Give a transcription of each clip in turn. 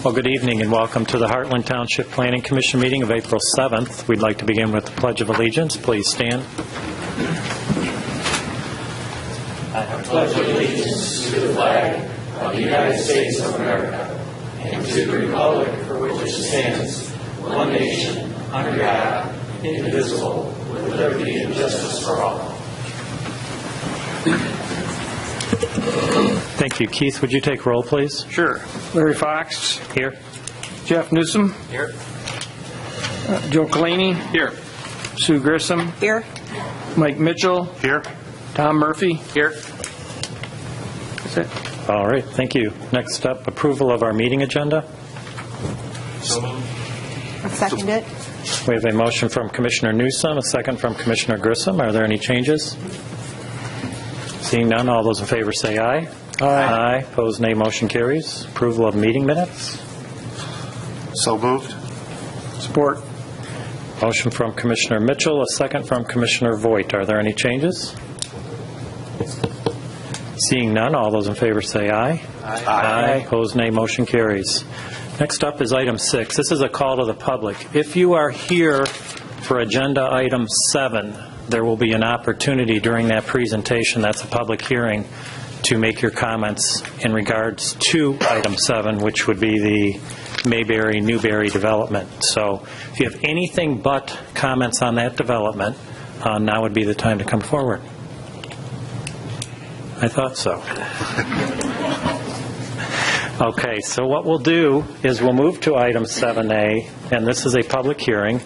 Well, good evening and welcome to the Hartland Township Planning Commission meeting of April 7th. We'd like to begin with the Pledge of Allegiance. Please stand. I pledge allegiance to the flag of the United States of America and to the republic for which it stands, one nation, under God, indivisible, with liberty and justice for all. Thank you. Keith, would you take roll, please? Sure. Larry Fox. Here. Jeff Newsom. Here. Joe Kalani. Here. Sue Grissom. Here. Mike Mitchell. Here. Tom Murphy. Here. That's it. All right. Thank you. Next up, approval of our meeting agenda. I'll second it. We have a motion from Commissioner Newsom, a second from Commissioner Grissom. Are there any changes? Seeing none, all those in favor say aye. Aye. Aye. Opposed, nay. Motion carries. Approval of meeting minutes. So moved. Support. Motion from Commissioner Mitchell, a second from Commissioner Voigt. Are there any changes? Seeing none, all those in favor say aye. Aye. Aye. Opposed, nay. Motion carries. Next up is item 6. This is a call to the public. If you are here for agenda item 7, there will be an opportunity during that presentation, that's a public hearing, to make your comments in regards to item 7, which would be the Mayberry, Newberry development. So if you have anything but comments on that development, now would be the time to come forward. I thought so. Okay, so what we'll do is we'll move to item 7A, and this is a public hearing.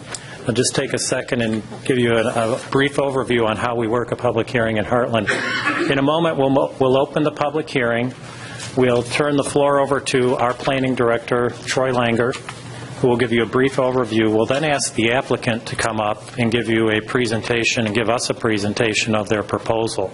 I'll just take a second and give you a brief overview on how we work a public hearing in Hartland. In a moment, we'll open the public hearing. We'll turn the floor over to our planning director, Troy Langer, who will give you a brief overview. We'll then ask the applicant to come up and give you a presentation and give us a presentation of their proposal.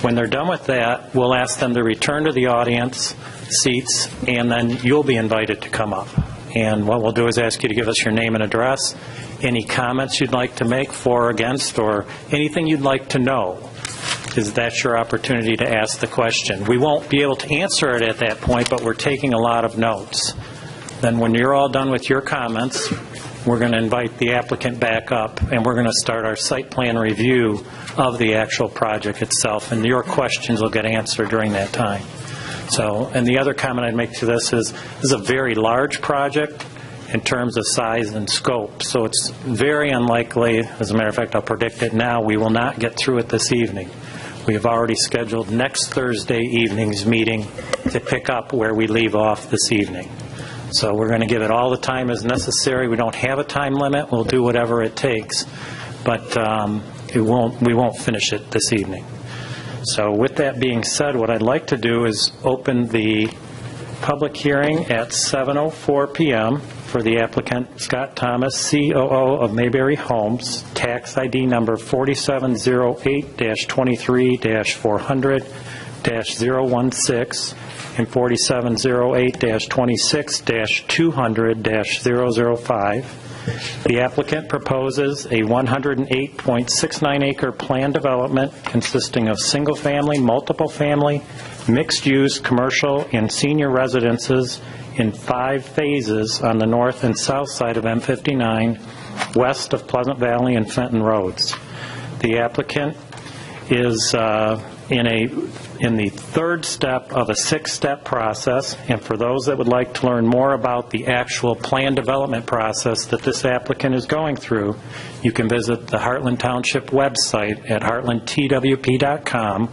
When they're done with that, we'll ask them to return to the audience seats, and then you'll be invited to come up. And what we'll do is ask you to give us your name and address, any comments you'd like to make for or against, or anything you'd like to know. Is that's your opportunity to ask the question. We won't be able to answer it at that point, but we're taking a lot of notes. Then when you're all done with your comments, we're going to invite the applicant back up, and we're going to start our site plan review of the actual project itself, and your questions will get answered during that time. So, and the other comment I'd make to this is a very large project in terms of size and scope, so it's very unlikely, as a matter of fact, I'll predict it now, we will not get through it this evening. We have already scheduled next Thursday evening's meeting to pick up where we leave off this evening. So we're going to give it all the time as necessary. We don't have a time limit. We'll do whatever it takes, but we won't finish it this evening. So with that being said, what I'd like to do is open the public hearing at 7:04 p.m. for the applicant Scott Thomas, COO of Mayberry Homes, tax ID number 4708-23-400-016 and 4708-26-200-005. The applicant proposes a 108.69-acre planned development consisting of single-family, multiple-family, mixed-use, commercial, and senior residences in 5 phases on the north and south side of M59, west of Pleasant Valley and Fenton Roads. The applicant is in the third step of a 6-step process, and for those that would like to learn more about the actual plan development process that this applicant is going through, you can visit the Hartland Township website at heartlandtwp.com.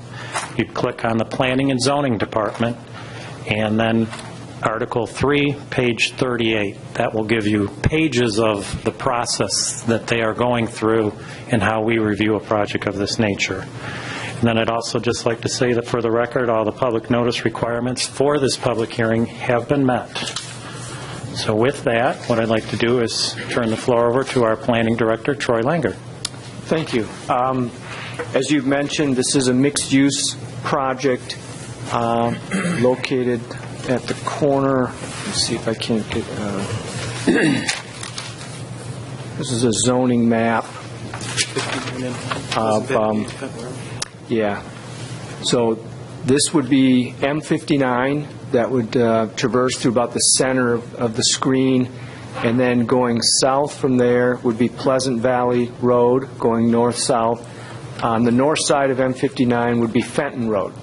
You'd click on the Planning and Zoning Department, and then Article 3, page 38. That will give you pages of the process that they are going through and how we review a project of this nature. And then I'd also just like to say that for the record, all the public notice requirements for this public hearing have been met. So with that, what I'd like to do is turn the floor over to our planning director, Troy Langer. Thank you. As you've mentioned, this is a mixed-use project located at the corner. Let's see if I can get... this is a zoning map of... yeah. So this would be M59 that would traverse through about the center of the screen, and then going south from there would be Pleasant Valley Road, going north-south. On the north side of M59 would be Fenton Road.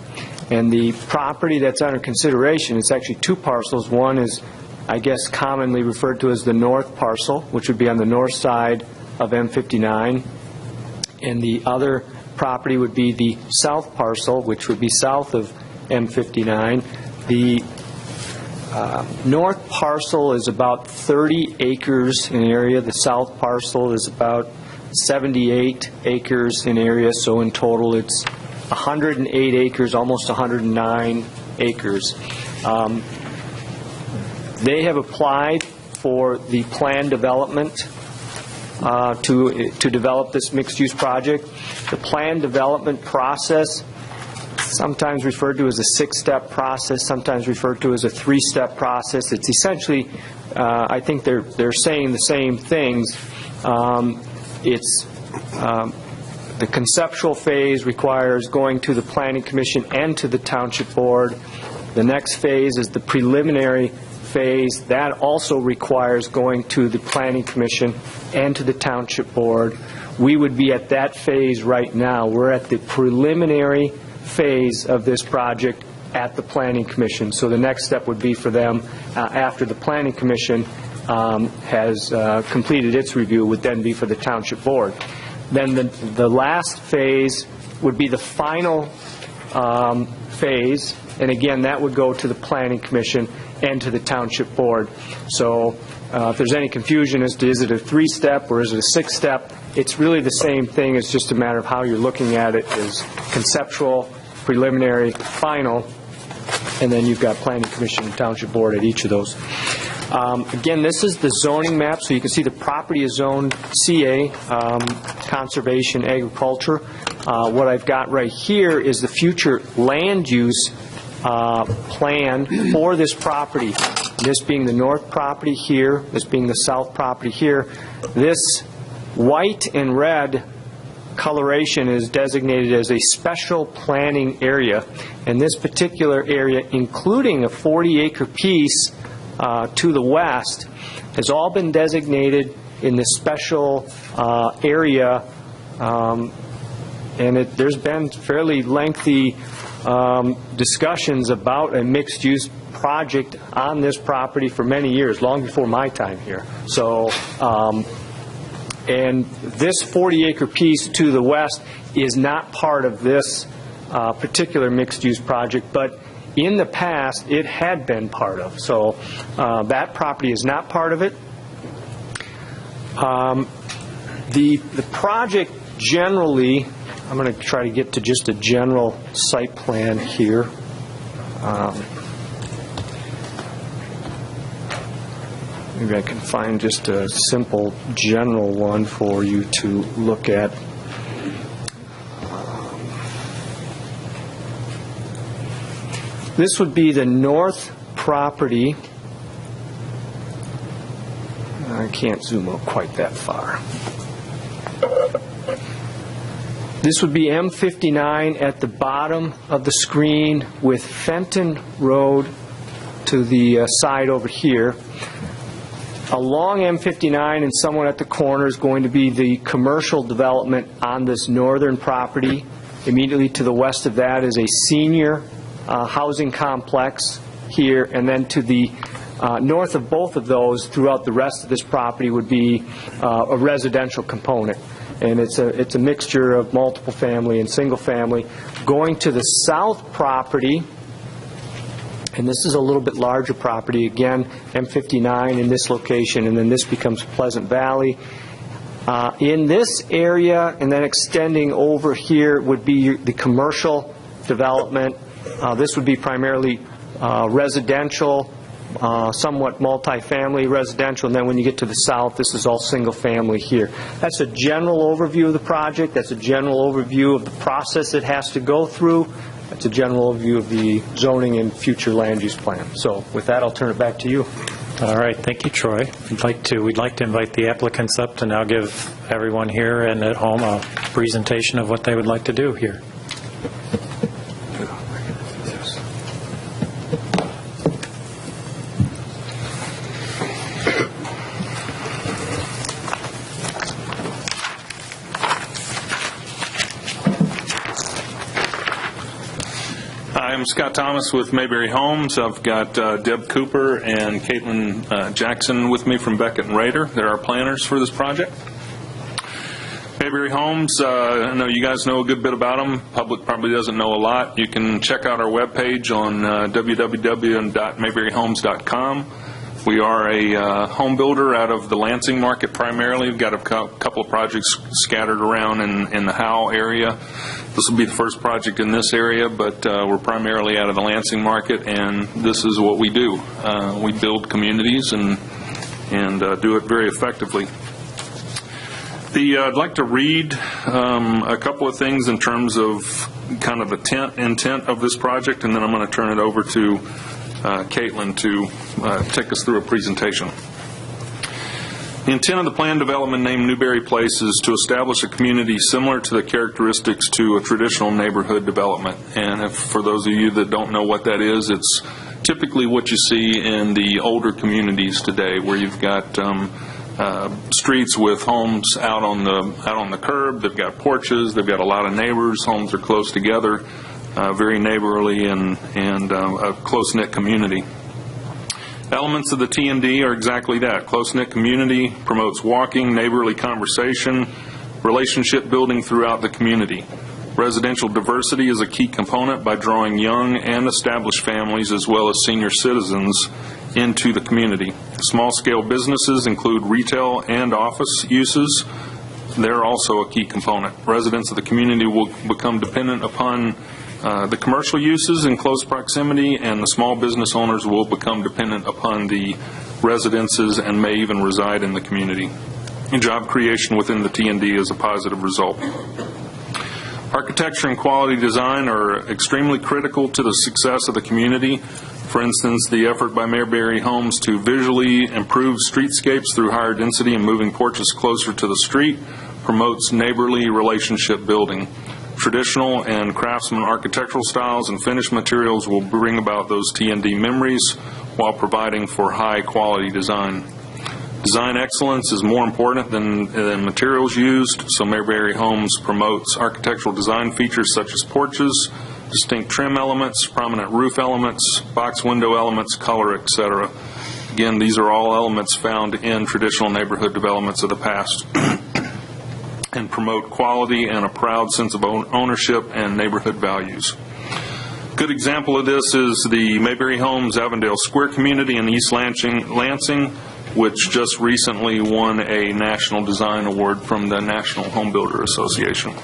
And the property that's under consideration, it's actually two parcels. One is, I guess, commonly referred to as the north parcel, which would be on the north side of M59. And the other property would be the south parcel, which would be south of M59. The north parcel is about 30 acres in area. The south parcel is about 78 acres in area. So in total, it's 108 acres, almost 109 acres. They have applied for the plan development to develop this mixed-use project. The plan development process, sometimes referred to as a 6-step process, sometimes referred to as a 3-step process. It's essentially, I think they're saying the same things. It's the conceptual phase requires going to the Planning Commission and to the Township Board. The next phase is the preliminary phase. That also requires going to the Planning Commission and to the Township Board. We would be at that phase right now. We're at the preliminary phase of this project at the Planning Commission. So the next step would be for them, after the Planning Commission has completed its review, would then be for the Township Board. Then the last phase would be the final phase, and again, that would go to the Planning Commission and to the Township Board. So if there's any confusion as to is it a 3-step or is it a 6-step, it's really the same thing. It's just a matter of how you're looking at it as conceptual, preliminary, final, and then you've got Planning Commission and Township Board at each of those. Again, this is the zoning map, so you can see the property is zoned CA, Conservation Agriculture. What I've got right here is the future land use plan for this property. This being the north property here, this being the south property here. This white and red coloration is designated as a special planning area, and this particular area, including a 40-acre piece to the west, has all been designated in this special area, and there's been fairly lengthy discussions about a mixed-use project on this property for many years, long before my time here. So, and this 40-acre piece to the west is not part of this particular mixed-use project, but in the past it had been part of. So that property is not part of it. The project generally, I'm going to try to get to just a general site plan here. Maybe I can find just a simple general one for you to look at. This would be the north property. I can't zoom up quite that far. This would be M59 at the bottom of the screen with Fenton Road to the side over here. Along M59 and somewhat at the corner is going to be the commercial development on this northern property. Immediately to the west of that is a senior housing complex here, and then to the north of both of those throughout the rest of this property would be a residential component. And it's a mixture of multiple family and single family. Going to the south property, and this is a little bit larger property, again, M59 in this location, and then this becomes Pleasant Valley. In this area, and then extending over here, would be the commercial development. This would be primarily residential, somewhat multifamily residential, and then when you get to the south, this is all single family here. That's a general overview of the project. That's a general overview of the process it has to go through. That's a general overview of the zoning and future land use plan. So with that, I'll turn it back to you. All right, thank you, Troy. We'd like to invite the applicants up to now give everyone here and at home a presentation of what they would like to do here. I'm Scott Thomas with Mayberry Homes. I've got Deb Cooper and Caitlin Jackson with me from Beckett and Rader. They're our planners for this project. Mayberry Homes, I know you guys know a good bit about them. Public probably doesn't know a lot. You can check out our webpage on www.mayberryhomes.com. We are a home builder out of the Lansing market primarily. We've got a couple of projects scattered around in the Howe area. This will be the first project in this area, but we're primarily out of the Lansing market, and this is what we do. We build communities and do it very effectively. I'd like to read a couple of things in terms of kind of the intent of this project, and then I'm going to turn it over to Caitlin to take us through a presentation. The intent of the planned development named Newberry Place is to establish a community similar to the characteristics to a traditional neighborhood development. And for those of you that don't know what that is, it's typically what you see in the older communities today, where you've got streets with homes out on the curb. They've got porches. They've got a lot of neighbors. Homes are close together, very neighborly and a close-knit community. Elements of the T&D are exactly that. Close-knit community promotes walking, neighborly conversation, relationship building throughout the community. Residential diversity is a key component by drawing young and established families as well as senior citizens into the community. Small-scale businesses include retail and office uses. They're also a key component. Residents of the community will become dependent upon the commercial uses in close proximity, and the small business owners will become dependent upon the residences and may even reside in the community. And job creation within the T&D is a positive result. Architecture and quality design are extremely critical to the success of the community. For instance, the effort by Mayberry Homes to visually improve streetscapes through higher density and moving porches closer to the street promotes neighborly relationship building. Traditional and craftsman architectural styles and finished materials will bring about those T&D memories while providing for high quality design. Design excellence is more important than materials used, so Mayberry Homes promotes architectural design features such as porches, distinct trim elements, prominent roof elements, box window elements, color, etc. Again, these are all elements found in traditional neighborhood developments of the past and promote quality and a proud sense of ownership and neighborhood values. A good example of this is the Mayberry Homes Avondale Square community in East Lansing, which just recently won a National Design Award from the National Home Builder Association.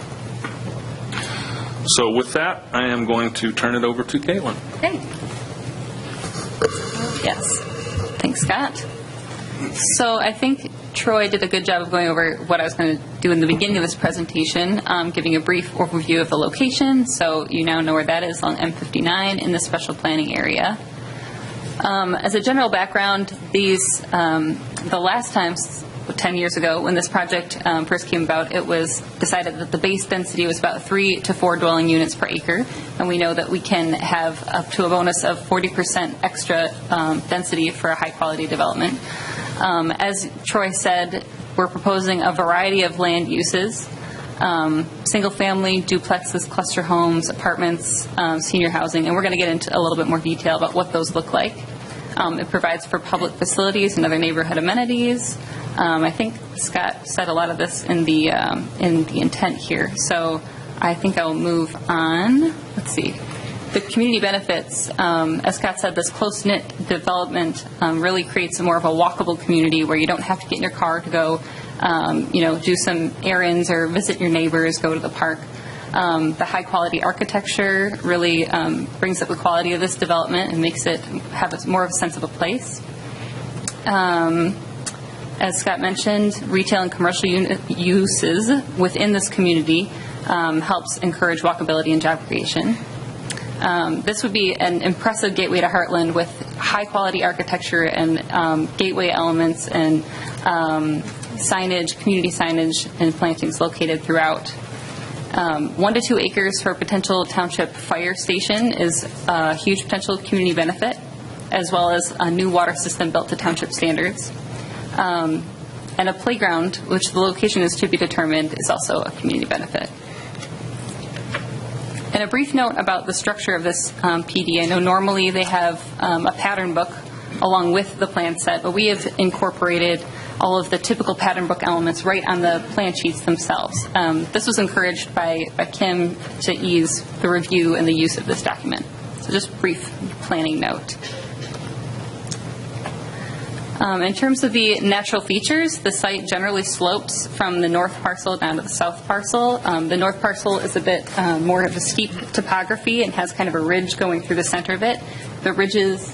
So with that, I am going to turn it over to Caitlin. Okay. Yes. Thanks, Scott. So I think Troy did a good job of going over what I was going to do in the beginning of this presentation, giving a brief overview of the location. So you now know where that is on M59 in the special planning area. As a general background, the last time, 10 years ago, when this project first came about, it was decided that the base density was about 3 to 4 dwelling units per acre, and we know that we can have up to a bonus of 40% extra density for a high-quality development. As Troy said, we're proposing a variety of land uses, single-family, duplexes, cluster homes, apartments, senior housing, and we're going to get into a little bit more detail about what those look like. It provides for public facilities and other neighborhood amenities. I think Scott said a lot of this in the intent here, so I think I will move on. Let's see. The community benefits, as Scott said, this close-knit development really creates more of a walkable community where you don't have to get in your car to go, do some errands or visit your neighbors, go to the park. The high-quality architecture really brings up the quality of this development and makes it have more of a sense of a place. As Scott mentioned, retail and commercial uses within this community helps encourage walkability and job creation. This would be an impressive gateway to Hartland with high-quality architecture and gateway elements and signage, community signage, and plantings located throughout. 1 to 2 acres for a potential township fire station is a huge potential community benefit, as well as a new water system built to township standards. And a playground, which the location is to be determined, is also a community benefit. And a brief note about the structure of this PD. I know normally they have a pattern book along with the plan set, but we have incorporated all of the typical pattern book elements right on the plan sheets themselves. This was encouraged by Kim to ease the review and the use of this document. So just brief planning note. In terms of the natural features, the site generally slopes from the north parcel down to the south parcel. The north parcel is a bit more of a steep topography and has kind of a ridge going through the center of it. The ridges,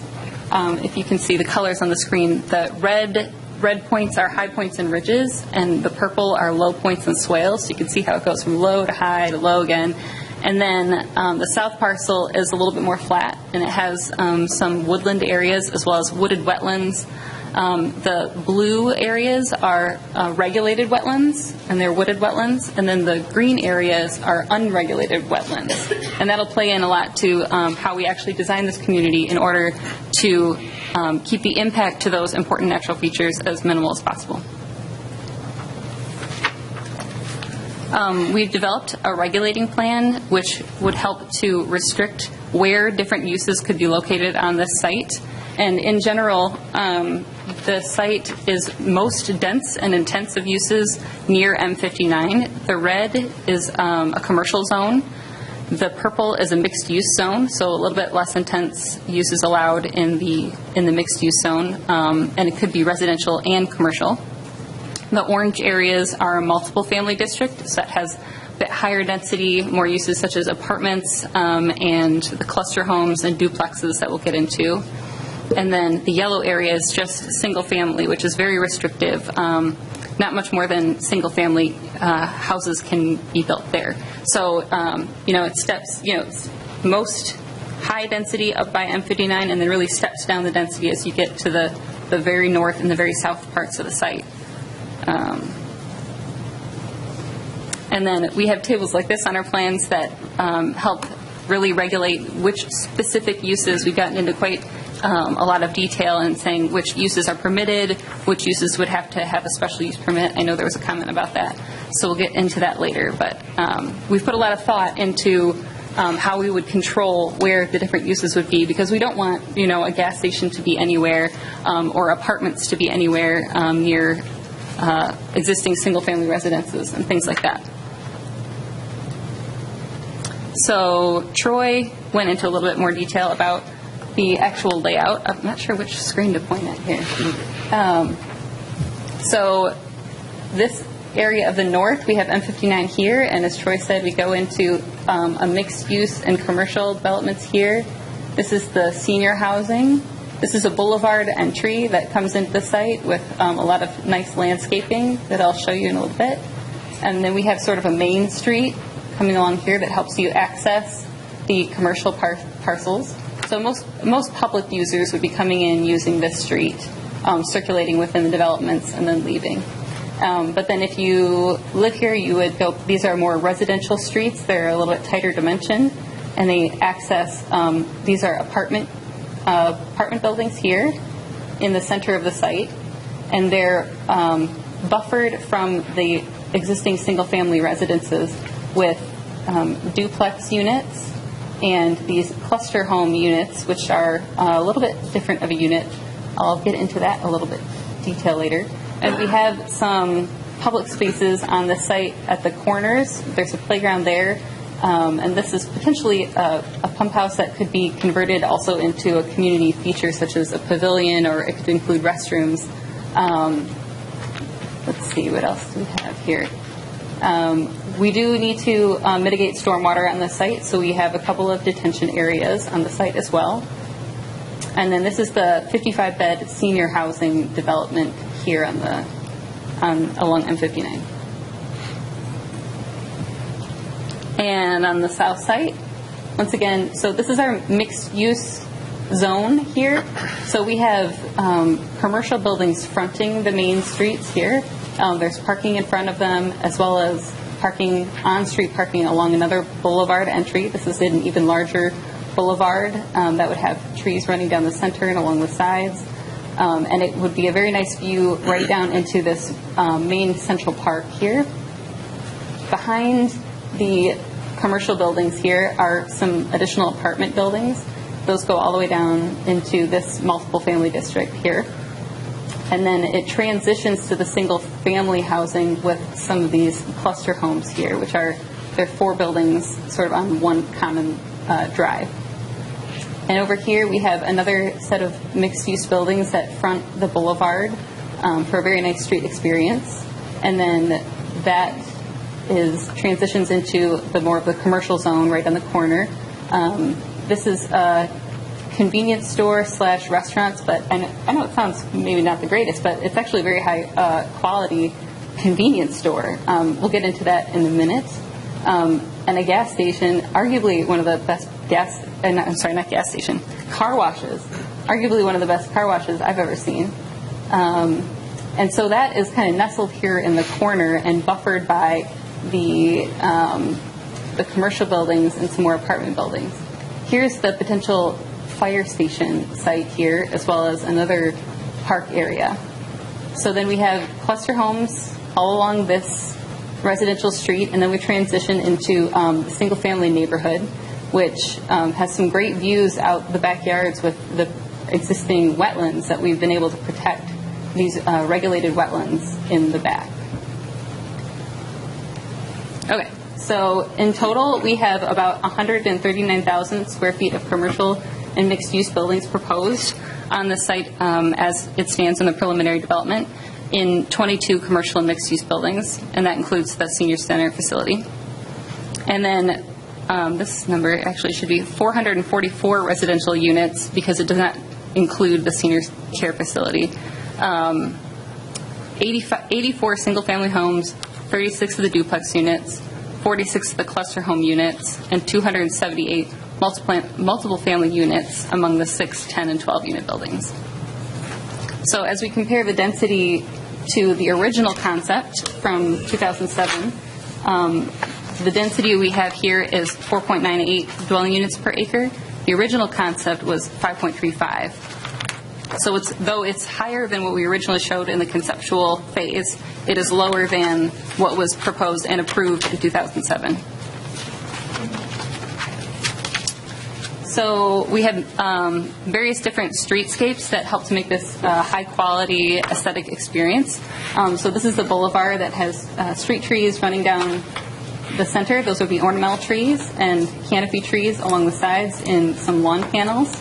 if you can see the colors on the screen, the red points are high points and ridges, and the purple are low points and swales. So you can see how it goes from low to high to low again. And then the south parcel is a little bit more flat, and it has some woodland areas as well as wooded wetlands. The blue areas are regulated wetlands, and they're wooded wetlands, and then the green areas are unregulated wetlands. And that'll play in a lot to how we actually design this community in order to keep the impact to those important natural features as minimal as possible. We've developed a regulating plan which would help to restrict where different uses could be located on this site. And in general, the site is most dense and intense of uses near M59. The red is a commercial zone. The purple is a mixed-use zone, so a little bit less intense use is allowed in the mixed-use zone, and it could be residential and commercial. The orange areas are a multiple family district, so that has a bit higher density, more uses such as apartments and the cluster homes and duplexes that we'll get into. And then the yellow area is just single family, which is very restrictive. Not much more than single family houses can be built there. So, it steps, it's most high density up by M59 and then really steps down the density as you get to the very north and the very south parts of the site. And then we have tables like this on our plans that help really regulate which specific uses. We've gotten into quite a lot of detail in saying which uses are permitted, which uses would have to have a special use permit. I know there was a comment about that, so we'll get into that later. But we've put a lot of thought into how we would control where the different uses would be, because we don't want, a gas station to be anywhere or apartments to be anywhere near existing single-family residences and things like that. So Troy went into a little bit more detail about the actual layout. I'm not sure which screen to point at here. So this area of the north, we have M59 here, and as Troy said, we go into a mixed use and commercial developments here. This is the senior housing. This is a boulevard entry that comes into the site with a lot of nice landscaping that I'll show you in a little bit. And then we have sort of a main street coming along here that helps you access the commercial parcels. So most public users would be coming in using this street, circulating within the developments and then leaving. But then if you live here, you would go, these are more residential streets. They're a little bit tighter dimension, and they access, these are apartment buildings here in the center of the site, and they're buffered from the existing single-family residences with duplex units and these cluster home units, which are a little bit different of a unit. I'll get into that a little bit detail later. And we have some public spaces on the site at the corners. There's a playground there, and this is potentially a pump house that could be converted also into a community feature, such as a pavilion, or it could include restrooms. Let's see, what else do we have here? We do need to mitigate stormwater on the site, so we have a couple of detention areas on the site as well. And then this is the 55-bed senior housing development here along M59. And on the south site, once again, so this is our mixed-use zone here. So we have commercial buildings fronting the main streets here. There's parking in front of them, as well as parking, on-street parking along another boulevard entry. This is an even larger boulevard that would have trees running down the center and along the sides. And it would be a very nice view right down into this main central park here. Behind the commercial buildings here are some additional apartment buildings. Those go all the way down into this multiple family district here. And then it transitions to the single family housing with some of these cluster homes here, which are, they're 4 buildings sort of on one common drive. And over here we have another set of mixed-use buildings that front the boulevard for a very nice street experience. And then that transitions into the more of the commercial zone right on the corner. This is a convenience store / restaurants, but I know it sounds maybe not the greatest, but it's actually a very high quality convenience store. We'll get into that in a minute. And a gas station, arguably one of the best car washes, arguably one of the best car washes I've ever seen. And so that is kind of nestled here in the corner and buffered by the commercial buildings and some more apartment buildings. Here's the potential fire station site here, as well as another park area. So then we have cluster homes all along this residential street, and then we transition into the single-family neighborhood, which has some great views out the backyards with the existing wetlands that we've been able to protect, these regulated wetlands in the back. Okay, so in total, we have about 139,000 square feet of commercial and mixed-use buildings proposed on the site as it stands in the preliminary development in 22 commercial and mixed-use buildings, and that includes the senior center facility. And then this number actually should be 444 residential units because it does not include the senior care facility. 84 single-family homes, 36 of the duplex units, 46 of the cluster home units, and 278 multiple family units among the 6, 10, and 12 unit buildings. So as we compare the density to the original concept from 2007, the density we have here is 4.98 dwelling units per acre. The original concept was 5.35. So though it's higher than what we originally showed in the conceptual phase, it is lower than what was proposed and approved in 2007. So we have various different streetscapes that help to make this high-quality aesthetic experience. So this is the boulevard that has street trees running down the center. Those would be ornamental trees and canopy trees along the sides in some lawn panels.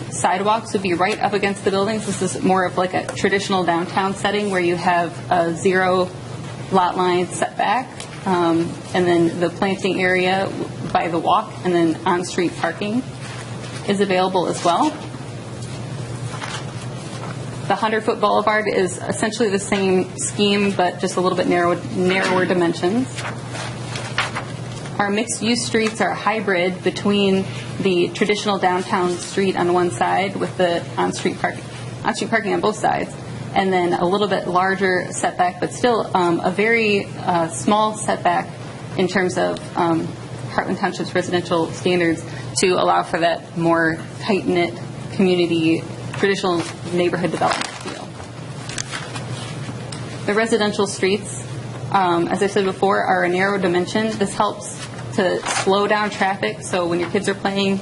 Sidewalks would be right up against the buildings. This is more of like a traditional downtown setting where you have a 0 lot line setback, and then the planting area by the walk, and then on-street parking is available as well. The 100-foot boulevard is essentially the same scheme, but just a little bit narrower dimensions. Our mixed-use streets are a hybrid between the traditional downtown street on one side with the on-street parking on both sides, and then a little bit larger setback, but still a very small setback in terms of Hartland Township's residential standards to allow for that more tight-knit community, traditional neighborhood development feel. The residential streets, as I said before, are a narrow dimension. This helps to slow down traffic, so when your kids are playing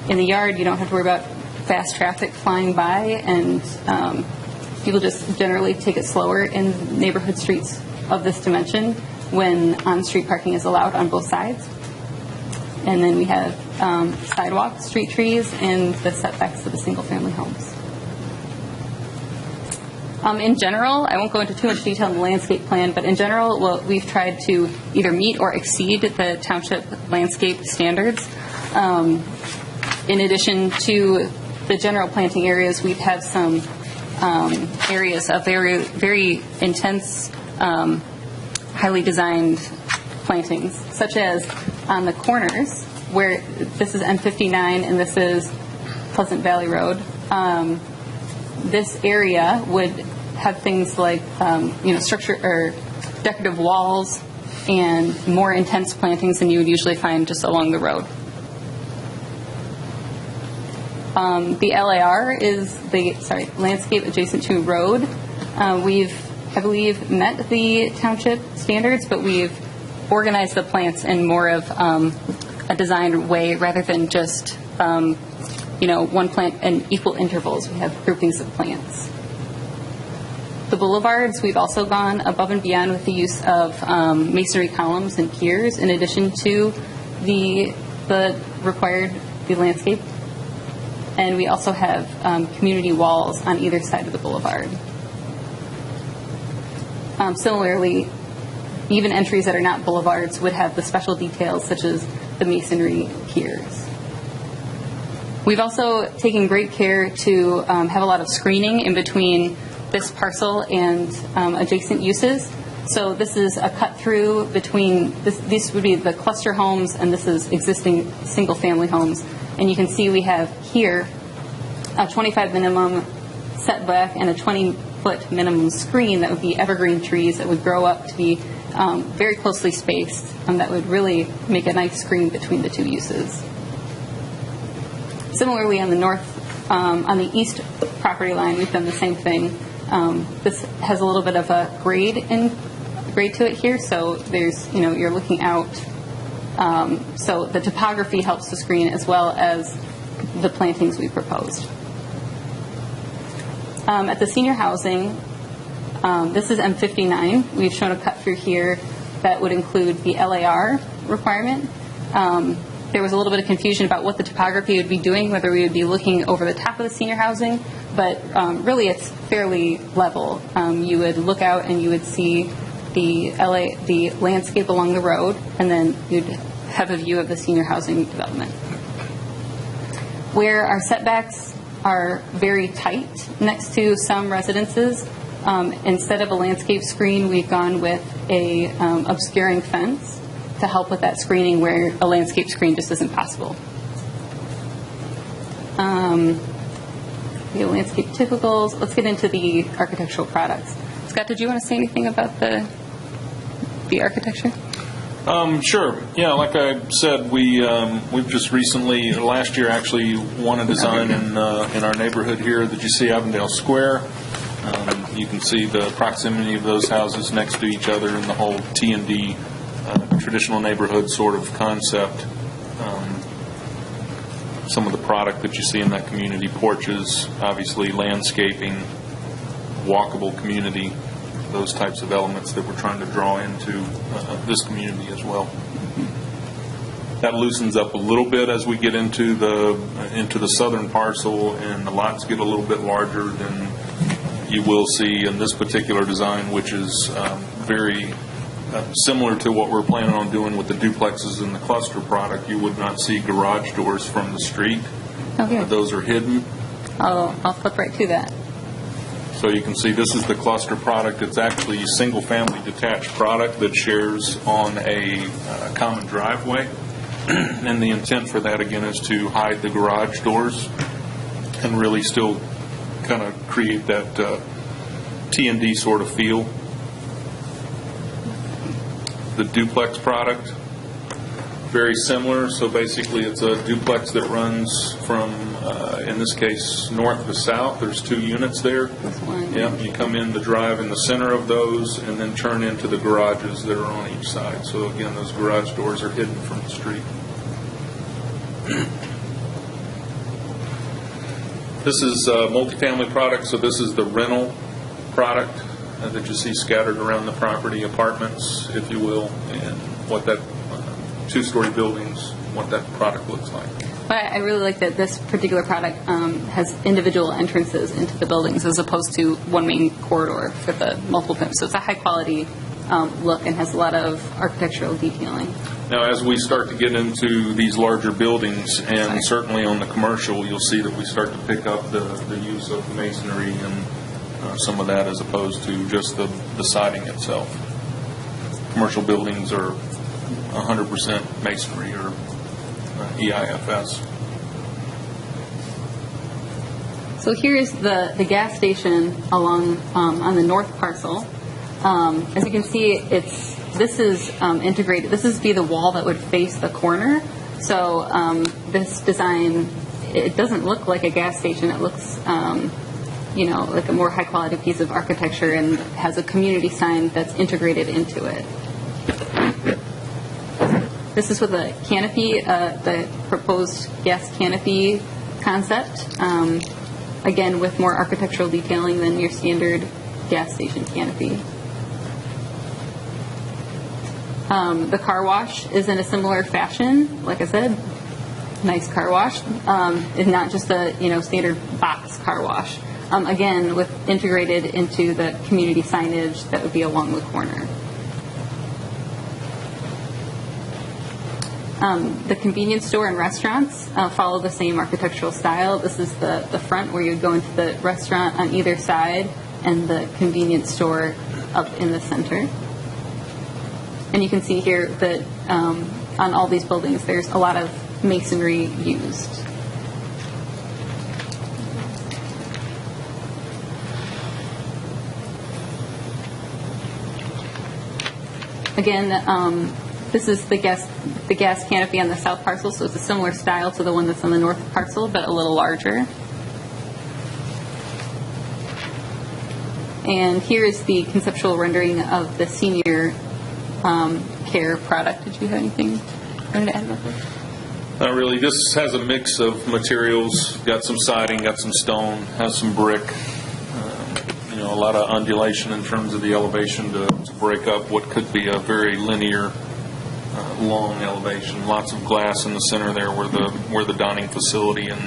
in the yard, you don't have to worry about fast traffic flying by, and people just generally take it slower in neighborhood streets of this dimension when on-street parking is allowed on both sides. And then we have sidewalks, street trees, and the setbacks to the single-family homes. In general, I won't go into too much detail in the landscape plan, but in general, we've tried to either meet or exceed the township landscape standards. In addition to the general planting areas, we have some areas of very, very intense, highly designed plantings, such as on the corners, where this is N59 and this is Pleasant Valley Road. This area would have things like, structure or decorative walls and more intense plantings than you would usually find just along the road. The LAR is the landscape adjacent to road. We've, I believe, met the township standards, but we've organize the plants in more of a designed way rather than just, one plant in equal intervals. We have groupings of plants. The boulevards, we've also gone above and beyond with the use of masonry columns and piers in addition to the required landscape. And we also have community walls on either side of the boulevard. Similarly, even entries that are not boulevards would have the special details such as the masonry piers. We've also taken great care to have a lot of screening in between this parcel and adjacent uses. So this is a cut through between, these would be the cluster homes, and this is existing single family homes. And you can see we have here a 25 minimum setback and a 20-foot minimum screen that would be evergreen trees that would grow up to be very closely spaced, that would really make a nice screen between the two uses. Similarly, on the north, on the east property line, we've done the same thing. This has a little bit of a grade to it here, so there's, you're looking out. So the topography helps the screen as well as the plantings we proposed. At the senior housing, this is M59. We've shown a cut through here that would include the LAR requirement. There was a little bit of confusion about what the topography would be doing, whether we would be looking over the top of the senior housing, but really it's fairly level. You would look out and you would see the landscape along the road, and then you'd have a view of the senior housing development. Where our setbacks are very tight next to some residences, instead of a landscape screen, we've gone with a obscuring fence to help with that screening where a landscape screen just isn't possible. The landscape typicals. Let's get into the architectural products. Scott, did you want to say anything about the architecture? Sure. Yeah, like I said, we've just recently, last year actually, won a design in our neighborhood here that you see Avondale Square. You can see the proximity of those houses next to each other in the whole T&D traditional neighborhood sort of concept. Some of the product that you see in that community, porches, obviously landscaping, walkable community, those types of elements that we're trying to draw into this community as well. That loosens up a little bit as we get into the southern parcel, and the lots get a little bit larger than you will see in this particular design, which is very similar to what we're planning on doing with the duplexes and the cluster product. You would not see garage doors from the street. Okay. Those are hidden. I'll flip right to that. So you can see this is the cluster product. It's actually single-family detached product that shares on a common driveway. And the intent for that, again, is to hide the garage doors and really still kind of create that T&D sort of feel. The duplex product, very similar. So basically it's a duplex that runs from, in this case, north to south. There's 2 units there. This one. Yeah, you come in the drive in the center of those and then turn into the garages that are on each side. So again, those garage doors are hidden from the street. This is a multifamily product, so this is the rental product that you see scattered around the property, apartments, if you will, and what that 2-story buildings, what that product looks like. But I really like that this particular product has individual entrances into the buildings as opposed to one main corridor for the multiple pimps. So it's a high-quality look and has a lot of architectural detailing. Now, as we start to get into these larger buildings, and certainly on the commercial, you'll see that we start to pick up the use of masonry and some of that as opposed to just the siding itself. Commercial buildings are 100% masonry or EIFS. So here is the gas station along on the north parcel. As you can see, this is integrated. This is be the wall that would face the corner. So this design, it doesn't look like a gas station. It looks, like a more high quality piece of architecture, and has a community sign that's integrated into it. This is with a canopy, the proposed gas canopy concept, again with more architectural detailing than your standard gas station canopy. The car wash is in a similar fashion. Like I said, nice car wash. It's not just a standard box car wash. Again, with integrated into the community signage that would be along the corner. The convenience store and restaurants follow the same architectural style. This is the front where you would go into the restaurant on either side and the convenience store up in the center. And you can see here that on all these buildings there's a lot of masonry used. Again, this is the gas canopy on the south parcel, so it's a similar style to the one that's on the north parcel, but a little larger. And here is the conceptual rendering of the senior care product. Did you have anything you wanted to add about this? Not really. This has a mix of materials. Got some siding, got some stone, has some brick. A lot of undulation in terms of the elevation to break up what could be a very linear, long elevation. Lots of glass in the center there where the dining facility and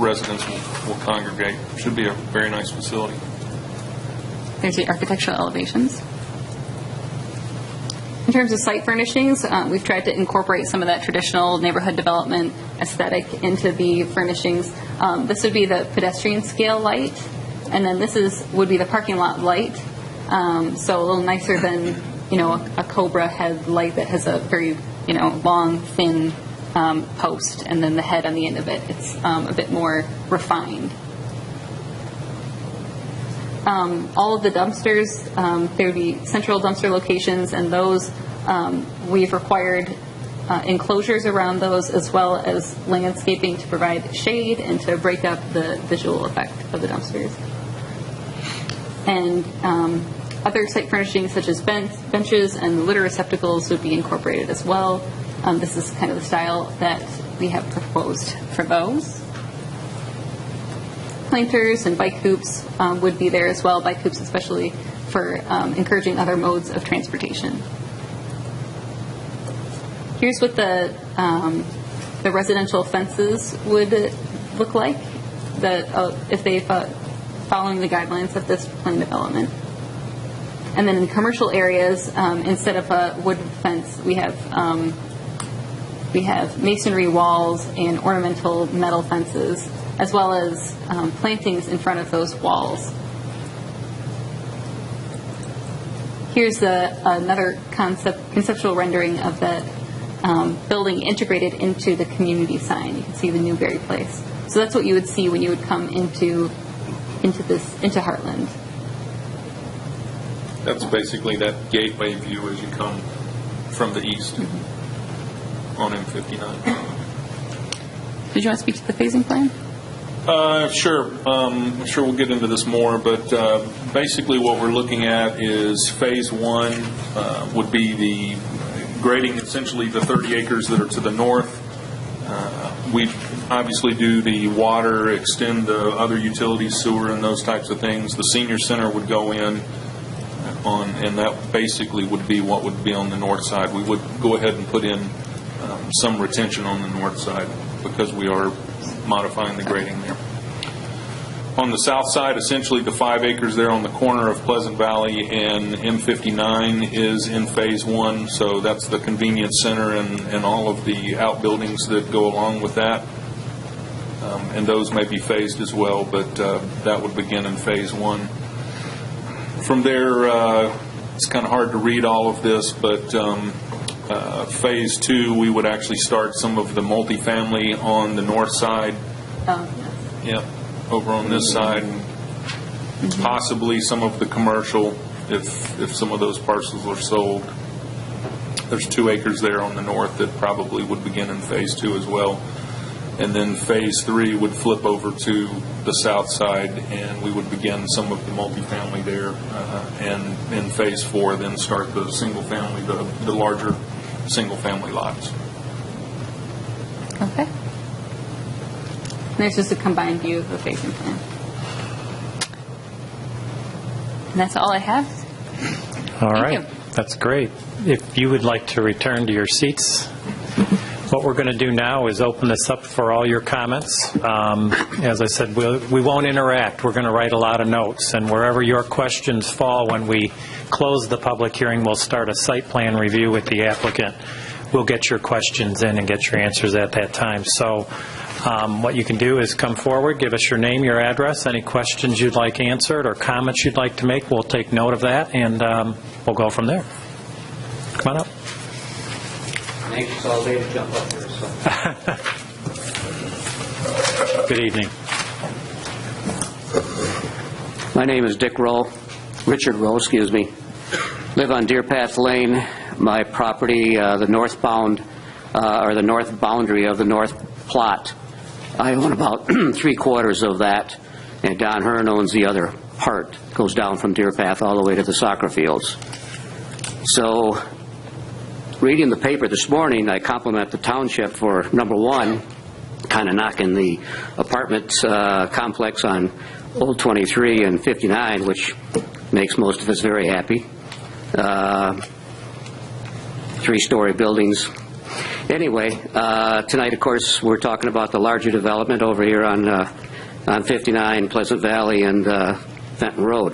residents will congregate. Should be a very nice facility. There's the architectural elevations. In terms of site furnishings, we've tried to incorporate some of that traditional neighborhood development aesthetic into the furnishings. This would be the pedestrian scale light, and then this would be the parking lot light. So a little nicer than a Cobra head light that has a very long, thin post, and then the head on the end of it. It's a bit more refined. All of the dumpsters, there would be central dumpster locations, and those we've required enclosures around those, as well as landscaping to provide shade and to break up the visual effect of the dumpsters. And other site furnishings such as benches and litter receptacles would be incorporated as well. This is kind of the style that we have proposed for those. Planters and bike hoops would be there as well, bike hoops especially for encouraging other modes of transportation. Here's what the residential fences would look like if they following the guidelines of this plan development. And then in commercial areas, instead of a wood fence, we have masonry walls and ornamental metal fences, as well as plantings in front of those walls. Here's another conceptual rendering of that building integrated into the community sign. You can see the Newberry Place. So that's what you would see when you would come into Hartland. That's basically that gateway view as you come from the east on M59. Did you want to speak to the phasing plan? Sure. I'm sure we'll get into this more, but basically what we're looking at is phase one would be the grading essentially the 30 acres that are to the north. We obviously do the water, extend the other utilities, sewer, and those types of things. The senior center would go in and that basically would be what would be on the north side. We would go ahead and put in some retention on the north side because we are modifying the grading there. On the south side, essentially the 5 acres there on the corner of Pleasant Valley and M59 is in phase one, so that's the convenience center and all of the outbuildings that go along with that. And those may be phased as well, but that would begin in phase one. From there, it's kind of hard to read all of this, but phase two, we would actually start some of the multifamily on the north side. Yep, over on this side. Possibly some of the commercial, if some of those parcels are sold. There's 2 acres there on the north that probably would begin in phase two as well. And then phase three would flip over to the south side, and we would begin some of the multifamily there. And in phase four, then start the single family, the larger single-family lots. Okay. And there's just a combined view of the phasing plan. And that's all I have. All Thank right. you. That's great. If you would like to return to your seats, what we're going to do now is open this up for all your comments. As I said, we won't interact. We're going to write a lot of notes, and wherever your questions fall when we close the public hearing, we'll start a site plan review with the applicant. We'll get your questions in and get your answers at that time. So what you can do is come forward, give us your name, your address, any questions you'd like answered or comments you'd like to make. We'll take note of that, and we'll go from there. Come on up. Anxious all day to jump up here, so. Good evening. My name is Dick Rowe, Richard Rowe, excuse me. Live on Deer Path Lane. My property, the northbound, or the north boundary of the north plot, I own about 3/4 of that, and Don Hearn owns the other part. Goes down from Deer Path all the way to the soccer fields. So, reading the paper this morning, I compliment the township for, number one, kind of knocking the apartment complex on Old 23 and 59, which makes most of us very happy. 3-story buildings. Anyway, tonight, of course, we're talking about the larger development over here on 59, Pleasant Valley, and Fenton Road.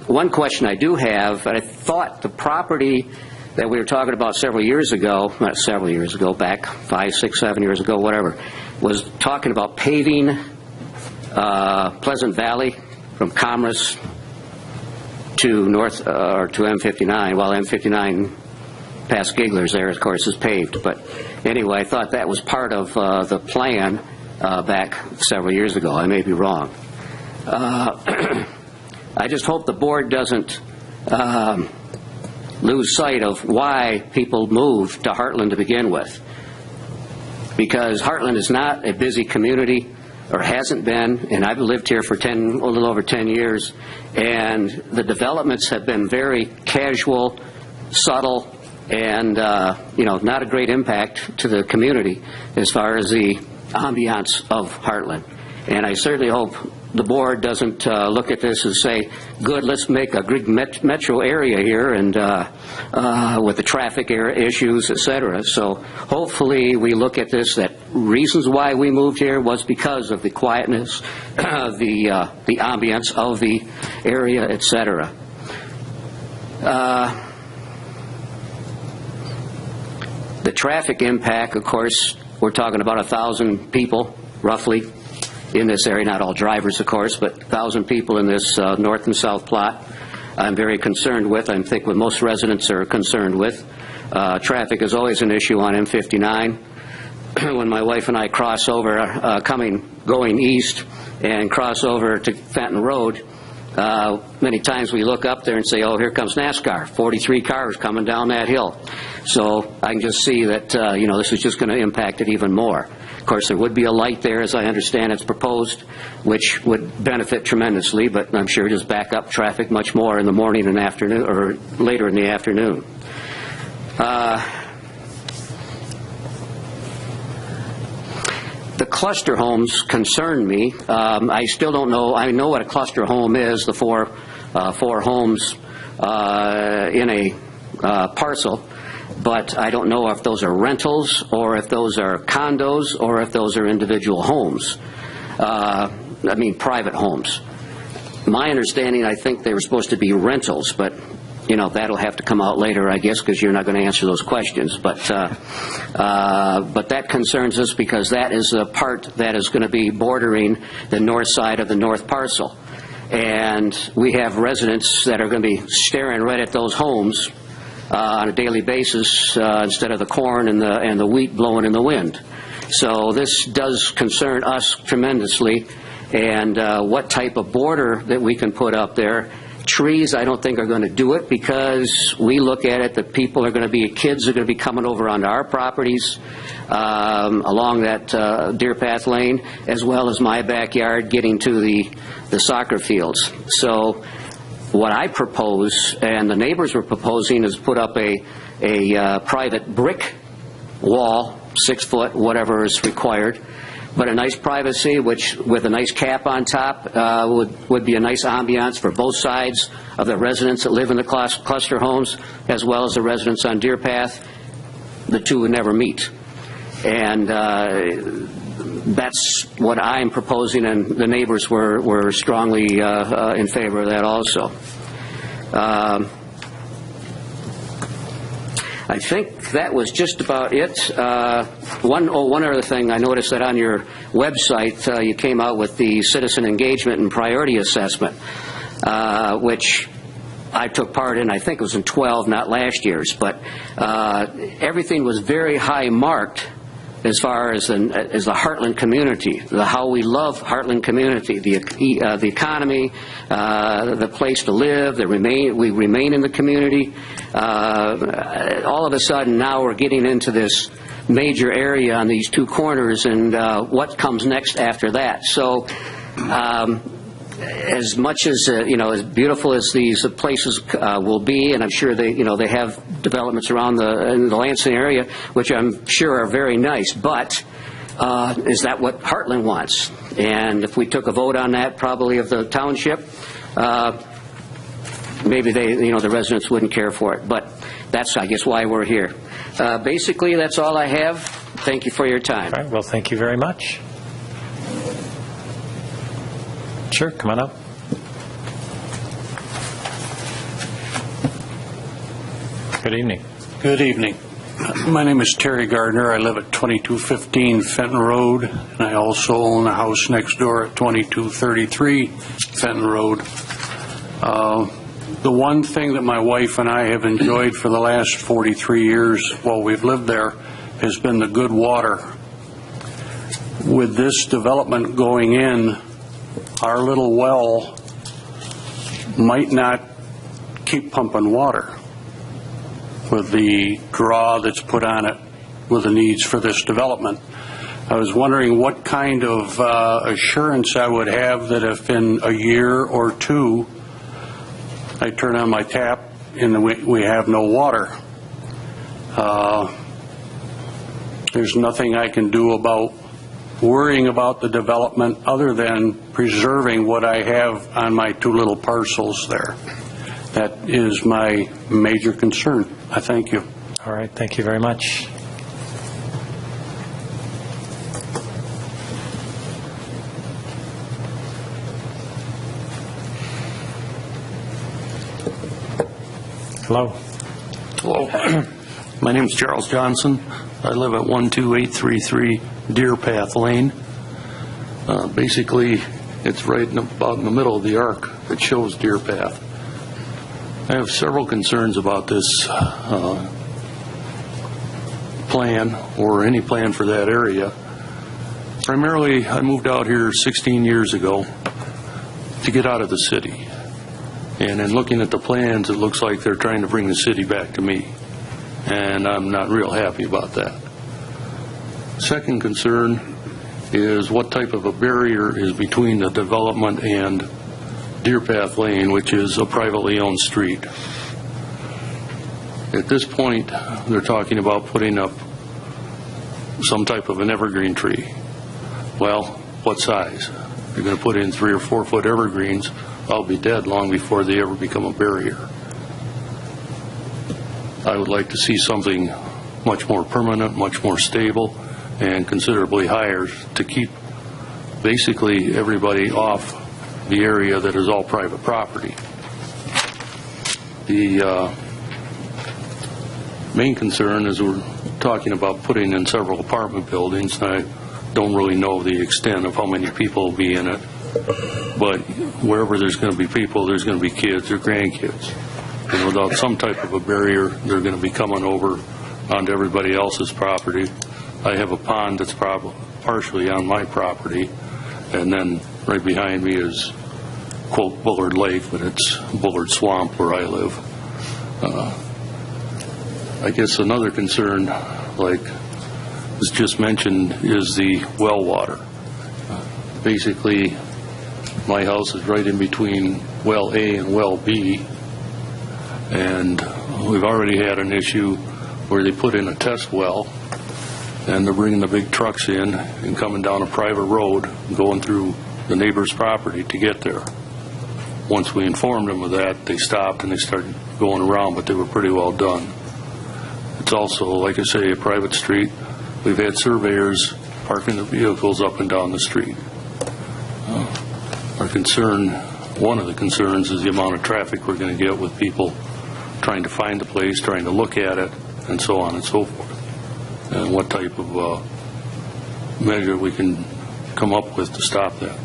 One question I do have, I thought the property that we were talking about several years ago, not several years ago, back 5, 6, 7 years ago, whatever, was talking about paving Pleasant Valley from Commerce to north, or to M59, while M59 past Gigler's there, of course, is paved. But anyway, I thought that was part of the plan back several years ago. I may be wrong. I just hope the board doesn't lose sight of why people moved to Hartland to begin with. Because Hartland is not a busy community, or hasn't been, and I've lived here for a little over 10 years, and the developments have been very casual, subtle, and not a great impact to the community as far as the ambiance of Hartland. And I certainly hope the board doesn't look at this and say, good, let's make a good metro area here, and with the traffic issues, et cetera. So hopefully we look at this, that reasons why we moved here was because of the quietness, the ambience of the area, et cetera. The traffic impact, of course, we're talking about 1,000 people, roughly, in this area. Not all drivers, of course, but 1,000 people in this north and south plot. I'm very concerned with, I think what most residents are concerned with. Traffic is always an issue on M59. When my wife and I cross over, going east, and cross over to Fenton Road, many times we look up there and say, oh, here comes NASCAR, 43 cars coming down that hill. So I can just see that, this is just going to impact it even more. Of course, there would be a light there, as I understand it's proposed, which would benefit tremendously, but I'm sure just back up traffic much more in the morning and afternoon, or later in the afternoon. The cluster homes concern me. I still don't know. I know what a cluster home is, the four homes in a parcel, but I don't know if those are rentals or if those are condos or if those are individual homes. Private homes. My understanding, I think they were supposed to be rentals, but that'll have to come out later, I guess, because you're not going to answer those questions. But that concerns us because that is the part that is going to be bordering the north side of the north parcel. And we have residents that are going to be staring right at those homes on a daily basis instead of the corn and the wheat blowing in the wind. So this does concern us tremendously. And what type of border that we can put up there. Trees, I don't think, are going to do it because we look at it that kids are going to be coming over onto our properties along that Deer Path Lane, as well as my backyard getting to the soccer fields. So what I propose, and the neighbors were proposing, is put up a a private brick wall, 6 foot, whatever is required, but a nice privacy, which with a nice cap on top would be a nice ambiance for both sides of the residents that live in the cluster homes, as well as the residents on Deer Path. The two would never meet. And that's what I'm proposing, and the neighbors were strongly in favor of that also. I think that was just about it. One other thing, I noticed that on your website you came out with the citizen engagement and priority assessment, which I took part in. I think it was in 12, not last year's, but everything was very high marked as far as the Hartland community, how we love Hartland community, the economy, the place to live, we remain in the community. All of a sudden now we're getting into this major area on these two corners, and what comes next after that. So as much as as beautiful as these places will be, and I'm sure they have developments around in the Lansing area, which I'm sure are very nice, but is that what Hartland wants? And if we took a vote on that, probably of the township, maybe the residents wouldn't care for it. But that's, I guess, why we're here. Basically, that's all I have. Thank you for your time. All right, well, thank you very much. Sure, come on up. Good evening. Good evening. My name is Terry Gardner. I live at 2215 Fenton Road, and I also own a house next door at 2233 Fenton Road. The one thing that my wife and I have enjoyed for the last 43 years while we've lived there has been the good water. With this development going in, our little well might not keep pumping water with the draw that's put on it with the needs for this development. I was wondering what kind of assurance I would have that if in a year or two I turn on my tap and we have no water. There's nothing I can do about worrying about the development other than preserving what I have on my two little parcels there. That is my major concern. I thank you. All right, thank you very much. Hello. Hello. My name is Charles Johnson. I live at 12833 Deer Path Lane. Basically, it's right about in the middle of the arc that shows Deer Path. I have several concerns about this plan, or any plan for that area. Primarily, I moved out here 16 years ago to get out of the city. And in looking at the plans, it looks like they're trying to bring the city back to me. And I'm not real happy about that. Second concern is what type of a barrier is between the development and Deer Path Lane, which is a privately owned street. At this point, they're talking about putting up some type of an evergreen tree. Well, what size? If you're going to put in 3 or 4 foot evergreens, I'll be dead long before they ever become a barrier. I would like to see something much more permanent, much more stable, and considerably higher to keep basically everybody off the area that is all private property. The main concern is we're talking about putting in several apartment buildings, and I don't really know the extent of how many people will be in it, but wherever there's going to be people, there's going to be kids or grandkids. And without some type of a barrier, they're going to be coming over onto everybody else's property. I have a pond that's partially on my property, and then right behind me is, quote, Bullard Lake, but it's Bullard Swamp where I live. I guess another concern, like was just mentioned, is the well water. Basically, my house is right in between well A and well B, and we've already had an issue where they put in a test well, and they're bringing the big trucks in and coming down a private road, going through the neighbor's property to get there. Once we informed them of that, they stopped and they started going around, but they were pretty well done. It's also, like I say, a private street. We've had surveyors parking their vehicles up and down the street. Our concern, one of the concerns, is the amount of traffic we're going to get with people trying to find the place, trying to look at it, and so on and so forth. And what type of measure we can come up with to stop that.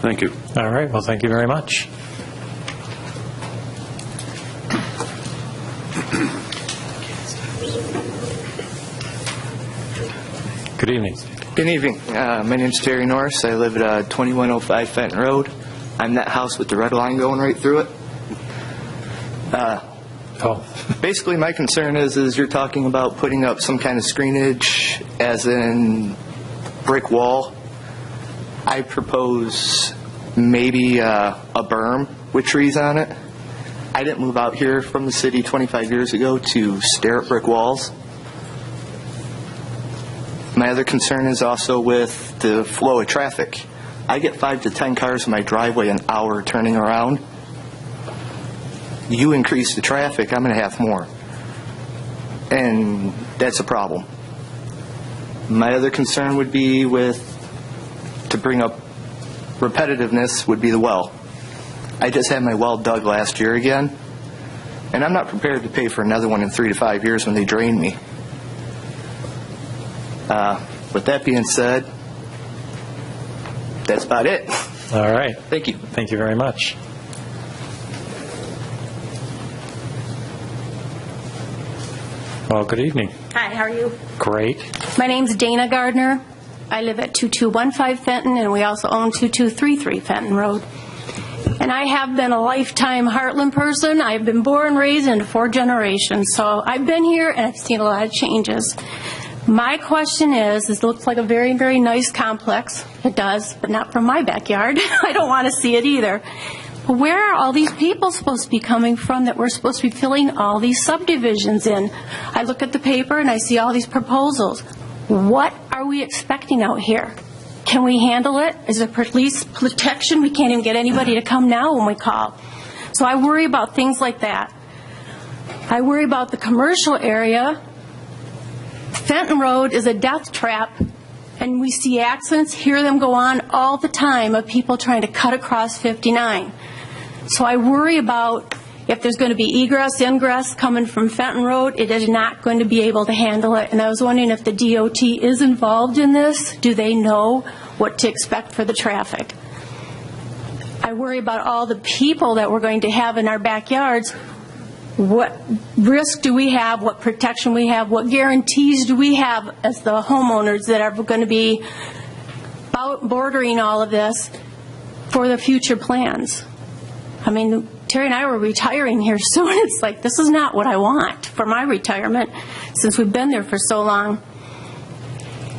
Thank you. All right, well, thank you very much. Good evening. Good evening. My name's Terry Norris. I live at 2105 Fenton Road. I'm that house with the red line going right through it. Basically, my concern is you're talking about putting up some kind of screenage, as in brick wall. I propose maybe a berm with trees on it. I didn't move out here from the city 25 years ago to stare at brick walls. My other concern is also with the flow of traffic. I get 5 to 10 cars in my driveway an hour turning around. You increase the traffic, I'm going to have more. And that's a problem. My other concern would be to bring up repetitiveness, would be the well. I just had my well dug last year again, and I'm not prepared to pay for another one in 3 to 5 years when they drain me. With that being said, that's about it. All right. Thank you. Thank you very much. Well, good evening. Hi, how are you? Great. My name's Dana Gardner. I live at 2215 Fenton, and we also own 2233 Fenton Road. And I have been a lifetime Hartland person. I've been born, raised into 4 generations. So I've been here, and I've seen a lot of changes. My question is, this looks like a very, very nice complex. It does, but not from my backyard. I don't want to see it either. But where are all these people supposed to be coming from that we're supposed to be filling all these subdivisions in? I look at the paper and I see all these proposals. What are we expecting out here? Can we handle it? Is there police protection? We can't even get anybody to come now when we call. So I worry about things like that. I worry about the commercial area. Fenton Road is a death trap, and we see accidents, hear them go on all the time of people trying to cut across 59. So I worry about if there's going to be egress, ingress coming from Fenton Road, it is not going to be able to handle it. And I was wondering if the DOT is involved in this. Do they know what to expect for the traffic? I worry about all the people that we're going to have in our backyards. What risk do we have? What protection we have? What guarantees do we have as the homeowners that are going to be bordering all of this for the future plans? I mean, Terry and I were retiring here soon. It's like, this is not what I want for my retirement since we've been there for so long.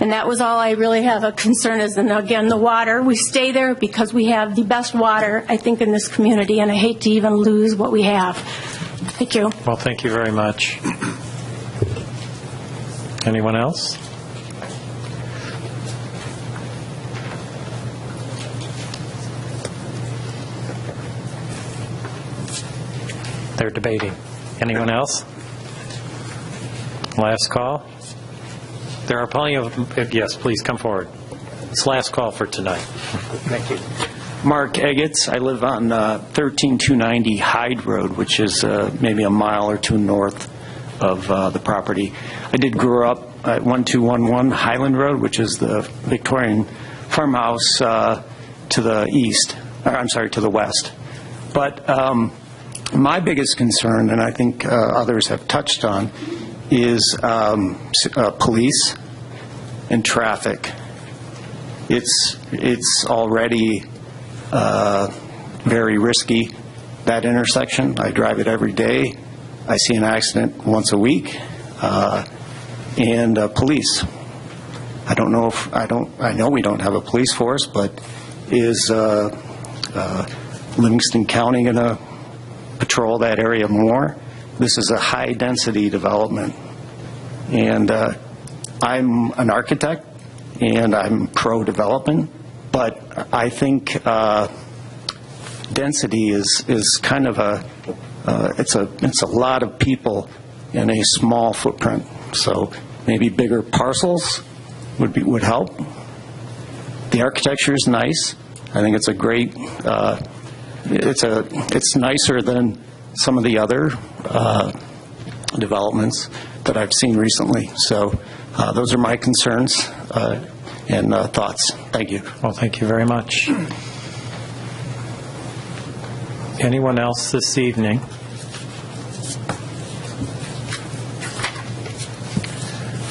And that was all I really have a concern is, and again, the water. We stay there because we have the best water, I think, in this community, and I hate to even lose what we have. Thank you. Well, thank you very much. Anyone else? They're debating. Anyone else? Last call? There are plenty of, yes, please come forward. It's last call for tonight. Thank you. Mark Eggets. I live on 13290 Hyde Road, which is maybe a mile or two north of the property. I did grow up at 1211 Highland Road, which is the Victorian farmhouse to the east, or I'm sorry, to the west. But my biggest concern, and I think others have touched on, is police and traffic. It's already very risky, that intersection. I drive it every day. I see an accident once a week. And police. I don't know if, I know we don't have a police force, but is Livingston County going to patrol that area more? this is a high-density development. And I'm an architect, and I'm pro-development, but I think density is kind of it's a lot of people in a small footprint. So maybe bigger parcels would help. The architecture is nice. I think it's a great. It's nicer than some of the other developments that I've seen recently. So those are my concerns and thoughts. Thank you. Well, thank you very much. Anyone else this evening?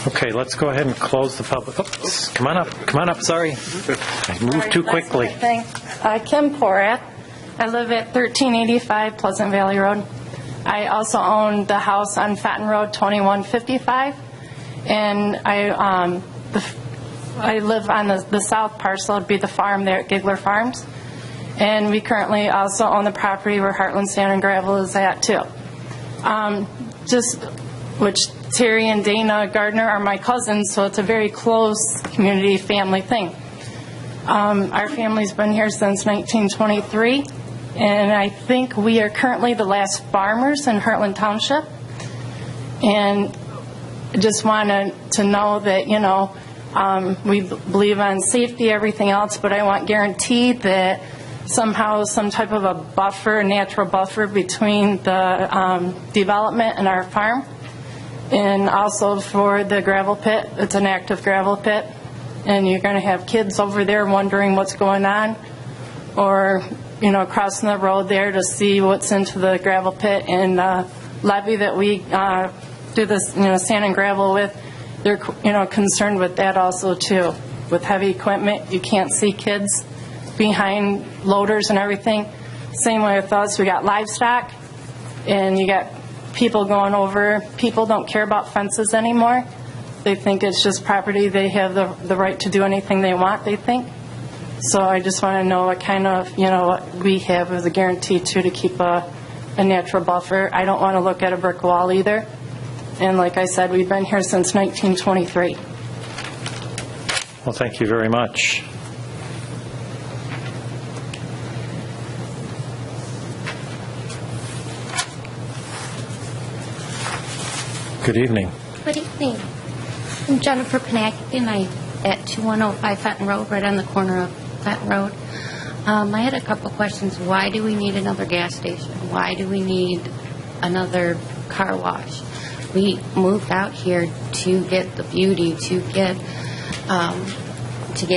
Okay, let's go ahead and close the public. Oops, come on up, sorry. I moved too quickly. Kim Porat. I live at 1385 Pleasant Valley Road. I also own the house on Fenton Road, 2155. And I live on the south parcel. It would be the farm there at Giggler Farms. And we currently also own the property where Hartland Sand and Gravel is at, too. Which Terry and Dana Gardner are my cousins, so it's a very close community family thing. Our family's been here since 1923, and I think we are currently the last farmers in Hartland Township. And I just wanted to know that, we believe on safety, everything else, but I want guaranteed that somehow some type of a buffer, natural buffer between the development and our farm. And also for the gravel pit, it's an active gravel pit, and you're going to have kids over there wondering what's going on, or crossing the road there to see what's into the gravel pit. And levee that we do this sand and gravel with, they're concerned with that also too. With heavy equipment, you can't see kids behind loaders and everything. Same way with us, we got livestock, and you got people going over. People don't care about fences anymore. They think it's just property. They have the right to do anything they want, they think. So I just want to know what kind of, what we have as a guarantee, too, to keep a natural buffer. I don't want to look at a brick wall either. And like I said, we've been here since 1923. Well, thank you very much. Good evening. Good evening. I'm Jennifer Panacki, and I'm at 2105 Fenton Road, right on the corner of Fenton Road. I had a couple questions. Why do we need another gas station? Why do we need another car wash? We moved out here to get the beauty, to get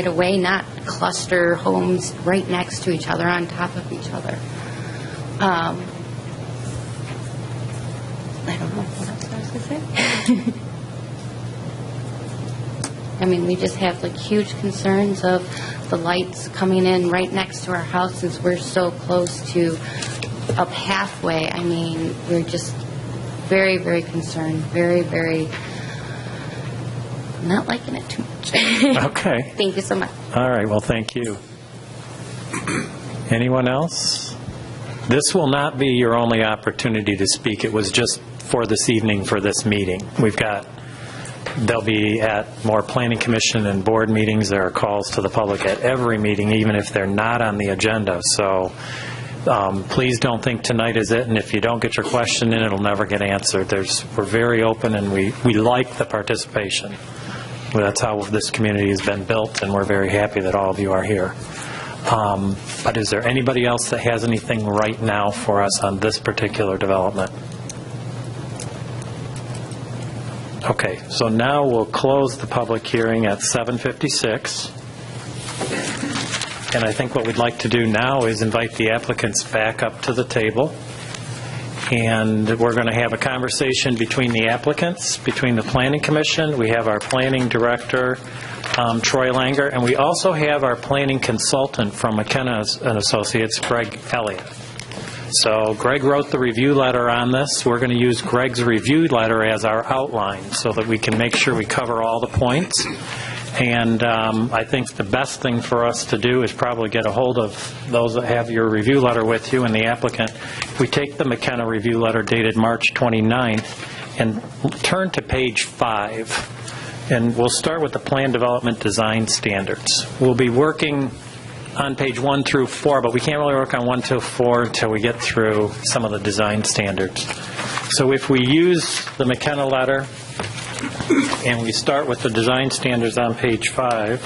away, not cluster homes right next to each other, on top of each other. I don't know what else I was going to say. I mean, we just have huge concerns of the lights coming in right next to our house, since we're so close to up halfway. I mean, we're just very, very concerned. Very, very not liking it too much. Okay. Thank you so much. All right, well, thank you. Anyone else? This will not be your only opportunity to speak. It was just for this evening, for this meeting. They'll be at more planning commission and board meetings. There are calls to the public at every meeting, even if they're not on the agenda. So please don't think tonight is it, and if you don't get your question in, it'll never get answered. We're very open, and we like the participation. Well, that's how this community has been built, and we're very happy that all of you are here. But is there anybody else that has anything right now for us on this particular development? Okay, so now we'll close the public hearing at 7:56. And I think what we'd like to do now is invite the applicants back up to the table. And we're going to have a conversation between the applicants, between the Planning Commission. We have our planning director, Troy Langer, and we also have our planning consultant from McKenna and Associates, Greg Elliott. So Greg wrote the review letter on this. We're going to use Greg's review letter as our outline so that we can make sure we cover all the points. And I think the best thing for us to do is probably get a hold of those that have your review letter with you and the applicant. We take the McKenna review letter dated March 29th and turn to page 5. And we'll start with the plan development design standards. We'll be working on page 1 through 4, but we can't really work on 1 to 4 until we get through some of the design standards. So if we use the McKenna letter and we start with the design standards on page 5,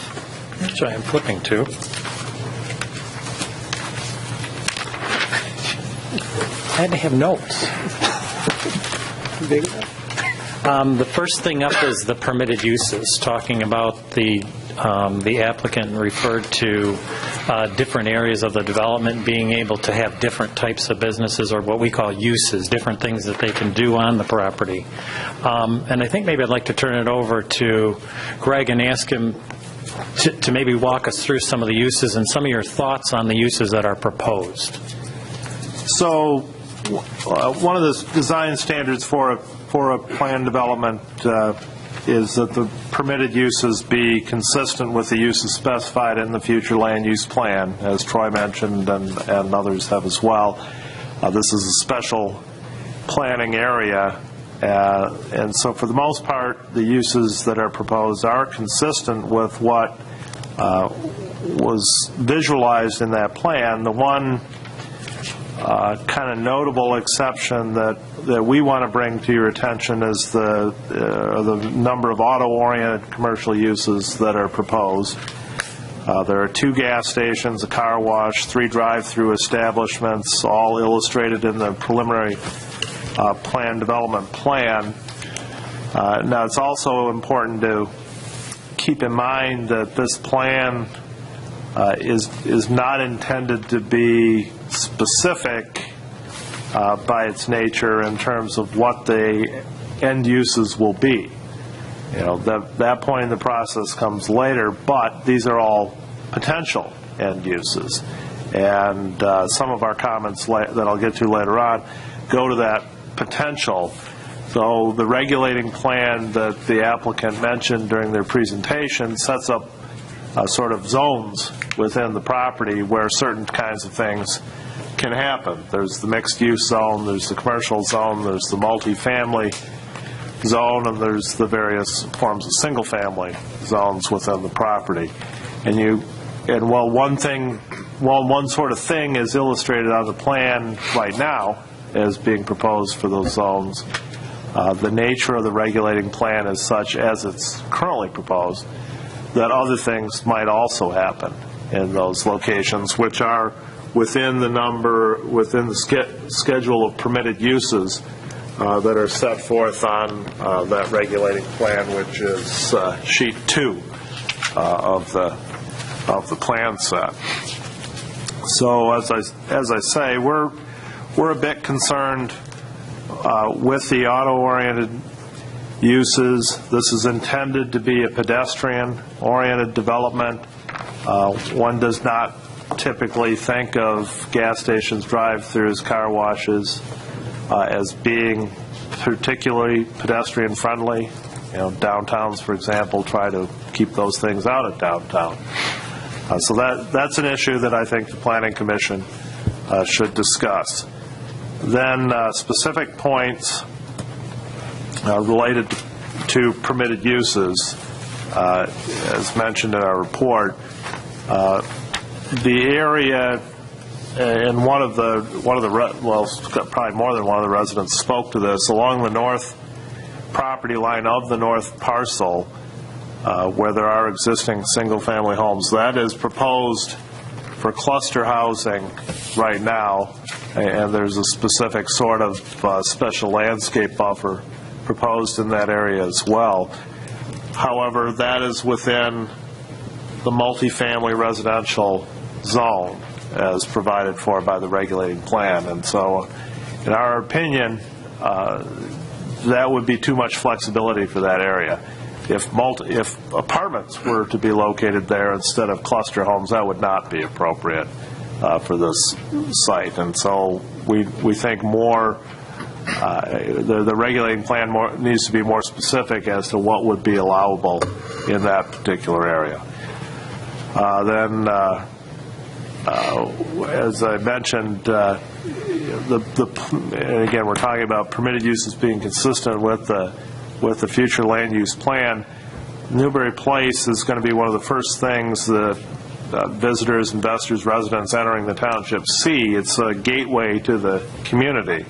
which I am flipping to. I had to have notes. The first thing up is the permitted uses, talking about the applicant referred to different areas of the development being able to have different types of businesses, or what we call uses, different things that they can do on the property. And I think maybe I'd like to turn it over to Greg and ask him to maybe walk us through some of the uses and some of your thoughts on the uses that are proposed. So one of the design standards for a plan development is that the permitted uses be consistent with the uses specified in the future land use plan, as Troy mentioned and others have as well. This is a special planning area, and so for the most part, the uses that are proposed are consistent with what was visualized in that plan. The one kind of notable exception that we want to bring to your attention is the number of auto-oriented commercial uses that are proposed. There are 2 gas stations, a car wash, 3 drive-through establishments, all illustrated in the preliminary plan development plan. Now, it's also important to keep in mind that this plan is not intended to be specific by its nature in terms of what the end uses will be. You know, that point in the process comes later, but these are all potential end uses. And some of our comments that I'll get to later on go to that potential. So the regulating plan that the applicant mentioned during their presentation sets up sort of zones within the property where certain kinds of things can happen. There's the mixed-use zone, there's the commercial zone, there's the multifamily zone, and there's the various forms of single-family zones within the property. And while one sort of thing is illustrated on the plan right now as being proposed for those zones, the nature of the regulating plan is such, as it's currently proposed, that other things might also happen in those locations, which are within the schedule of permitted uses that are set forth on that regulating plan, which is sheet 2 of the plan set. So as I say, we're a bit concerned with the auto-oriented uses. This is intended to be a pedestrian-oriented development. One does not typically think of gas stations, drive-throughs, car washes as being particularly pedestrian-friendly. You know, downtowns, for example, try to keep those things out of downtown. So that's an issue that I think the Planning Commission should discuss. Then specific points related to permitted uses, as mentioned in our report. The area, and probably more than one of the residents spoke to this, along the north property line of the north parcel, where there are existing single-family homes, that is proposed for cluster housing right now, and there's a specific sort of special landscape buffer proposed in that area as well. However, that is within the multifamily residential zone as provided for by the regulating plan. And so, in our opinion, that would be too much flexibility for that area. If apartments were to be located there instead of cluster homes, that would not be appropriate for this site. And so we think more the regulating plan needs to be more specific as to what would be allowable in that particular area. As I mentioned, and again, we're talking about permitted uses being consistent with the future land use plan. Newberry Place is going to be one of the first things that visitors, investors, residents entering the township see. It's a gateway to the community.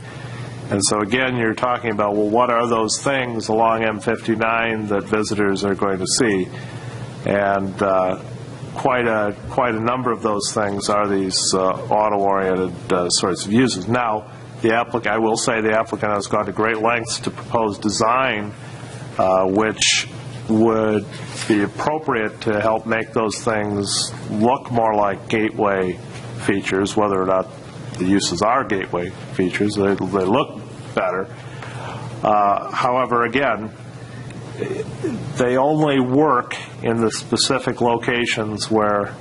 And so again, you're talking about, well, what are those things along M59 that visitors are going to see? And quite a number of those things are these auto-oriented sorts of uses. Now, I will say the applicant has gone to great lengths to propose design which would be appropriate to help make those things look more like gateway features, whether or not the uses are gateway features. They look better. However, again, they only work in the specific locations where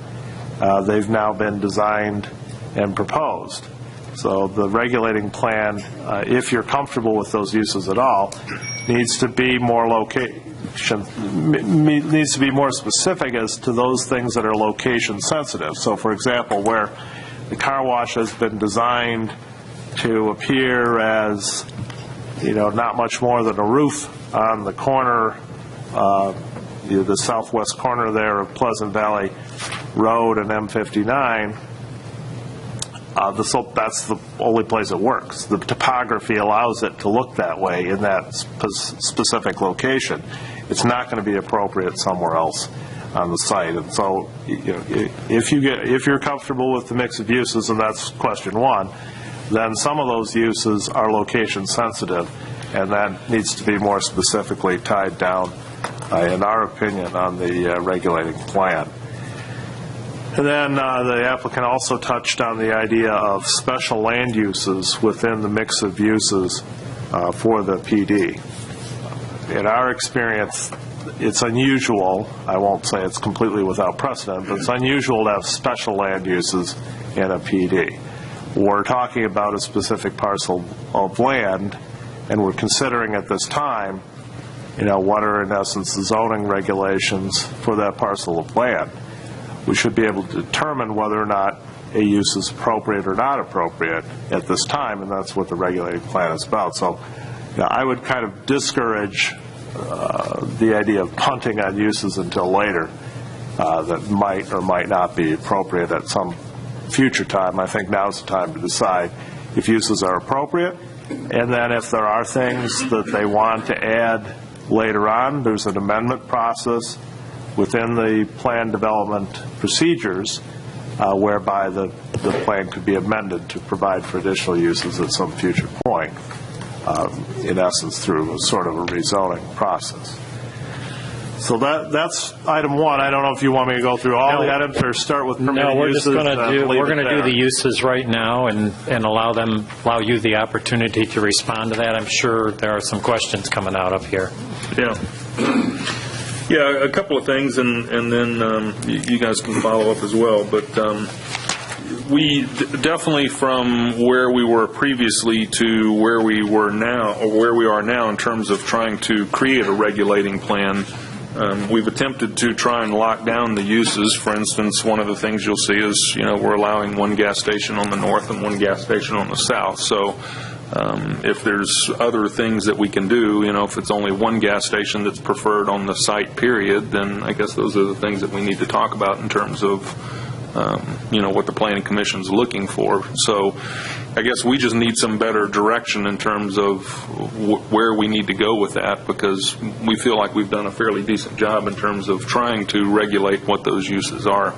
they've now been designed and proposed. So the regulating plan, if you're comfortable with those uses at all, needs to be more needs to be more specific as to those things that are location sensitive. So, for example, where the car wash has been designed to appear as, not much more than a roof on the corner, the southwest corner there of Pleasant Valley Road and M59, that's the only place it works. The topography allows it to look that way in that specific location. It's not going to be appropriate somewhere else on the site. And so, if you're comfortable with the mix of uses, and that's question one, then some of those uses are location sensitive, and that needs to be more specifically tied down, in our opinion, on the regulating plan. And then the applicant also touched on the idea of special land uses within the mix of uses for the PD. In our experience, it's unusual, I won't say it's completely without precedent, but it's unusual to have special land uses in a PD. We're talking about a specific parcel of land, and we're considering at this time, what are in essence the zoning regulations for that parcel of land. We should be able to determine whether or not a use is appropriate or not appropriate at this time, and that's what the regulating plan is about. So I would kind of discourage the idea of punting on uses until later that might or might not be appropriate at some future time. I think now's the time to decide if uses are appropriate, and then if there are things that they want to add later on, there's an amendment process within the plan development procedures whereby the plan could be amended to provide for additional uses at some future point, in essence through a sort of a rezoning process. So that's item one. I don't know if you want me to go through all the items or start with permitted uses. No, we're going to do the uses right now and allow you the opportunity to respond to that. I'm sure there are some questions coming out of here. Yeah, a couple of things, and then you guys can follow up as well. But we definitely, from where we were previously to where we were now, or where we are now, in terms of trying to create a regulating plan, we've attempted to try and lock down the uses. For instance, one of the things you'll see is, we're allowing one gas station on the north and one gas station on the south. So if there's other things that we can do, if it's only one gas station that's preferred on the site, period, then I guess those are the things that we need to talk about in terms of, what the Planning Commission's looking for. So I guess we just need some better direction in terms of where we need to go with that, because we feel like we've done a fairly decent job in terms of trying to regulate what those uses are.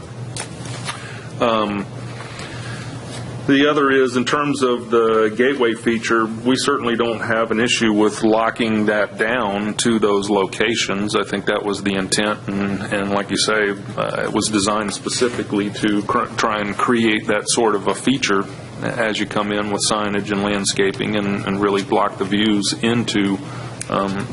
The other is, in terms of the gateway feature, we certainly don't have an issue with locking that down to those locations. I think that was the intent, and like you say, it was designed specifically to try and create that sort of a feature as you come in with signage and landscaping and really block the views into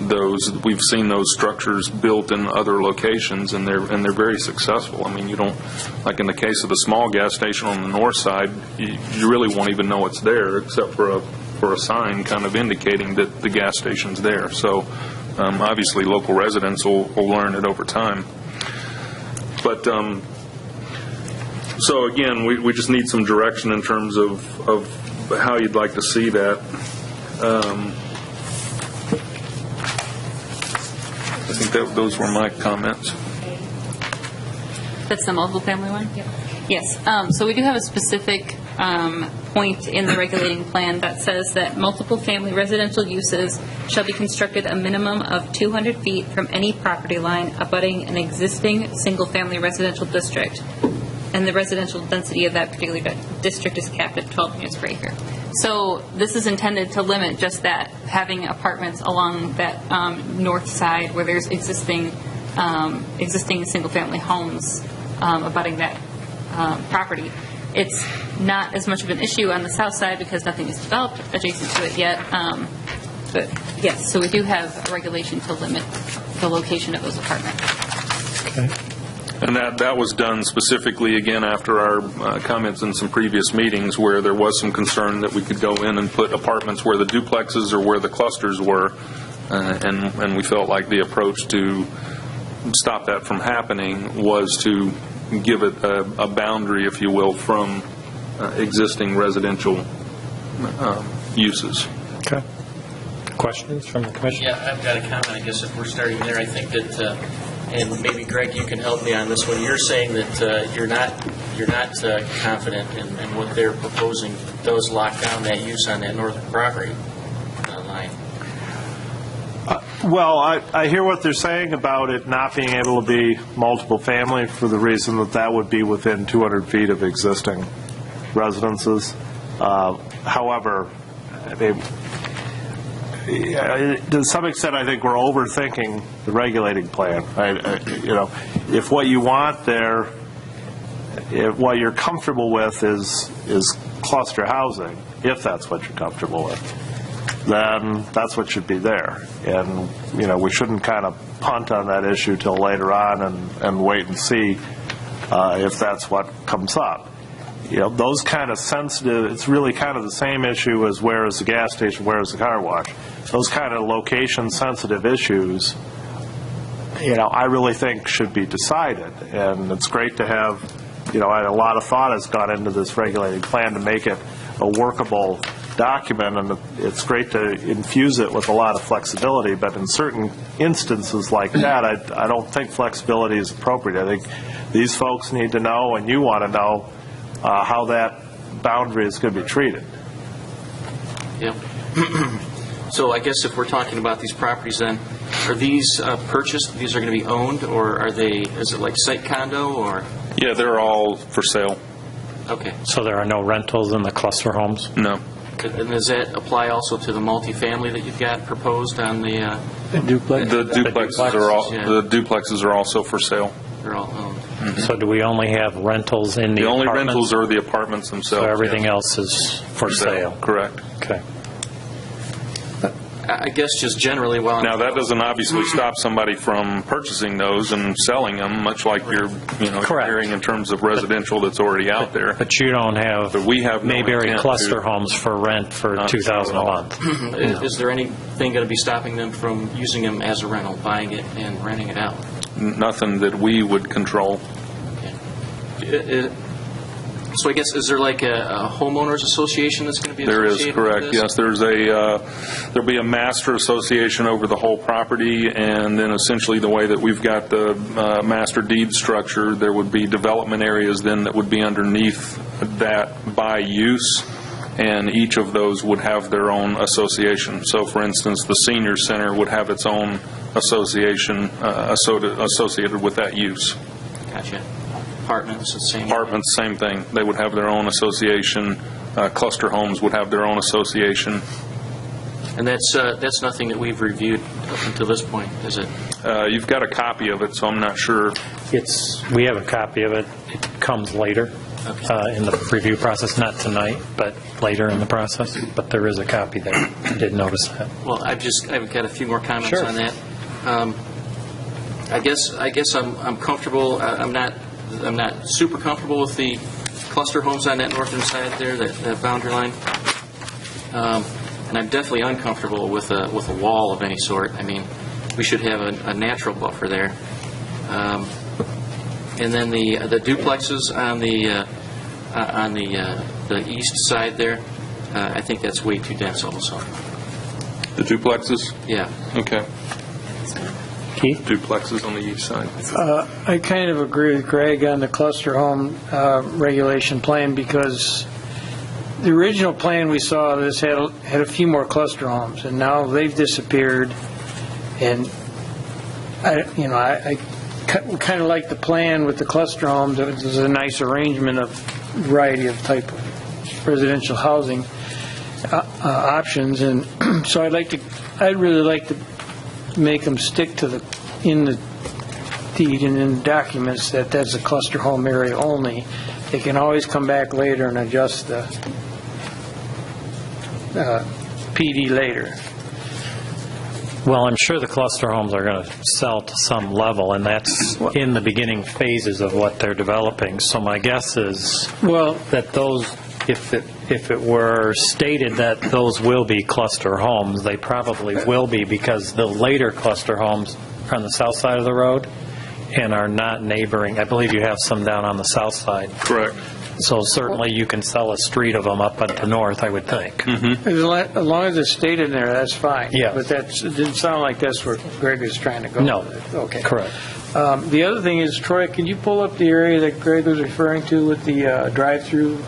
those. We've seen those structures built in other locations, and they're very successful. I mean, you don't, like in the case of the small gas station on the north side, you really won't even know it's there except for for a sign kind of indicating that the gas station's there. So obviously, local residents will learn it over time. But so again, we just need some direction in terms of how you'd like to see that. I think those were my comments. That's the multiple family one? Yep. Yes. So we do have a specific point in the regulating plan that says that multiple family residential uses shall be constructed a minimum of 200 feet from any property line abutting an existing single-family residential district, and the residential density of that particular district is capped at 12 units per acre. So this is intended to limit just that, having apartments along that north side where there's existing single-family homes abutting that property. It's not as much of an issue on the south side because nothing is developed adjacent to it yet. But yes, so we do have a regulation to limit the location of those apartments. Okay. And that was done specifically, again, after our comments in some previous meetings where there was some concern that we could go in and put apartments where the duplexes or where the clusters were, and we felt like the approach to stop that from happening was to give it a boundary, if you will, from existing residential uses. Okay. Questions from the commission? Yeah, I've got a comment. I guess if we're starting there, I think that, and maybe Greg, you can help me on this one. You're saying that you're not confident in what they're proposing does lock down that use on that northern property line. Well, I hear what they're saying about it not being able to be multiple family for the reason that would be within 200 feet of existing residences. However, to some extent, I think we're overthinking the regulating plan. If what you want there, if what you're comfortable with is cluster housing, if that's what you're comfortable with, then that's what should be there. And, we shouldn't kind of punt on that issue till later on and wait and see if that's what comes up. Those kind of sensitive, it's really kind of the same issue as where is the gas station, where is the car wash. Those kind of location-sensitive issues, I really think should be decided. And it's great to have, a lot of thought has gone into this regulating plan to make it a workable document, and it's great to infuse it with a lot of flexibility, but in certain instances like that, I don't think flexibility is appropriate. I think these folks need to know, and you want to know, how that boundary is going to be treated. Yep. So I guess if we're talking about these properties then, are these purchased, these are going to be owned, or is it like site condo, or? Yeah, they're all for sale. Okay. So there are no rentals in the cluster homes? No. And does that apply also to the multifamily that you've got proposed on the duplex? The duplexes are also for sale. They're all owned. Mm-hmm. So do we only have rentals in the only apartments? rentals are the apartments themselves. So everything else is for sale? Correct. Okay. I guess just generally, now that doesn't obviously stop somebody from purchasing those and selling them, much like you're hearing in terms of residential that's already out there. But you don't have, but we have Mayberry cluster homes for rent for $2,000 a month. Is there anything going to be stopping them from using them as a rental, buying it and renting it out? Nothing that we would control. Okay. So I guess, is there like a homeowners association that's going to be associated There is, correct. with this? Yes, there'll be a master association over the whole property, and then essentially the way that we've got the master deed structure, there would be development areas then that would be underneath that by use, and each of those would have their own association. So, for instance, the senior center would have its own association associated with that use. Gotcha. Apartments, the same. Apartments, same thing. They would have their own association. Cluster homes would have their own association. And that's nothing that we've reviewed up until this point, is it? You've got a copy of it, so I'm not sure. We have a copy of it. It comes later in the review process, not tonight, but later in the process. But there is a copy there. I did notice that. Well, I've got a few more comments on that. I guess I'm comfortable. I'm not super comfortable with the cluster homes on that northern side there, that boundary line. And I'm definitely uncomfortable with a wall of any sort. I mean, we should have a natural buffer there. And then the duplexes on the east side there, I think that's way too dense also. The duplexes? Yeah. Okay. Keith? Duplexes on the east side. I kind of agree with Greg on the cluster home regulation plan, because the original plan we saw this had a few more cluster homes, and now they've disappeared. And I kind of like the plan with the cluster homes. It was a nice arrangement of variety of type of residential housing options, and so I'd really like to make them stick to in the deed and in the documents that that's a cluster home area only. They can always come back later and adjust the PD later. Well, I'm sure the cluster homes are going to sell to some level, and that's in the beginning phases of what they're developing. So my guess is that those, if it were stated that those will be cluster homes, they probably will be, because the later cluster homes are on the south side of the road and are not neighboring. I believe you have some down on the south side. Correct. So certainly you can sell a street of them up at the north, I would think. Mm-hmm. As long as it's stated in there, that's fine. Yeah. But it didn't sound like that's where Greg was trying to go. No. With it. Okay. Correct. The other thing is, Troy, can you pull up the area that Greg was referring to with the drive-through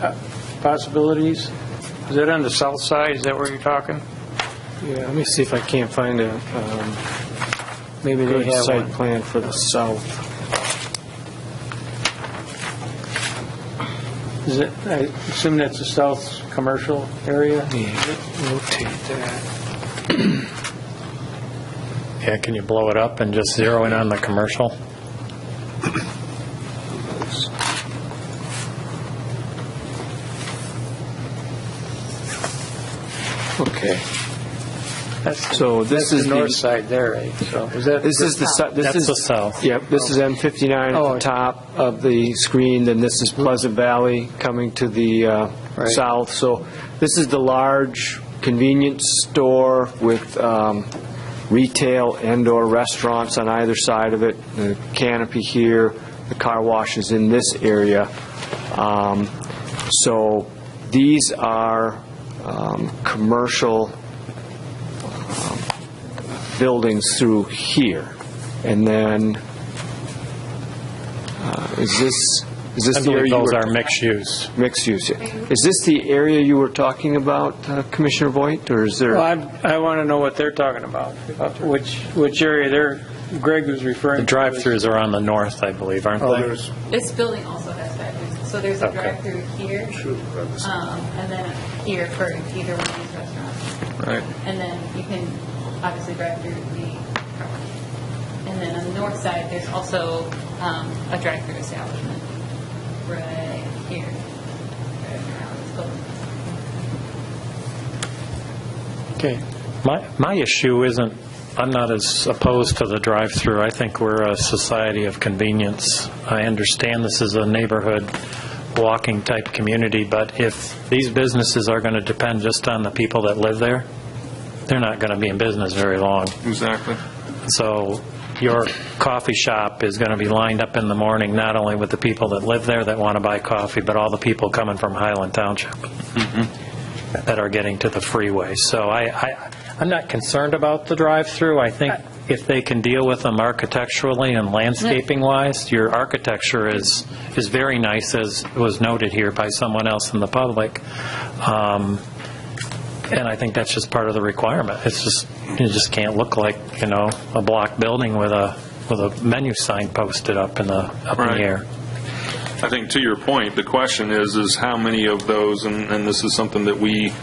possibilities? Is that on the south side? Is that where you're talking? Yeah, let me see if I can't find a Maybe they good have site one. plan for the south. Is it? I assume that's the south commercial area. Yeah, rotate that. Yeah, can you blow it up and just zero in on the commercial? Okay. So this that's is the north side there, right? So is that This is the That's the south. Yep, this is M59 at the top of the screen, then this is Pleasant Valley coming to the south. So this is the large convenience store with retail and/or restaurants on either side of it, the canopy here, the car wash is in this area. So these are commercial buildings through here, and then is this I the area believe those you were, are mixed use. mixed use? Is this the area you were talking about, Commissioner Voigt, or is there? Well, I want to know what they're talking about which area Greg was referring The to. drive-throughs are on the north, I believe, aren't they? This building also has drive-throughs. So there's a drive-through here, and then here for either one of these restaurants. Right. And then you can obviously drive through the property. And then on the north side, there's also a drive-through establishment right here. Okay. My issue isn't, I'm not as opposed to the drive-through. I think we're a society of convenience. I understand this is a neighborhood walking type community, but if these businesses are going to depend just on the people that live there, they're not going to be in business very long. Exactly. So your coffee shop is going to be lined up in the morning, not only with the people that live there that want to buy coffee, but all the people coming from Highland Township that are getting to the freeway. So I'm not concerned about the drive-through. I think if they can deal with them architecturally and landscaping-wise, your architecture is very nice, as was noted here by someone else in the public. And I think that's just part of the requirement. It's just, you just can't look like, a block building with a menu sign posted up in the air. I think to your point, the question is how many of those, and this is something that we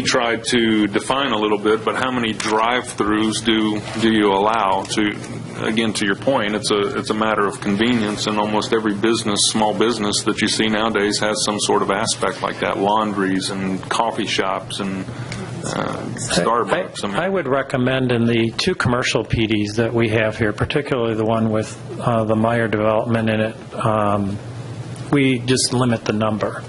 tried to define a little bit, but how many drive-throughs do you allow? Again, to your point, it's a matter of convenience, and almost every small business that you see nowadays has some sort of aspect like that, laundries and coffee shops and Starbucks. I would recommend in the two commercial PDs that we have here, particularly the one with the Meyer development in it, we just limit the number.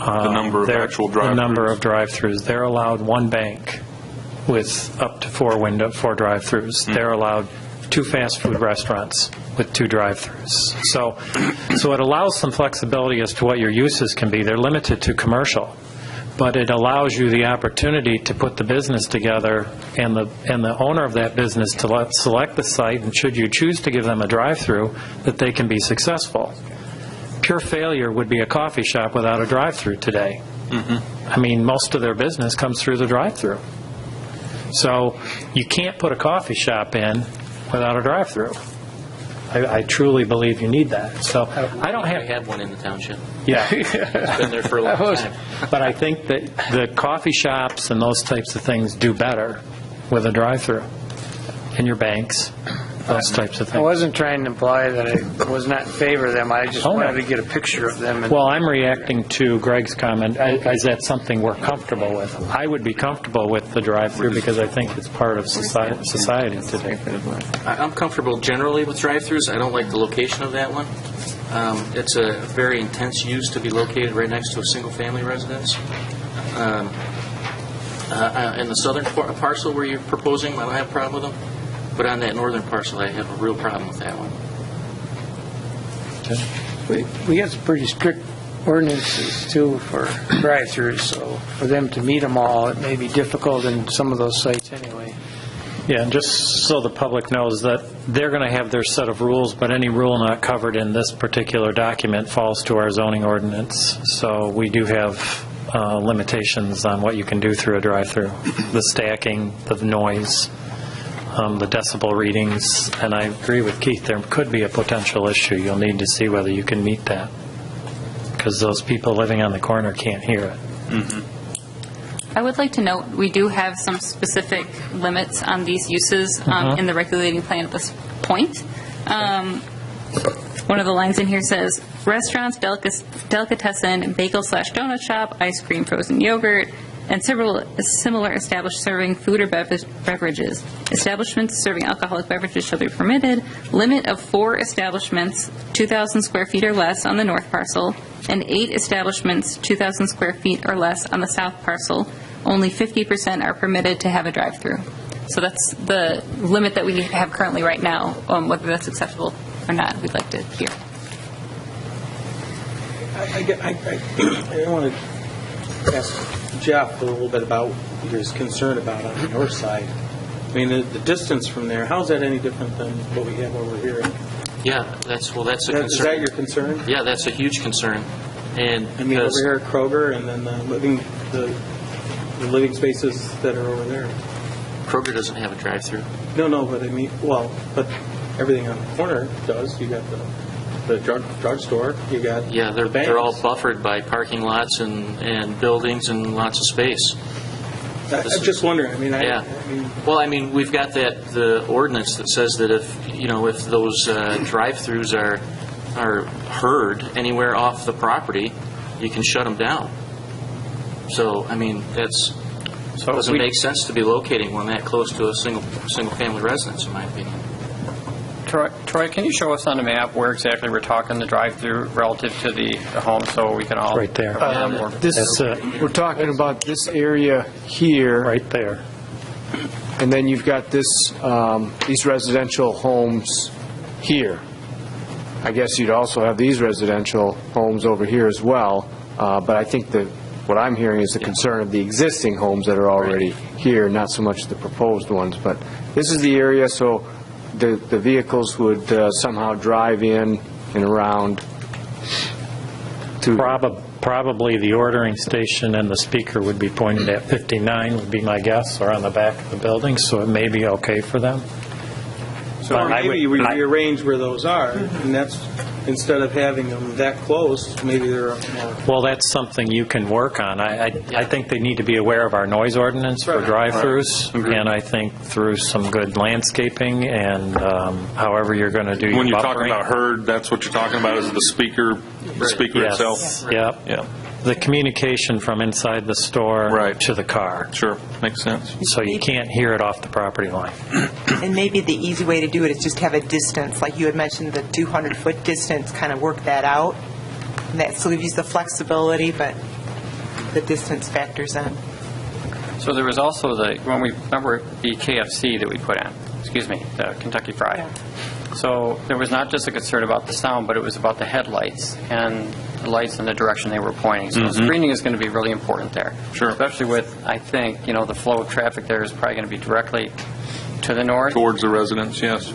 The number of actual drive-throughs. The number of drive-throughs. They're allowed one bank with up to four drive-throughs. They're allowed 2 fast food restaurants with 2 drive-throughs. So it allows some flexibility as to what your uses can be. They're limited to commercial, but it allows you the opportunity to put the business together and the owner of that business to select the site, and should you choose to give them a drive-through, that they can be successful. Pure failure would be a coffee shop without a drive-through today. I mean, most of their business comes through the drive-through. So you can't put a coffee shop in without a drive-through. I truly believe you need that. So I don't have... I had one in the township. Yeah. It's been there for a long time. But I think that the coffee shops and those types of things do better with a drive-through. And your banks, those types of things. I wasn't trying to imply that I was not in favor of them. I just wanted to get a picture of them. Well, I'm reacting to Greg's comment. Is that something we're comfortable with? I would be comfortable with the drive-through because I think it's part of society today. I'm comfortable generally with drive-throughs. I don't like the location of that one. It's a very intense use to be located right next to a single-family residence. In the southern parcel where you're proposing, I don't have a problem with them. But on that northern parcel, I have a real problem with that one. We got some pretty strict ordinances, too, for drive-throughs, so for them to meet them all, it may be difficult in some of those sites anyway. Yeah, and just so the public knows that they're going to have their set of rules, but any rule not covered in this particular document falls to our zoning ordinance. So we do have limitations on what you can do through a drive-through. The stacking, the noise, the decibel readings, and I agree with Keith, there could be a potential issue. You'll need to see whether you can meet that, because those people living on the corner can't hear it. I would like to note, we do have some specific limits on these uses in the regulating plan at this point. One of the lines in here says, restaurants, delicatessen, bagel/donut shop, ice cream, frozen yogurt, and several similar established serving food or beverages. Establishments serving alcoholic beverages shall be permitted. Limit of 4 establishments, 2,000 square feet or less on the north parcel, and 8 establishments, 2,000 square feet or less on the south parcel. Only 50% are permitted to have a drive-through. So that's the limit that we have currently right now. Whether that's acceptable or not, we'd like to hear. I want to ask Jeff a little bit about his concern about on the north side. I mean, the distance from there, how is that any different than what we have over here? Yeah, that's a concern. Is that your concern? Yeah, that's a huge concern. And I mean, over here at Kroger, and then the living spaces that are over there. Kroger doesn't have a drive-through. No, but I mean, but everything on the corner does. You got the drugstore. You got they're all buffered by parking lots and buildings and lots of space. I'm just wondering. I mean, we've got the ordinance that says that if those drive-throughs are heard anywhere off the property, you can shut them down. So I mean, doesn't make sense to be locating one that close to a single-family residence, in my opinion. Troy, can you show us on the map where exactly we're talking the drive-through relative to the home, so we can all... Right there. We're talking about this area here. Right there. And then you've got these residential homes here. I guess you'd also have these residential homes over here as well. But I think that what I'm hearing is the concern of the existing homes that are already here, not so much the proposed ones. But this is the area, so the vehicles would somehow drive in and around to... Probably the ordering station and the speaker would be pointed at 59, would be my guess, or on the back of the building, so it may be okay for them. So maybe we rearrange where those are, and that's, instead of having them that close, maybe they're more... Well, that's something you can work on. I think they need to be aware of our noise ordinance for drive-throughs, and I think through some good landscaping and however you're going to do your buffering. When you're talking about heard, that's what you're talking about, is the speaker itself? Yep. Yeah. The communication from inside the store to the car. Sure, makes sense. So you can't hear it off the property line. And maybe the easy way to do it is just have a distance, like you had mentioned, the 200-foot distance, kind of work that out. And that still gives you the flexibility, but the distance factors in. So there was also remember the KFC that we put in, the Kentucky Fried. So there was not just a concern about the sound, but it was about the headlights and the lights in the direction they were pointing. So screening is going to be really important there. Sure. Especially with, I think, the flow of traffic there is probably going to be directly to the north. Towards the residents, yes.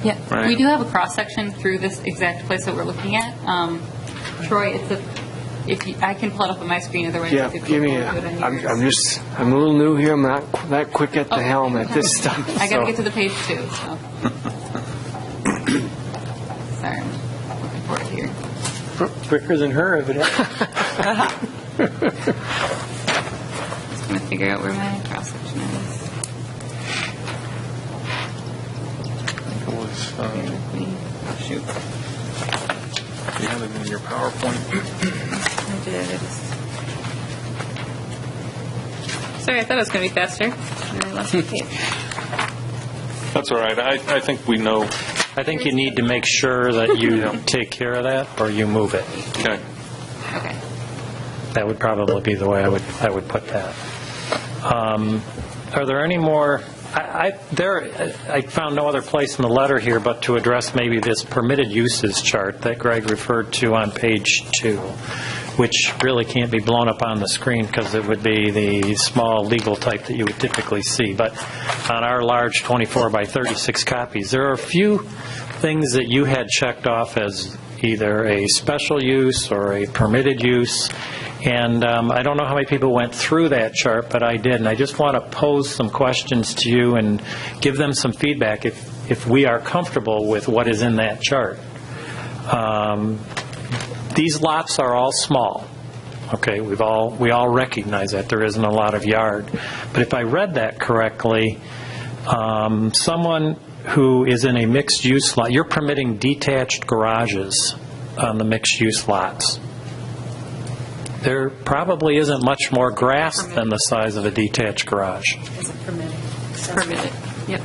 Yeah, Right. we do have a cross-section through this exact place that we're looking at. Troy, I can pull it up on my screen, otherwise Yeah, if you give me do it on yours. I'm a little new here. I'm not that quick at the helm at this stuff. I got to so. get to the page too, so. Sorry, I'm looking for it here. Quicker than her, evidently. Just going to figure out where my cross-section is. Shoot. You have it in your PowerPoint. I did. Sorry, I thought it was going to be faster. And I lost the page. That's all right. I think we know. I think you need to make sure that you take care of that, or you move it. Okay. Okay. That would probably be the way I would put that. Are there any more? I found no other place in the letter here but to address maybe this permitted uses chart that Greg referred to on page 2, which really can't be blown up on the screen because it would be the small legal type that you would typically see. But on our large 24 by 36 copies, there are a few things that you had checked off as either a special use or a permitted use. And I don't know how many people went through that chart, but I did. And I just want to pose some questions to you and give them some feedback if we are comfortable with what is in that chart. These lots are all small. Okay, we all recognize that there isn't a lot of yard. But if I read that correctly, someone who is in a mixed-use lot, you're permitting detached garages on the mixed-use lots. There probably isn't much more grass than the size of a detached garage. Is it permitted? Permitted, yep.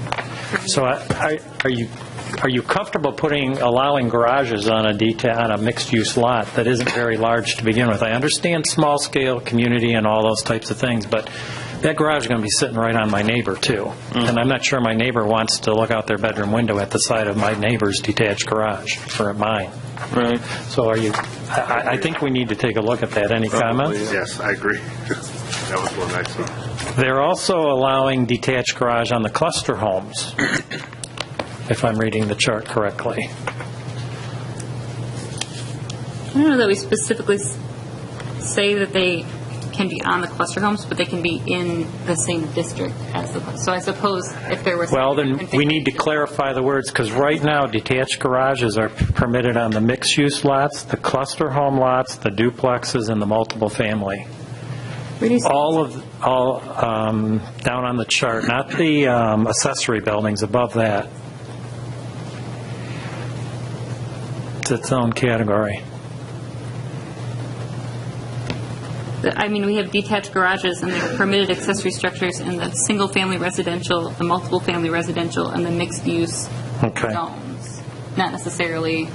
So are you comfortable allowing garages on a mixed-use lot that isn't very large to begin with? I understand small-scale community and all those types of things, but that garage is going to be sitting right on my neighbor, too. And I'm not sure my neighbor wants to look out their bedroom window at the side of my neighbor's detached garage or at mine. Right. So I think we need to take a look at that. Any comments? Yes, I agree. That was one I saw. They're also allowing detached garage on the cluster homes, if I'm reading the chart correctly. I don't know that we specifically say that they can be on the cluster homes, but they can be in the same district as the cluster. So I suppose if there was... Well, then we need to clarify the words, because right now detached garages are permitted on the mixed-use lots, the cluster home lots, the duplexes, and the multiple family. All down on the chart, not the accessory buildings above that. It's its own category. I mean, we have detached garages and they're permitted accessory structures in the single-family residential, the multiple-family residential, and the mixed-use zones. Not necessarily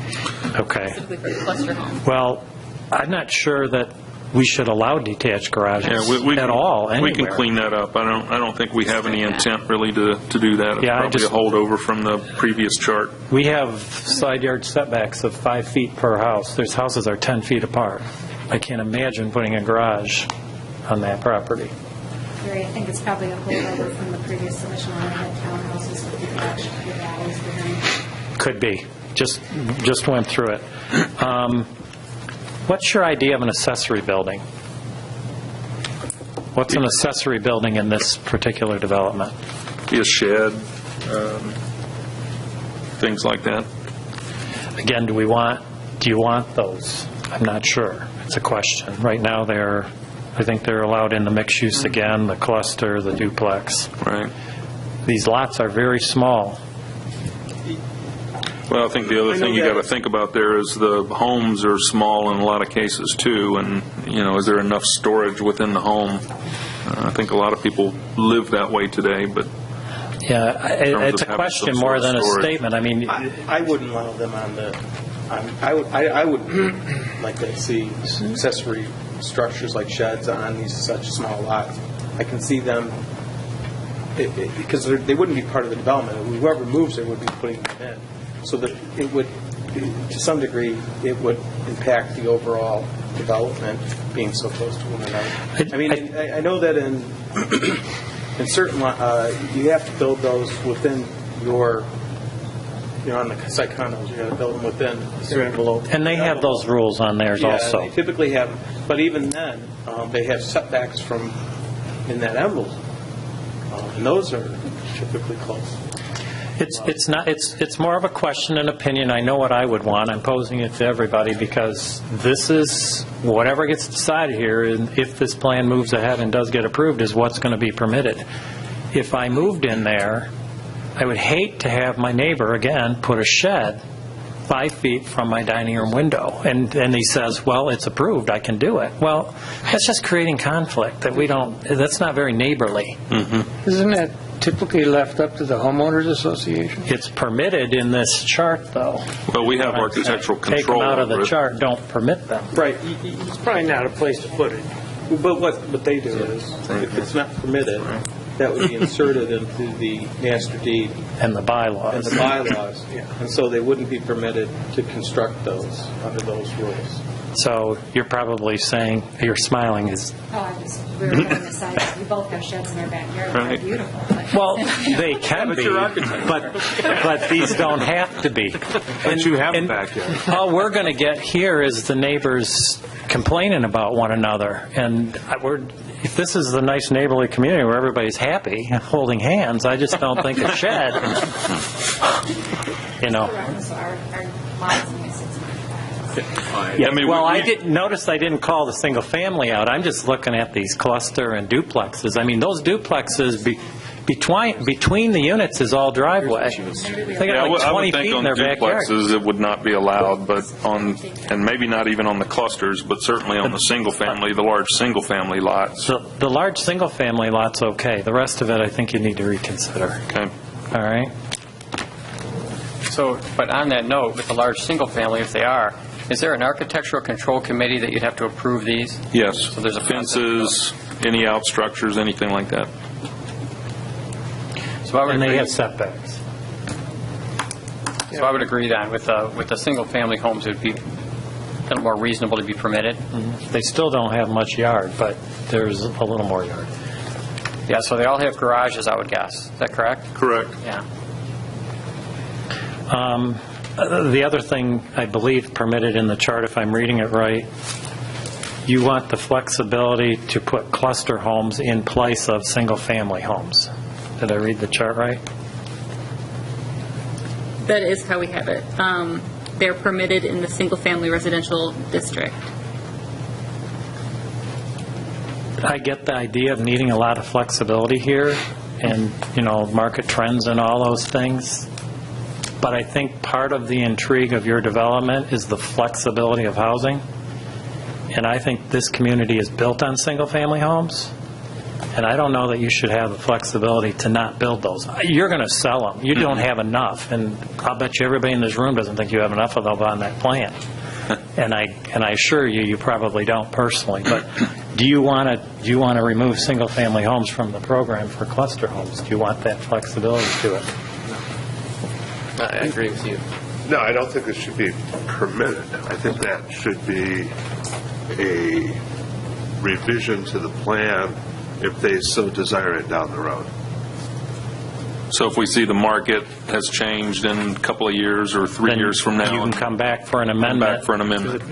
specifically for the cluster homes. Well, I'm not sure that we should allow detached garages at all anywhere. We can clean that up. I don't think we have any intent really to do that. It's probably a holdover from the previous chart. We have side yard setbacks of 5 feet per house. There's houses are 10 feet apart. I can't imagine putting a garage on that property. Gary, I think it's probably a holdover from the previous submission when I had townhouses with detached alleys behind. Could be. Just went through it. What's your idea of an accessory building? What's an accessory building in this particular development? Be a shed, things like that. Again, do you want those? I'm not sure. It's a question. Right now, I think they're allowed in the mixed use again, the cluster, the duplex. Right. These lots are very small. Well, I think the other thing you got to think about there is the homes are small in a lot of cases too, and is there enough storage within the home? I think a lot of people live that way today, but yeah, it's a question more than a statement. I mean, I wouldn't allow them on the. I would like to see accessory structures like sheds on these such small lots. I can see them, because they wouldn't be part of the development. Whoever moves there would be putting them in. So that it would, to some degree, it would impact the overall development being so close to one another. I mean, I know that in certain, you have to build those within your, on the site condos, you got to build them within a certain envelope. And they have those rules on theirs also. They typically have, but even then, they have setbacks from in that envelope, and those are typically close. It's not. It's more of a question and opinion. I know what I would want. I'm posing it to everybody because this is whatever gets decided here. And if this plan moves ahead and does get approved, is what's going to be permitted. If I moved in there, I would hate to have my neighbor again put a shed 5 feet from my dining room window, and he says, "Well, it's approved. I can do it." Well, that's just creating conflict that we don't. That's not very neighborly. Mm-hmm. Isn't that typically left up to the homeowners association? It's permitted in this chart, though. Well, we have architectural control. Take them out of the over it. chart. Don't permit them. Right. It's probably not a place to put it. But what they do is, if it's not permitted, that would be inserted into the master deed and the bylaws. And so they wouldn't be permitted to construct those under those rules. So you're probably saying, you're smiling, is... We were putting aside, we both have sheds in our backyard. Right. They're beautiful. But Well, they can be, but these don't have to be. But you have a backyard. All we're going to get here is the neighbors complaining about one another. And if this is the nice neighborly community where everybody's happy, holding hands, I just don't think a shed, So our lots only 6.5. Yeah, I mean, well, we- I didn't notice. I didn't call the single family out. I'm just looking at these cluster and duplexes. I mean, those duplexes between the units is all driveway. They got like I 20 would think feet in on their backyard. duplexes it would not be allowed, but and maybe not even on the clusters, but certainly on the single family, the large single family lots. So the large single family lot's okay. The rest of it, I think you need to reconsider. Okay. All right. So, but on that note, with the large single family, if they are, is there an architectural control committee that you'd have to approve these? Yes. So there's a fences, any out structures, anything like that. So I would And they agree. have setbacks. So I would agree then with the single family homes, it would be a little more reasonable to be permitted. They still don't have much yard, but there's a little more yard. Yeah. So they all have garages, I would guess. Is that correct? Correct. Yeah. The other thing, I believe, permitted in the chart, if I'm reading it right, you want the flexibility to put cluster homes in place of single-family homes. Did I read the chart right? That is how we have it. They're permitted in the single-family residential district. I get the idea of needing a lot of flexibility here and, market trends and all those things. But I think part of the intrigue of your development is the flexibility of housing. And I think this community is built on single-family homes. And I don't know that you should have the flexibility to not build those. You're going to sell them. You don't have enough. And I'll bet you everybody in this room doesn't think you have enough of them on that plan. And I assure you, you probably don't personally. But do you want to remove single-family homes from the program for cluster homes? Do you want that flexibility to it? I agree with you. No, I don't think it should be permitted. I think that should be a revision to the plan if they so desire it down the road. So if we see the market has changed in a couple of years or 3 years from now, you can come back for an amendment.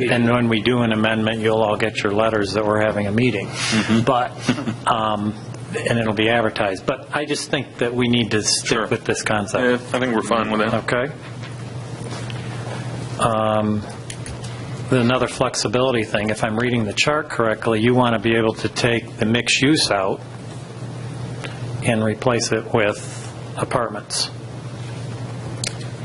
And when we do an amendment, you'll all get your letters that we're having a meeting. But, and it'll be advertised. But I just think that we need to stick with this concept. Yeah, I think we're fine with that. Okay. Another flexibility thing, if I'm reading the chart correctly, you want to be able to take the mixed use out and replace it with apartments.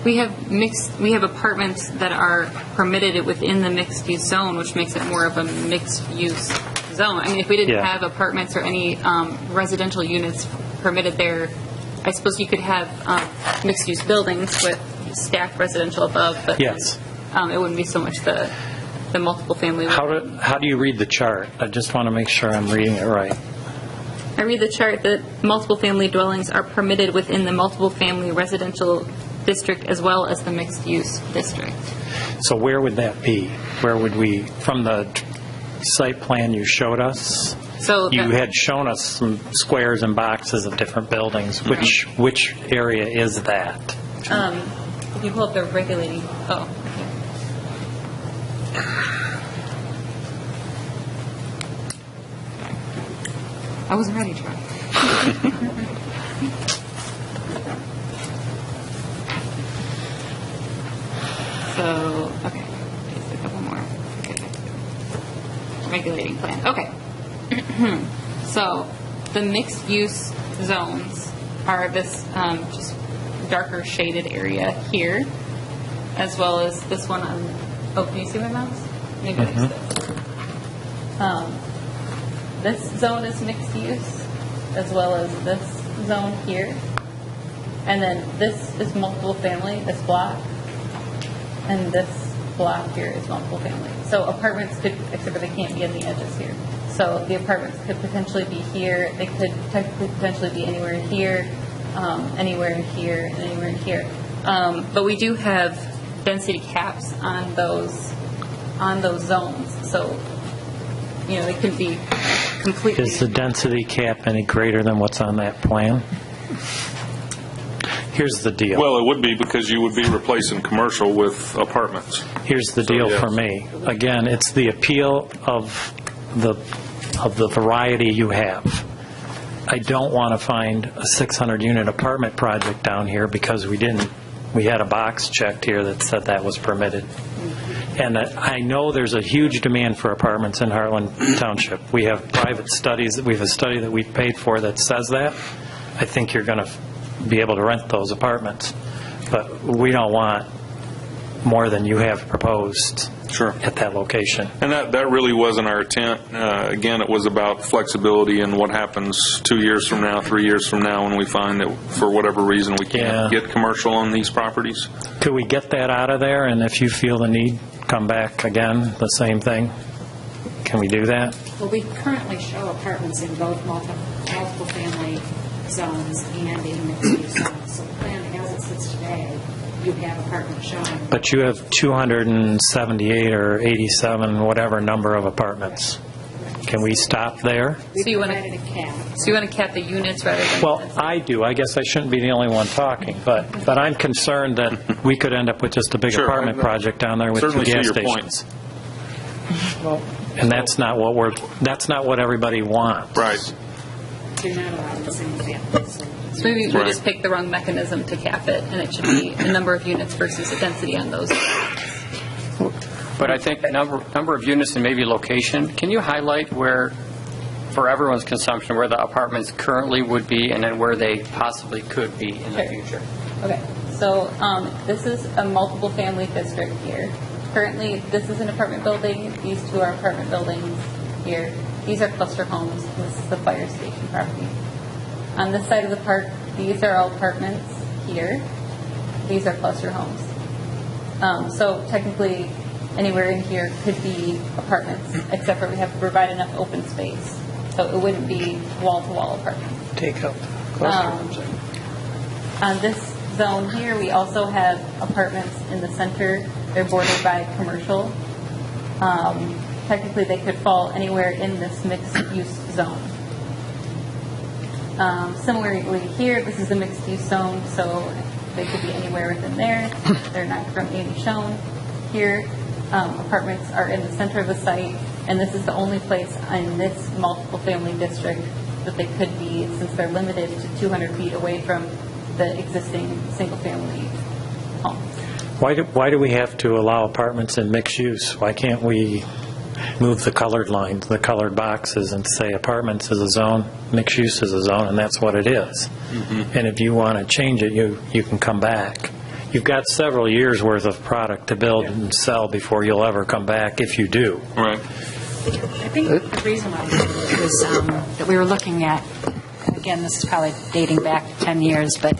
We have apartments that are permitted within the mixed-use zone, which makes it more of a mixed-use zone. I mean, if we didn't have apartments or any residential units permitted there, I suppose you could have mixed-use buildings with stacked residential above, but yes, it wouldn't be so much the the multiple family. How do you read the chart? I just want to make sure I'm reading it right. I read the chart that multiple family dwellings are permitted within the multiple family residential district as well as the mixed use district. So where would that be? Where would we, from the site plan you showed us? So you had shown us some squares and boxes of different buildings. Which area is that? If you pull up the regulating, I wasn't ready, Troy. So, okay, just a couple more. Okay. Regulating plan. Okay. So, the mixed-use zones are this just darker shaded area here, as well as this one on. Oh, can you see my mouse? Maybe I missed it. This zone is mixed use, as well as this zone here. And then this is multiple family, this block. And this block here is multiple family. So apartments could, except for they can't be on the edges here. So the apartments could potentially be here. They could technically potentially be anywhere in here, anywhere in here, and anywhere in here. But we do have density caps on those zones. So, they could be completely. Is the density cap any greater than what's on that plan? Here's the deal. Well, it would be because you would be replacing commercial with apartments. Here's the deal for me. Again, it's the appeal of the variety you have. I don't want to find a 600-unit apartment project down here because we had a box checked here that said that was permitted. And I know there's a huge demand for apartments in Hartland Township. We have private studies. We have a study that we've paid for that says that. I think you're going to be able to rent those apartments. But we don't want more than you have proposed at that location. And that really wasn't our intent. Again, it was about flexibility and what happens 2 years from now, 3 years from now when we find that for whatever reason we can't get commercial on these properties. Could we get that out of there, and if you feel the need, come back again, the same thing? Can we do that? Well, we currently show apartments in both multiple family zones and in mixed-use zones. So the plan as it sits today, you have apartments showing. But you have 278 or 87, whatever number of apartments. Can we stop there? So you want to cap the units rather than... Well, I do. I guess I shouldn't be the only one talking, but I'm concerned that we could end up with just a big apartment project down there with two gas stations. Well, and that's not what everybody wants. Right. You're not allowed the same families. So maybe we just picked the wrong mechanism to cap it, and it should be a number of units versus a density on those. But I think number of units and maybe location. Can you highlight where, for everyone's consumption, where the apartments currently would be and then where they possibly could be in the future? Okay. So this is a multiple family district here. Currently, this is an apartment building. These two are apartment buildings here. These are cluster homes. This is the fire station property. On this side of the park, these are all apartments here. These are cluster homes. So technically, anywhere in here could be apartments, except for we have to provide enough open space. So it wouldn't be wall-to-wall apartments. Take out cluster homes. On this zone here, we also have apartments in the center. They're bordered by commercial. Technically, they could fall anywhere in this mixed-use zone. Similarly here, this is a mixed-use zone, so they could be anywhere within there. They're not currently shown. Here, apartments are in the center of the site, and this is the only place in this multiple-family district that they could be, since they're limited to 200 feet away from the existing single-family home. Why do we have to allow apartments in mixed use? Why can't we move the colored lines, the colored boxes, and say apartments is a zone, mixed use is a zone, and that's what it is? Mm-hmm. And if you want to change it, you can come back. You've got several years' worth of product to build and sell before you'll ever come back, if you do. Right. I think the reason why was that we were looking at, again, this is probably dating back 10 years, but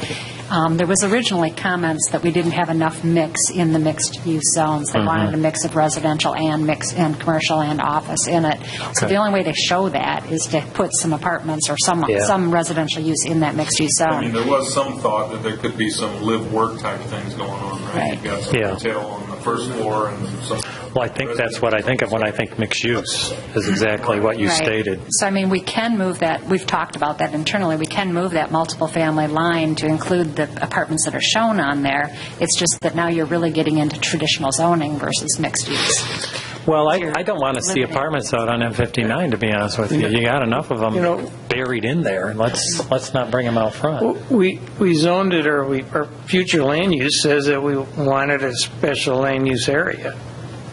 There was originally comments that we didn't have enough mix in the mixed-use zones. They wanted a mix of residential and commercial and office in it. So the only way to show that is to put some apartments or some residential use in that mixed-use zone. I mean, there was some thought that there could be some live-work type things going on, right? You've got some retail on the first floor and some... Well, I think that's what I think of when I think mixed use, is exactly what you stated. So, I mean, we can move that. We've talked about that internally. We can move that multiple family line to include the apartments that are shown on there. It's just that now you're really getting into traditional zoning versus mixed use. Well, I don't want to see apartments out on M59, to be honest with you. You got enough of them buried in there. Let's not bring them out front. We zoned it, or our future land use says that we wanted a special land use area.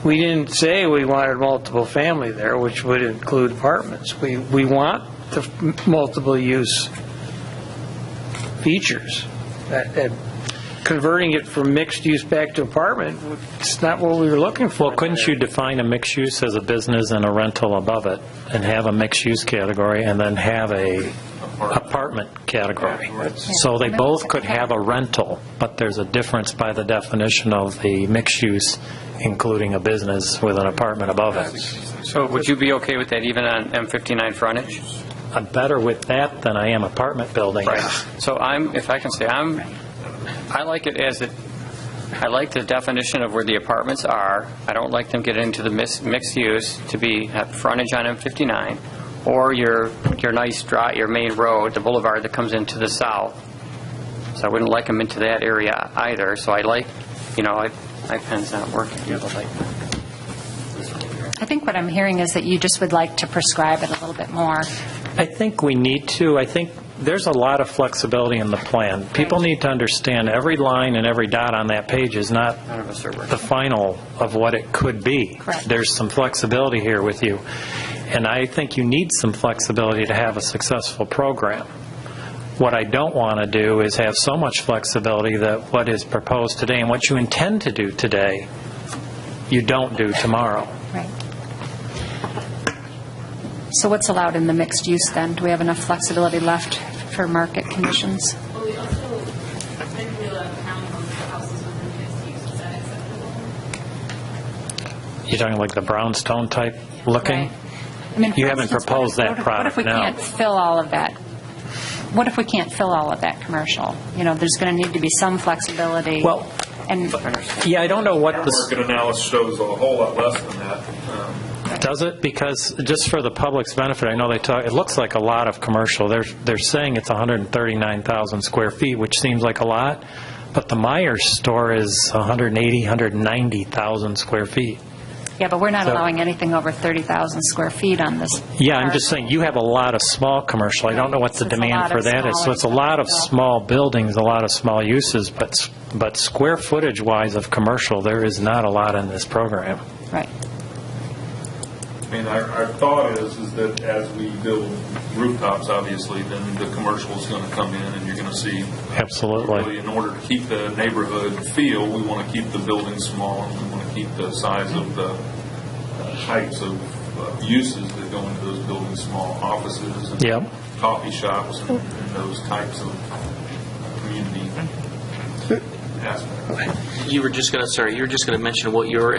We didn't say we wanted multiple family there, which would include apartments. We want the multiple use features. Converting it from mixed use back to apartment, it's not what we were looking for. Well, couldn't you define a mixed use as a business and a rental above it, and have a mixed use category, and then have a apartment category? So they both could have a rental, but there's a difference by the definition of the mixed use, including a business with an apartment above it. So would you be okay with that even on M59 frontage? I'm better with that than I am apartment building. Right. So if I can say, I like it as I like the definition of where the apartments are. I don't like them getting into the mixed use to be at frontage on M59, or your nice your main road, the boulevard that comes into the south. So I wouldn't like them into that area either. So I like, my pen's not working. I think what I'm hearing is that you just would like to prescribe it a little bit more. I think we need to. I think there's a lot of flexibility in the plan. People need to understand every line and every dot on that page is not the final of what it could be. Correct. There's some flexibility here with you. And I think you need some flexibility to have a successful program. What I don't want to do is have so much flexibility that what is proposed today and what you intend to do today, you don't do tomorrow. Right. So what's allowed in the mixed use then? Do we have enough flexibility left for market conditions? Well, we also think we allow townhomes or houses within mixed use. Is that acceptable? You're talking like the brownstone type looking? Right. I mean, you haven't proposed that product now. What if we can't fill all of that? What if we can't fill all of that commercial? There's going to need to be some flexibility. Well, yeah, I don't know what the market analysis shows a whole lot less than that. Does it? Because just for the public's benefit, I know it looks like a lot of commercial. They're saying it's 139,000 square feet, which seems like a lot, but the Myers store is 190,000 square feet. Yeah, but we're not allowing anything over 30,000 square feet on this. Yeah, I'm just saying you have a lot of small commercial. I don't know what the demand for that is. So it's a lot of small buildings, a lot of small uses, but square footage-wise of commercial, there is not a lot in this program. Right. I mean, our thought is that as we build rooftops, obviously, then the commercial is going to come in and you're going to see. Absolutely. Really, in order to keep the neighborhood feel, we want to keep the buildings small and we want to keep the size of the types of uses that go into those buildings small. Offices and coffee shops and those types of community aspects. You were just going to mention what your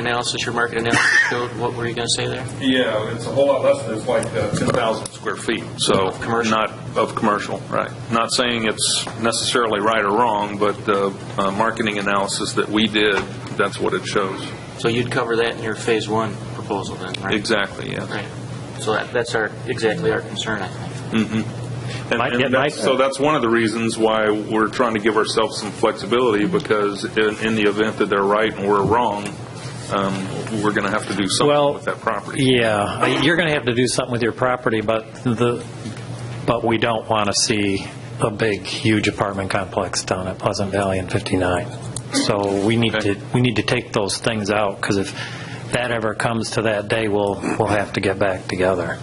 market analysis showed. What were you going to say there? Yeah, it's a whole lot less than it's like 10,000 square feet. So not of commercial, right? Not saying it's necessarily right or wrong, but the marketing analysis that we did, that's what it shows. So you'd cover that in your phase one proposal then, right? Exactly, yeah. Right. So that's exactly our concern, I think. Mm-hmm. So that's one of the reasons why we're trying to give ourselves some flexibility, because in the event that they're right and we're wrong, we're going to have to do something with that property. Yeah, you're going to have to do something with your property, but we don't want to see a big, huge apartment complex down at Pleasant Valley in 59. So we need to take those things out, because if that ever comes to that day, we'll have to get back together.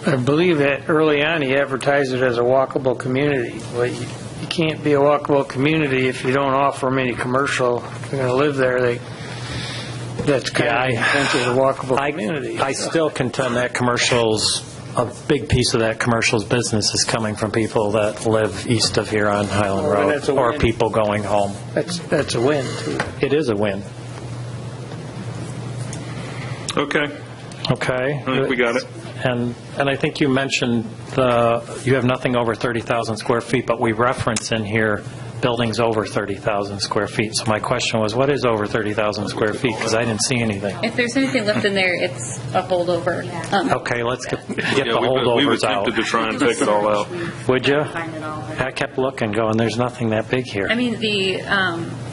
I believe that early on he advertised it as a walkable community. Well, you can't be a walkable community if you don't offer them any commercial. If they're going to live there, that's kind of the intent of a walkable community. I still contend that commercial's a big piece of that commercial's business is coming from people that live east of here on Highland Well, Road, that's a or win. people going home. That's a win, too. It is a win. Okay. Okay. I think we got it. And I think you mentioned you have nothing over 30,000 square feet, but we reference in here buildings over 30,000 square feet. So my question was, what is over 30,000 square feet? Because I didn't see anything. If there's anything left in there, it's a holdover. Okay, let's get the We were holdovers out. tempted to try and take it all out. Would you? I kept looking, going, there's nothing that big here. I mean, the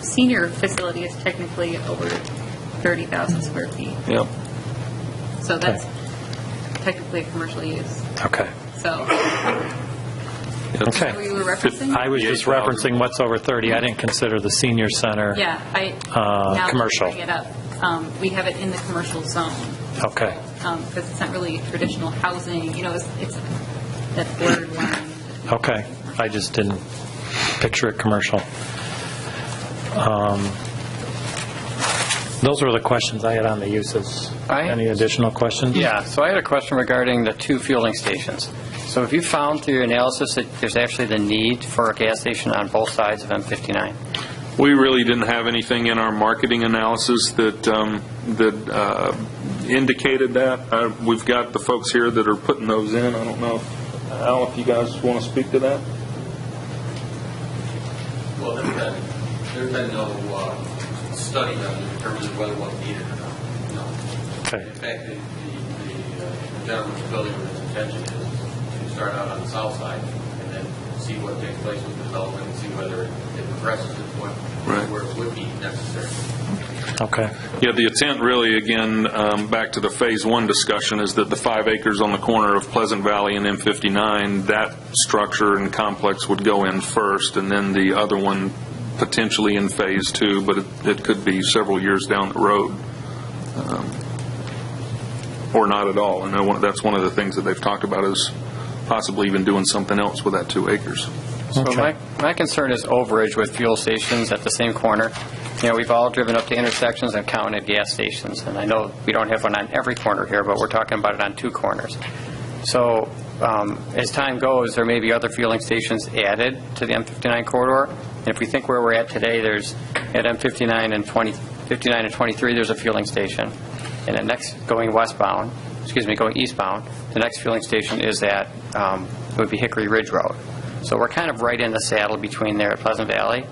senior facility is technically over 30,000 square feet. Yep. So that's technically a commercial use. Okay. So, Okay. what you were referencing? I was just referencing what's over 30. I didn't consider the senior center Yeah, now that you commercial. bring it up, we have it in the commercial zone, Okay. because it's not really traditional housing, it's that borderline. Okay. I just didn't picture it commercial. Those were the questions I had on the uses. Any additional questions? Yeah, so I had a question regarding the 2 fueling stations. So have you found through your analysis that there's actually the need for a gas station on both sides of M59? We really didn't have anything in our marketing analysis that indicated that. We've got the folks here that are putting those in. I don't know, Al, if you guys want to speak to that. Well, there's been no study done in terms of whether what's needed or not. No. Okay. In fact, the gentleman's building with his intention is to start out on the south side and then see what takes place with the development and see whether it progresses to the point where it would be necessary. Okay. Yeah, the intent really, again, back to the Phase 1 discussion, is that the 5 acres on the corner of Pleasant Valley and M59, that structure and complex would go in first, and then the other one potentially in Phase 2, but it could be several years down the road, or not at all. And that's one of the things that they've talked about, is possibly even doing something else with that 2 acres. So my concern is overage with fuel stations at the same corner. We've all driven up to intersections and counted gas stations, and I know we don't have one on every corner here, but we're talking about it on 2 corners. So as time goes, there may be other fueling stations added to the M59 corridor. And if we think where we're at today, there's at M59 and 59 and 23, there's a fueling station. And then next, going eastbound, the next fueling station is at, it would be Hickory Ridge Road. So we're kind of right in the saddle between there at Pleasant Valley.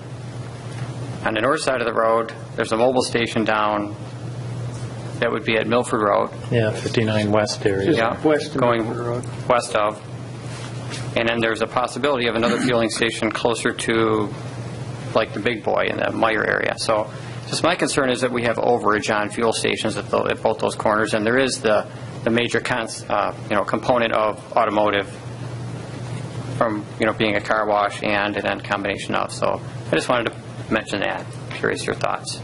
On the north side of the road, there's a mobile station down that would be at Milford Road. Yeah, 59 west area. Yeah, going west of. And then there's a possibility of another fueling station closer to, like, the Big Boy in the Meyer area. So just my concern is that we have overage on fuel stations at both those corners, and there is the major component of automotive from being a car wash and then combination of. So I just wanted to mention that. Curious your thoughts.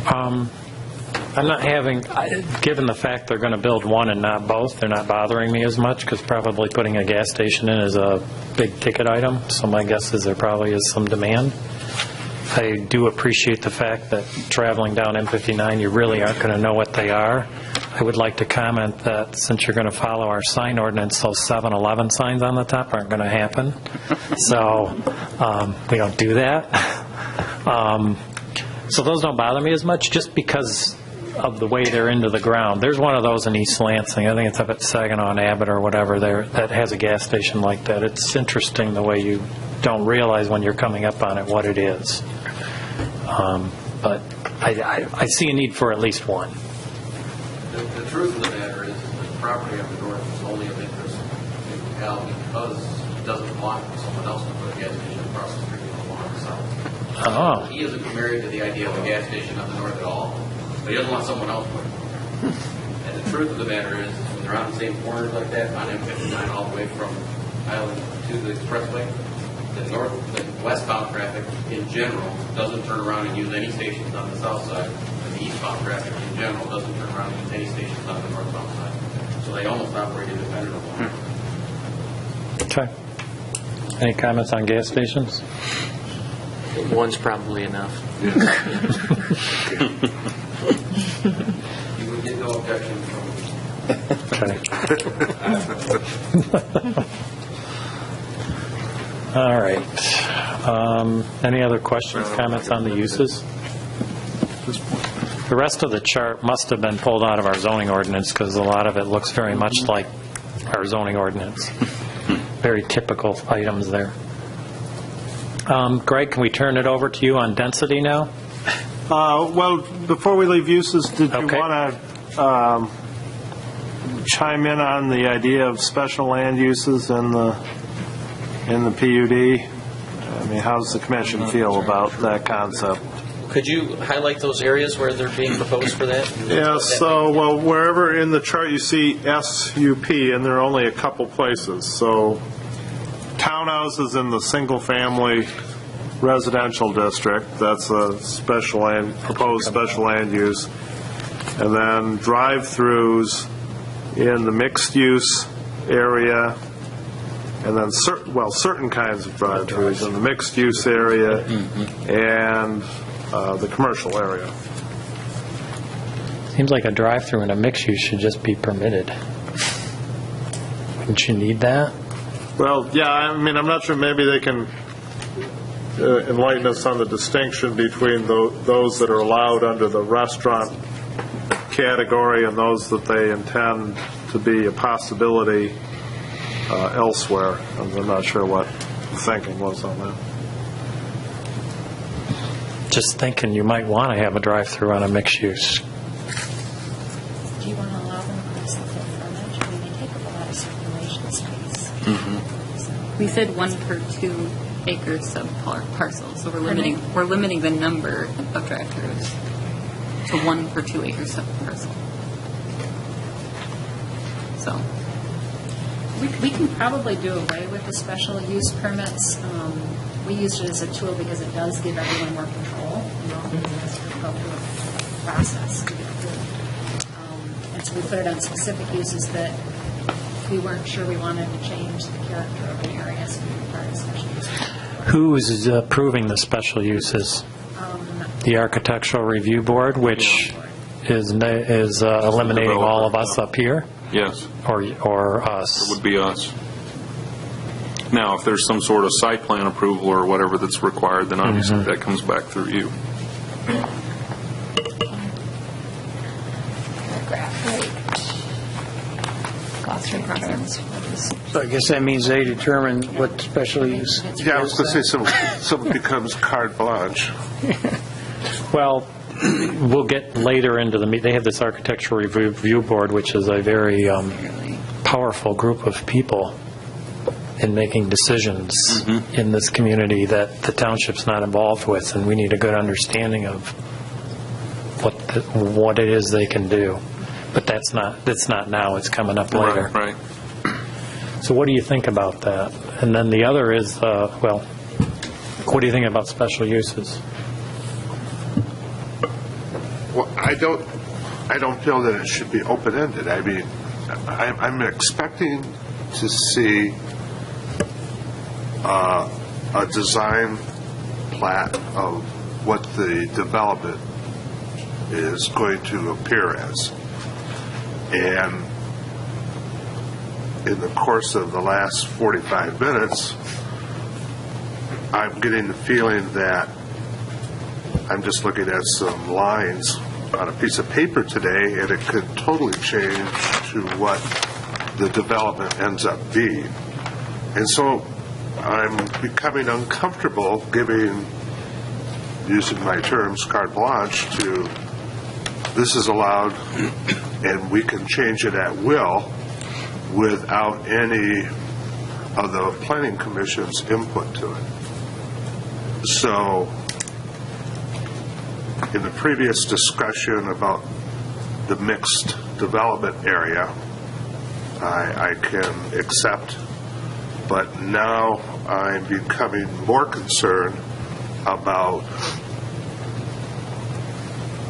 I'm not given the fact they're going to build one and not both, they're not bothering me as much, because probably putting a gas station in is a big ticket item, so my guess is there probably is some demand. I do appreciate the fact that traveling down M59, you really aren't going to know what they are. I would like to comment that since you're going to follow our sign ordinance, those 7-Eleven signs on the top aren't going to happen. So we don't do that. So those don't bother me as much, just because of the way they're into the ground. There's one of those in East Lansing. I think it's up at Saginaw and Abbott or whatever there that has a gas station like that. It's interesting the way you don't realize when you're coming up on it what it is. But I see a need for at least one. The truth of the matter is that the property on the north is only of interest to Al because he doesn't want someone else to put a gas station across the street along the south. Oh. He isn't married to the idea of a gas station on the north at all, but he doesn't want someone else putting one. And the truth of the matter is, when they're on the same corners like that, on M59 all the way from Highland to the expressway, the westbound traffic in general doesn't turn around and use any stations on the south side, and the eastbound traffic in general doesn't turn around and use any stations on the northbound side. So they almost operate independent of one. Okay. Any comments on gas stations? One's probably enough. You would get no objection Okay. All right. Any other questions, comments on the uses? The rest of the chart must have been pulled out of our zoning ordinance because a lot of it looks very much like our zoning ordinance. Very typical items there. Greg, can we turn it over to you on density now? Well, before we leave uses, did you want to chime in on the idea of special land uses in the PUD? I mean, how does the commission feel about that concept? Could you highlight those areas where they're being proposed for that? Yeah, so, well, wherever in the chart you see SUP, and there are only a couple places. So townhouses in the single-family residential district, that's a proposed special land use. And then drive-throughs in the mixed-use area, and then certain kinds of drive-throughs in the mixed-use area and the commercial area. Seems like a drive-through and a mixed-use should just be permitted. Wouldn't you need that? Well, yeah, I mean, I'm not sure, maybe they can enlighten us on the distinction between those that are allowed under the restaurant category and those that they intend to be a possibility elsewhere. I'm not sure what the thinking was on that. Just thinking you might want to have a drive-through on a mixed use. Do you want to allow them across the full frontage? I mean, they take up a lot of circulation space. We said 1 per 2 acre sub-parcel, so we're limiting the number of drive-throughs to 1 per 2 acre sub-parcel. So We can probably do away with the special use permits. We used it as a tool because it does give everyone more control. Everyone has to go through a process to get approved. And so we put it on specific uses that we weren't sure we wanted to change the character of an area, so we required a special use permit. Who is approving the special uses? The Architectural Review Board, which is eliminating all of us up here? Yes. Or us? It would be us. Now, if there's some sort of site plan approval or whatever that's required, then obviously that comes back through you. So I guess that means they determine what special use. Yeah, I was going to say something becomes carte blanche. Well, we'll get later into they have this Architectural Review Board, which is a very powerful group of people in making decisions in this community that the township's not involved with, and we need a good understanding of what it is they can do. But that's not now, it's coming up later. Right. So what do you think about that? And then the other is, what do you think about special uses? Well, I don't feel that it should be open-ended. I mean, I'm expecting to see a design plat of what the development is going to appear as. And in the course of the last 45 minutes, I'm getting the feeling that I'm just looking at some lines on a piece of paper today, and it could totally change to what the development ends up being. And so I'm becoming uncomfortable using my terms, carte blanche, to this is allowed and we can change it at will without any of the planning commission's input to it. So in the previous discussion about the mixed development area, I can accept, but now I'm becoming more concerned about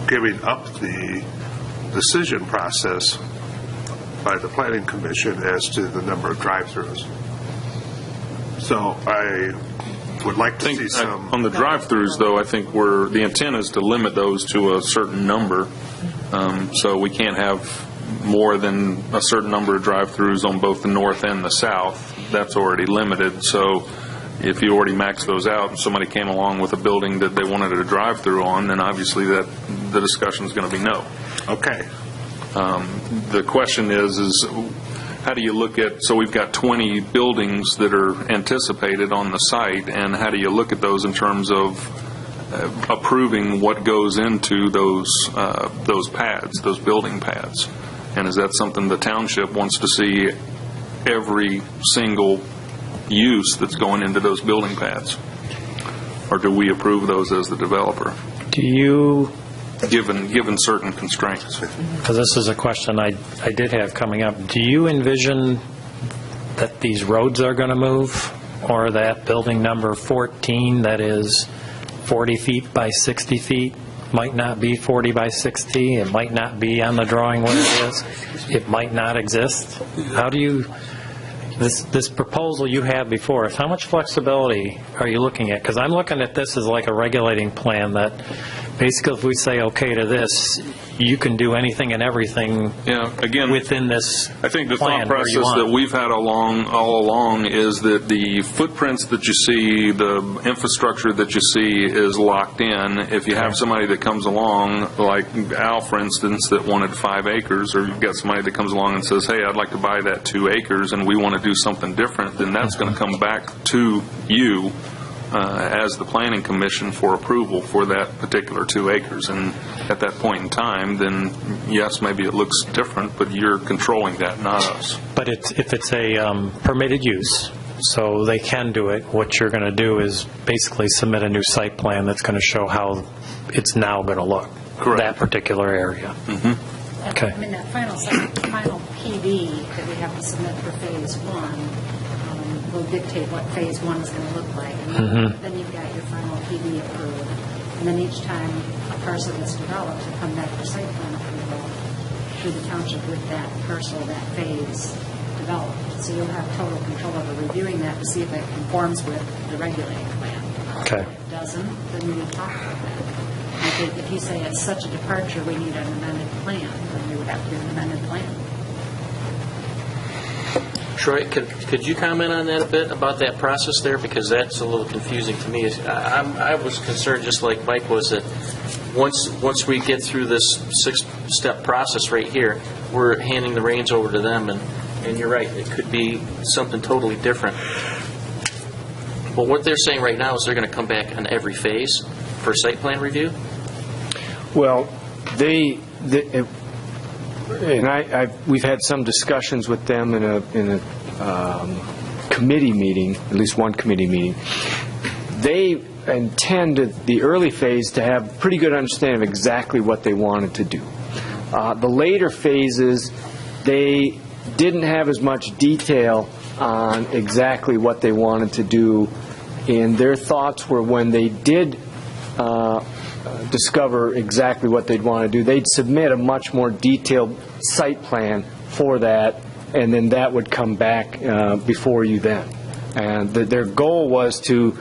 giving up the decision process by the planning commission as to the number of drive-throughs. So I would like to see some... On the drive-throughs, though, I think the intent is to limit those to a certain number. So we can't have more than a certain number of drive-throughs on both the north and the south, that's already limited. So if you already maxed those out and somebody came along with a building that they wanted a drive-through on, then obviously that the discussion is going to be no. Okay. The question is how do you look at, so we've got 20 buildings that are anticipated on the site, and how do you look at those in terms of approving what goes into those pads, those building pads? And is that something the township wants to see every single use that's going into those building pads? Or do we approve those as the developer? Do you... Given certain constraints. Because this is a question I did have coming up. Do you envision that these roads are going to move, or that building number 14 that is 40 feet by 60 feet might not be 40 by 60? It might not be on the drawing where it is. It might not exist. How do you... This proposal you have before us, how much flexibility are you looking at? Because I'm looking at this as like a regulating plan that basically if we say okay to this, you can do anything and everything within this I think the plan thought process that we've had all along is that the footprints that you see, the infrastructure that you see is locked in. If you have somebody that comes along, like Al, for instance, that wanted 5 acres, or you've got somebody that comes along and says, hey, I'd like to buy that 2 acres and we want to do something different, then that's going to come back to you as the Planning Commission for approval for that particular 2 acres. And at that point in time, then yes, maybe it looks different, but you're controlling that, not us. But if it's a permitted use, so they can do it, what you're going to do is basically submit a new site plan that's going to show how it's now going to look. Correct. That particular area. Mm-hmm. Okay. I mean, that final PD that we have to submit for Phase 1 will dictate what Phase 1 is going to look like. And then you've got your final PD approved. And then each time a parcel gets developed, you come back for site plan approval through the township with that parcel, that phase developed. So you'll have total control over reviewing that to see if it conforms with the regulating plan. Okay. If it doesn't, then we would talk about that. If you say it's such a departure, we need an amended plan, then we would have to do an amended plan. Troy, could you comment on that a bit, about that process there? Because that's a little confusing to me. I was concerned, just like Mike was, that once we get through this 6-step process right here, we're handing the reins over to them, and you're right, it could be something totally different. But what they're saying right now is they're going to come back on every phase for site plan review? Well, we've had some discussions with them in a committee meeting, at least one committee meeting. They intended the early phase to have pretty good understanding of exactly what they wanted to do. The later phases, they didn't have as much detail on exactly what they wanted to do, and their thoughts were when they did discover exactly what they'd want to do, they'd submit a much more detailed site plan for that, and then that would come back before you then. And their goal was to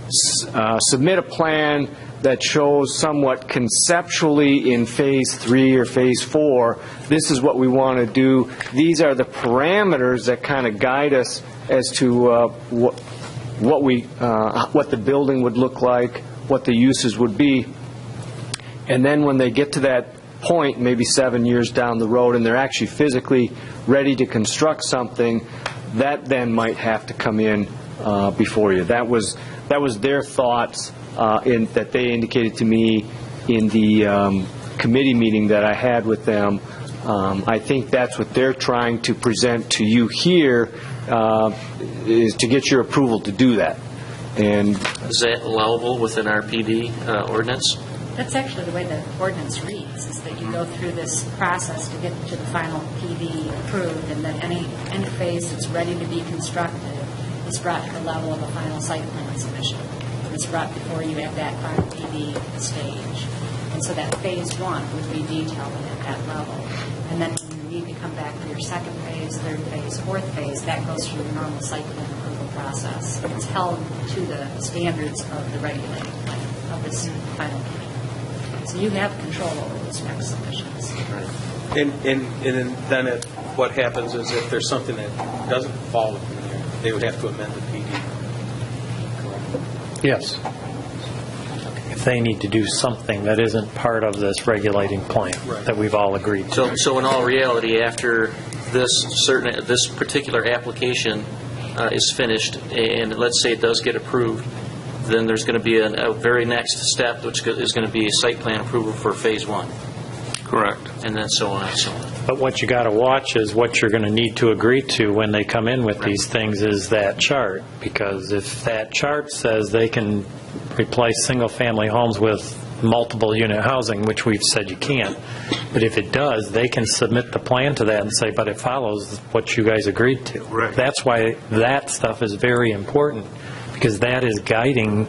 submit a plan that shows somewhat conceptually in Phase 3 or Phase 4, this is what we want to do. These are the parameters that kind of guide us as to what the building would look like, what the uses would be. And then when they get to that point, maybe 7 years down the road, and they're actually physically ready to construct something, that then might have to come in before you. That was their thoughts that they indicated to me in the committee meeting that I had with them. I think that's what they're trying to present to you here, is to get your approval to do that. And is that allowable within our PD ordinance? That's actually the way the ordinance reads, is that you go through this process to get to the final PD approved, and that any phase that's ready to be constructed is brought to the level of a final site plan submission. It's brought before you at that final PD stage. And so that Phase 1 would be detailed at that level. And then when you need to come back for your second phase, third phase, fourth phase, that goes through the normal site plan approval process. It's held to the standards of the regulating plan of this final PD. So you have control over those next submissions. Right. And then what happens is if there's something that doesn't fall within there, they would have to amend the PD. Yes. If they need to do something that isn't part of this regulating plan that we've all agreed to. So in all reality, after this particular application is finished, and let's say it does get approved, then there's going to be a very next step, which is going to be site plan approval for phase 1. Correct. And then so on and so on. But what you got to watch is what you're going to need to agree to when they come in with these things is that chart. Because if that chart says they can replace single-family homes with multiple unit housing, which we've said you can't, but if it does, they can submit the plan to that and say, but it follows what you guys agreed to. Right. That's why that stuff is very important, because that is guiding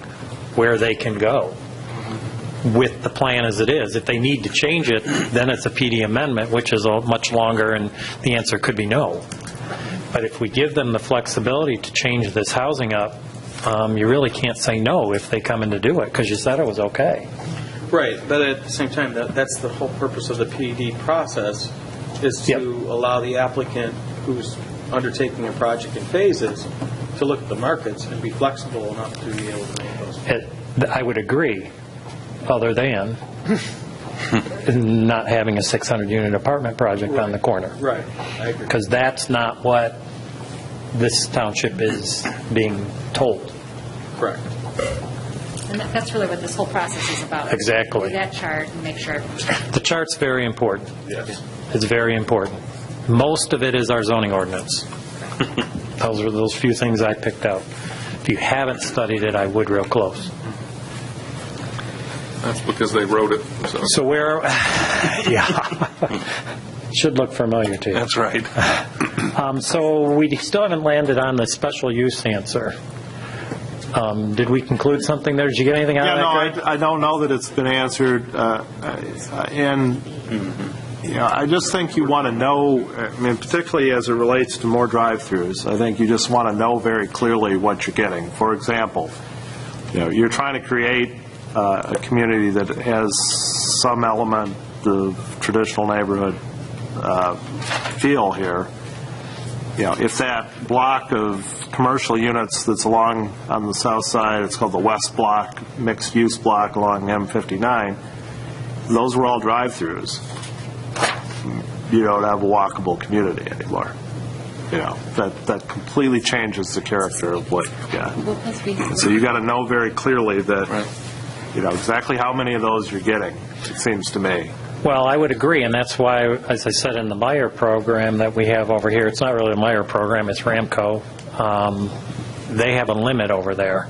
where they can go with the plan as it is. If they need to change it, then it's a PD amendment, which is much longer, and the answer could be no. But if we give them the flexibility to change this housing up, you really can't say no if they come in to do it, because you said it was okay. Right, but at the same time, that's the whole purpose of the PD process, is to allow the applicant who's undertaking a project in phases to look at the markets and be flexible enough to be able to make those. I would agree, other than not having a 600-unit apartment project on the corner. Right, I agree. Because that's not what this township is being told. Correct. And that's really what this whole process is about. Exactly. Do that chart and make sure. The chart's very important. Yes. It's very important. Most of it is our zoning ordinance. Those are those few things I picked out. If you haven't studied it, I would real close. That's because they wrote it. So where, yeah, should look familiar to you. That's right. So we still haven't landed on the special use answer. Did we conclude something there? Did you get anything out of that, Greg? I don't know that it's been answered. And, I just think you want to know, particularly as it relates to more drive-throughs, I think you just want to know very clearly what you're getting. For example, you're trying to create a community that has some element of traditional neighborhood feel here. If that block of commercial units that's along on the south side, it's called the West Block, mixed-use block along M59, those were all drive-throughs. You don't have a walkable community anymore. That completely changes the character of what you've got. So you got to know very clearly that, exactly how many of those you're getting, it seems to me. Well, I would agree, and that's why, as I said in the Meyer program that we have over here, it's not really a Meyer program, it's Ramco. They have a limit over there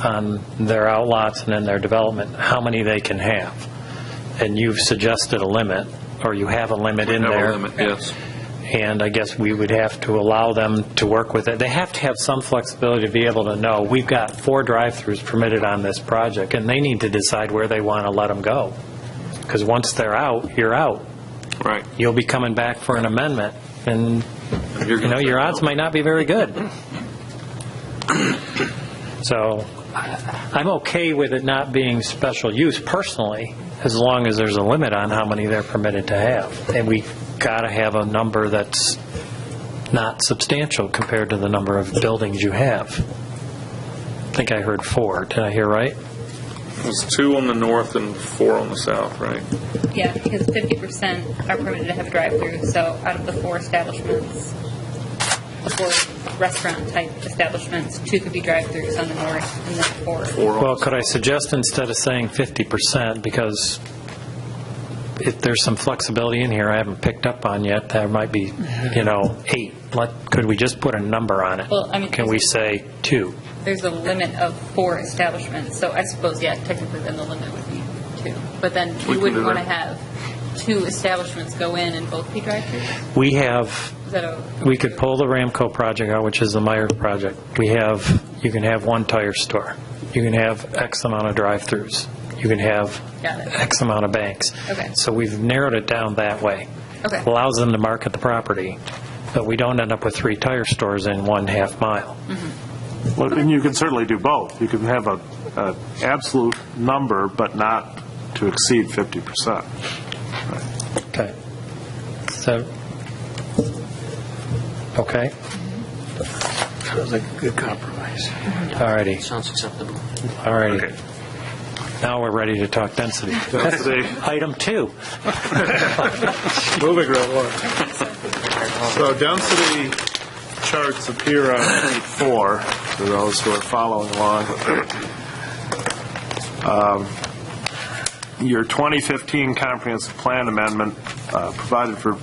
on their outlots and in their development, how many they can have. And you've suggested a limit, or you have a limit in there. We have a limit, yes. And I guess we would have to allow them to work with it. They have to have some flexibility to be able to know, we've got 4 drive-throughs permitted on this project, and they need to decide where they want to let them go. Because once they're out, you're out. Right. You'll be coming back for an amendment, and your odds might not be very good. So I'm okay with it not being special use personally, as long as there's a limit on how many they're permitted to have. And we've got to have a number that's not substantial compared to the number of buildings you have. I think I heard 4. Did I hear right? It was 2 on the north and 4 on the south, right? Yeah, because 50% are permitted to have a drive-through. So out of the 4 establishments, the 4 restaurant-type establishments, 2 could be drive-throughs on the north, and then 4. Well, could I suggest instead of saying 50%, because if there's some flexibility in here I haven't picked up on yet, there might be, 8. Could we just put a number on it? Well, Can we say 2? There's a limit of 4 establishments. So I suppose, technically then the limit would be 2. But then you wouldn't want to have 2 establishments go in and both be drive-throughs? We have, we could pull the Ramco project out, which is the Meyer project. You can have 1 tire store. You can have X amount of drive-throughs. You can have X amount of banks. Okay. So we've narrowed it down that way. Okay. Allows them to market the property, but we don't end up with 3 tire stores in 1/2 mile. Mm-hmm. Well, and you can certainly do both. You can have an absolute number, but not to exceed 50%. Okay. So, okay. Sounds like a good compromise. All righty. Sounds acceptable. All righty. Now we're ready to talk density. Density. Item 2. Moving right along. So density charts appear on sheet 4 for those who are following along. Your 2015 comprehensive plan amendment provided for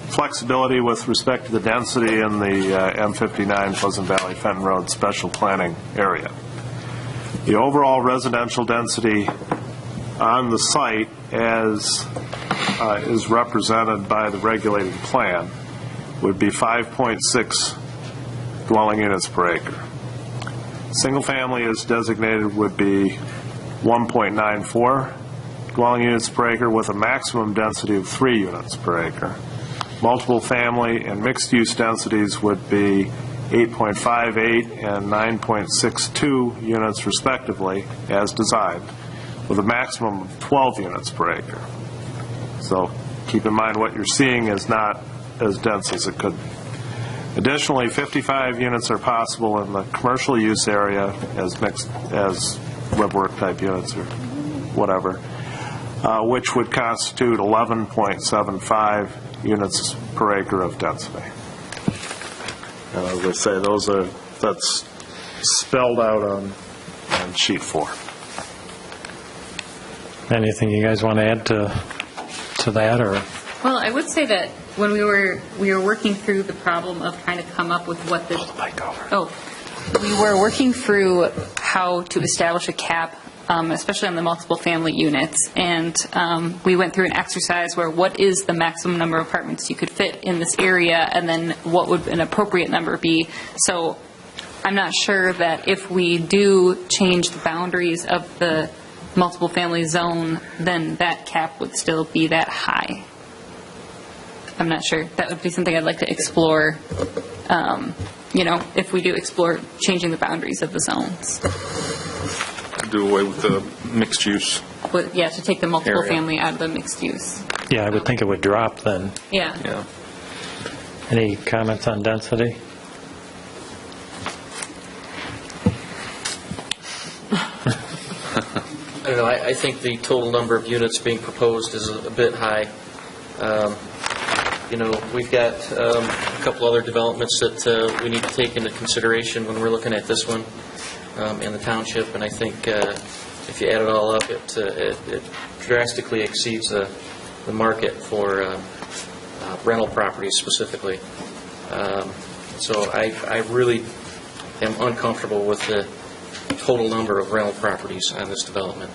flexibility with respect to the density in the M59 Pleasant Valley Fenton Road special planning area. The overall residential density on the site as is represented by the regulated plan would be 5.6 dwelling units per acre. Single family as designated would be 1.94 dwelling units per acre with a maximum density of 3 units per acre. Multiple family and mixed use densities would be 8.58 and 9.62 units respectively as designed, with a maximum of 12 units per acre. So keep in mind what you're seeing is not as dense as it could be. Additionally, 55 units are possible in the commercial use area as mixed as web work type units or whatever, which would constitute 11.75 units per acre of density. And as I say, that's spelled out on sheet 4. Anything you guys want to add to that, or? Well, I would say that when we were working through the problem of trying to come up with what this... we were working through how to establish a cap, especially on the multiple family units, and we went through an exercise where what is the maximum number of apartments you could fit in this area, and then what would an appropriate number be. So I'm not sure that if we do change the boundaries of the multiple family zone, then that cap would still be that high. I'm not sure. That would be something I'd like to explore, if we do explore changing the boundaries of the zones. Do away with the mixed use. But, yeah, to take the multiple area. family out of the mixed use. Yeah, I would think it would drop then. Yeah. Any comments on density? I don't know, I think the total number of units being proposed is a bit high. We've got a couple other developments that we need to take into consideration when we're looking at this one in the township, and I think if you add it all up, it drastically exceeds the market for rental properties specifically. So I really am uncomfortable with the total number of rental properties on this development.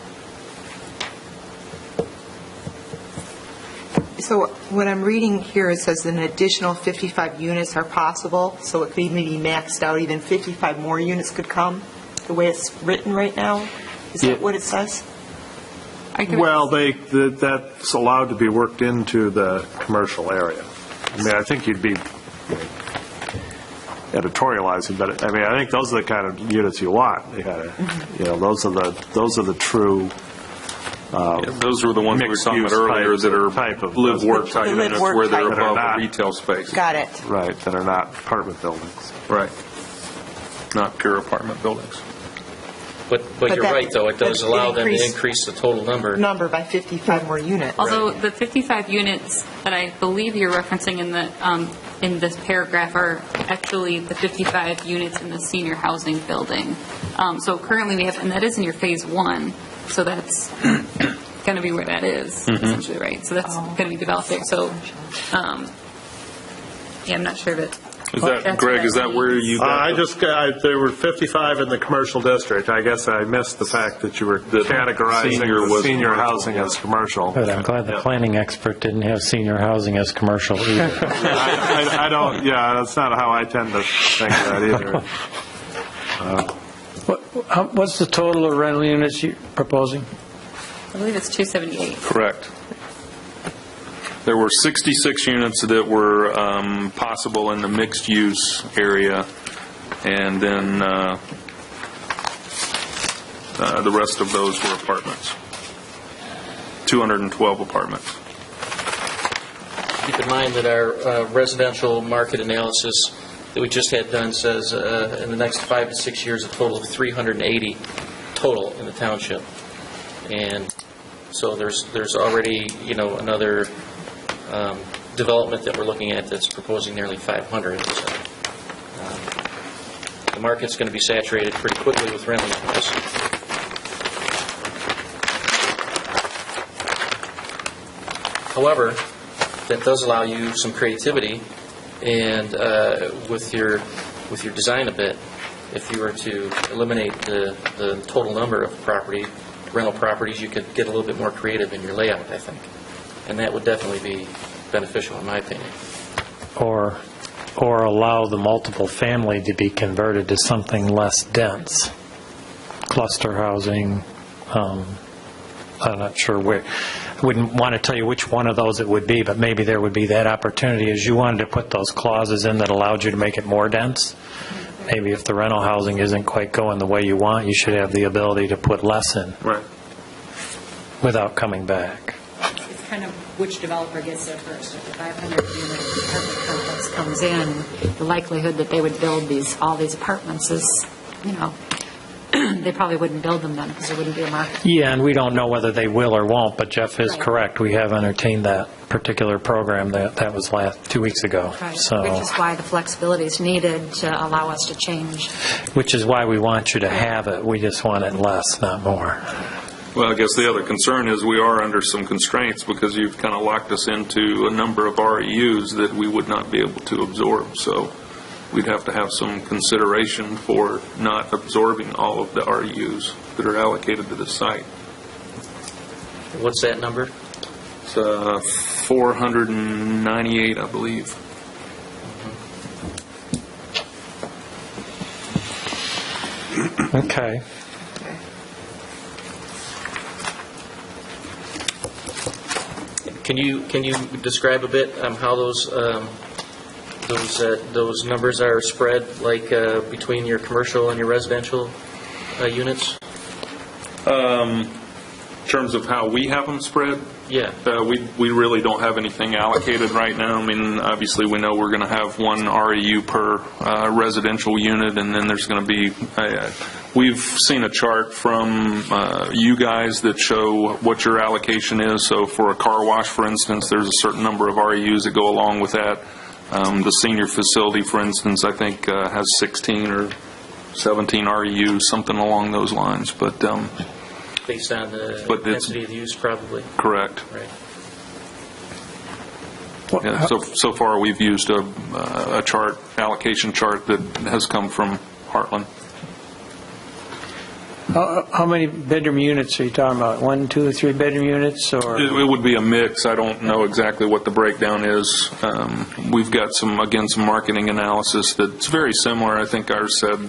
So what I'm reading here, it says an additional 55 units are possible, so it could even be maxed out, even 55 more units could come, the way it's written right now? Is that what it says? Well, that's allowed to be worked into the commercial area. I mean, I think you'd be editorializing, but I mean, I think those are the kind of units you want. Those are the true. Those were the ones we were talking about earlier that are live-work type units where they're above a retail space. Got it. Right, that are not apartment buildings. Right. Not pure apartment buildings. But you're right, though. It does allow them to increase the total number by 55 more units. Although the 55 units that I believe you're referencing in this paragraph are actually the 55 units in the senior housing building. So currently we have, and that is in your phase 1, so that's going to be where that is, essentially, right? So that's going to be developed there. So, I'm not sure that... Greg, is that where you got there were 55 in the commercial district. I guess I missed the fact that you were categorizing senior housing as commercial. But I'm glad the planning expert didn't have senior housing as commercial either. I don't, that's not how I tend to think of that either. What's the total of rental units you're proposing? I believe it's 278. Correct. There were 66 units that were possible in the mixed-use area, and then the rest of those were apartments. 212 apartments. keep in mind that our residential market analysis that we just had done says in the next 5 to 6 years, a total of 380 total in the township. And so there's already, another development that we're looking at that's proposing nearly 500. So, the market's going to be saturated pretty quickly with rental units. However, that does allow you some creativity, and with your design a bit, if you were to eliminate the total number of rental properties, you could get a little bit more creative in your layout, I think, and that would definitely be beneficial, in my opinion. Or allow the multiple family to be converted to something less dense, cluster housing. I'm not sure where. I wouldn't want to tell you which one of those it would be, but maybe there would be that opportunity as you wanted to put those clauses in that allowed you to make it more dense. Maybe if the rental housing isn't quite going the way you want, you should have the ability to put less in. Right. Without coming back. It's kind of which developer gets there first. If the 500-unit apartment complex comes in, the likelihood that they would build all these apartments is, they probably wouldn't build them then because there wouldn't be a market. Yeah, and we don't know whether they will or won't, but Jeff is correct. We have entertained that particular program. That was 2 weeks ago. Right. So, which is why the flexibility is needed to allow us to change. which is why we want you to have it. We just want it less, not more. Well, I guess the other concern is we are under some constraints because you've kind of locked us into a number of REUs that we would not be able to absorb. So we'd have to have some consideration for not absorbing all of the REUs that are allocated to the site. What's that number? It's 498, I believe. Okay. Can you describe a bit how those numbers are spread, like between your commercial and your residential units? In terms of how we have them spread? Yeah. We really don't have anything allocated right now. I mean, obviously we know we're going to have one REU per residential unit, and then there's going to be, we've seen a chart from you guys that show what your allocation is. So for a car wash, for instance, there's a certain number of REUs that go along with that. The senior facility, for instance, I think has 16 or 17 REUs, something along those lines. But based on the density of the use, probably. Correct. Right. Yeah, so far we've used a allocation chart that has come from Hartland. How many bedroom units are you talking about? 1, 2, 3 bedroom units, or? It would be a mix. I don't know exactly what the breakdown is. We've got some marketing analysis that's very similar. I think ours said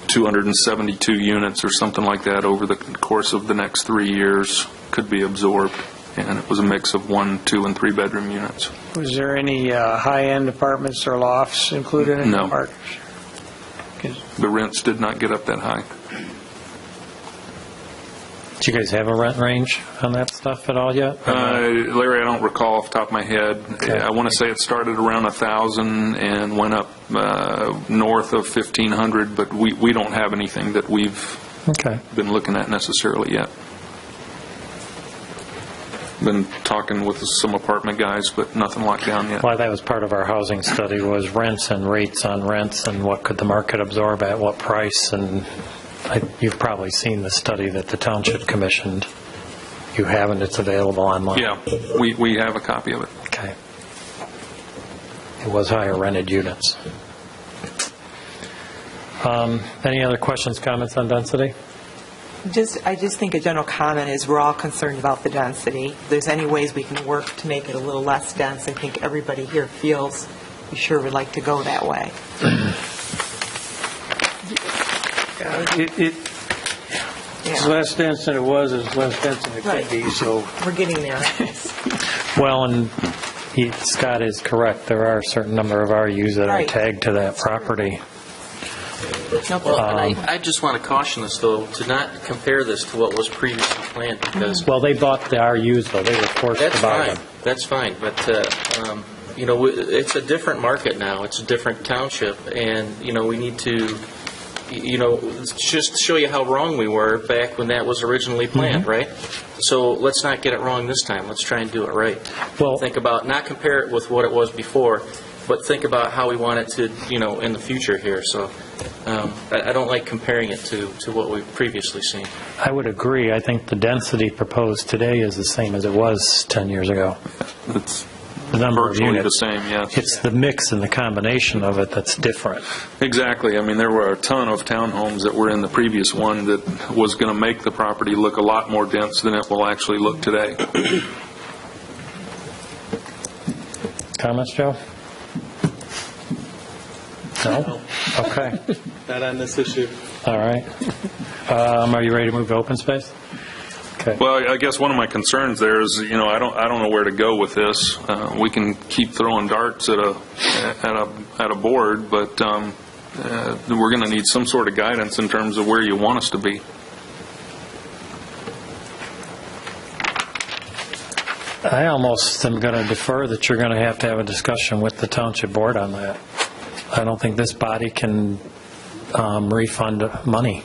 272 units or something like that over the course of the next 3 years could be absorbed, and it was a mix of 1, 2, and 3 bedroom units. Was there any high-end apartments or lofts included in the market? The rents did not get up that high. Do you guys have a rent range on that stuff at all yet? Larry, I don't recall off the top of my head. Okay. I want to say it started around 1,000 and went up north of 1,500, but we don't have anything that we've been looking at necessarily yet. Been talking with some apartment guys, but nothing locked down yet. Well, that was part of our housing study, was rents and rates on rents and what could the market absorb at what price. And you've probably seen the study that the township commissioned. You haven't? It's available online. Yeah, we have a copy of it. Okay. It was higher rented units. Any other questions, comments on density? I just think a general comment is we're all concerned about the density. If there's any ways we can work to make it a little less dense, I think everybody here feels we sure would like to go that way. It's less dense than it was, it's less dense than it could be, so. We're getting there. Well, and Scott is correct. There are a certain number of RUs that are tagged to that property. Well, I just want to caution us, though, to not compare this to what was previously planned, because... Well, they bought the RUs, though. They were forced to buy them. That's fine, but, it's a different market now. It's a different township, and, we need to, just show you how wrong we were back when that was originally planned, right? So let's not get it wrong this time. Let's try and do it right. Well, think about, not compare it with what it was before, but think about how we want it to, in the future here. So I don't like comparing it to what we've previously seen. I would agree. I think the density proposed today is the same as it was 10 years ago. It's the number of virtually units. the same, yes. It's the mix and the combination of it that's different. Exactly. I mean, there were a ton of townhomes that were in the previous one that was going to make the property look a lot more dense than it will actually look today. Comments, Joe? No? Okay. Not on this issue. All right. Are you ready to move to open space? Okay. Well, I guess one of my concerns there is, I don't know where to go with this. We can keep throwing darts at a board, but we're going to need some sort of guidance in terms of where you want us to be. I almost am going to defer that you're going to have a discussion with the township board on that. I don't think this body can refund money.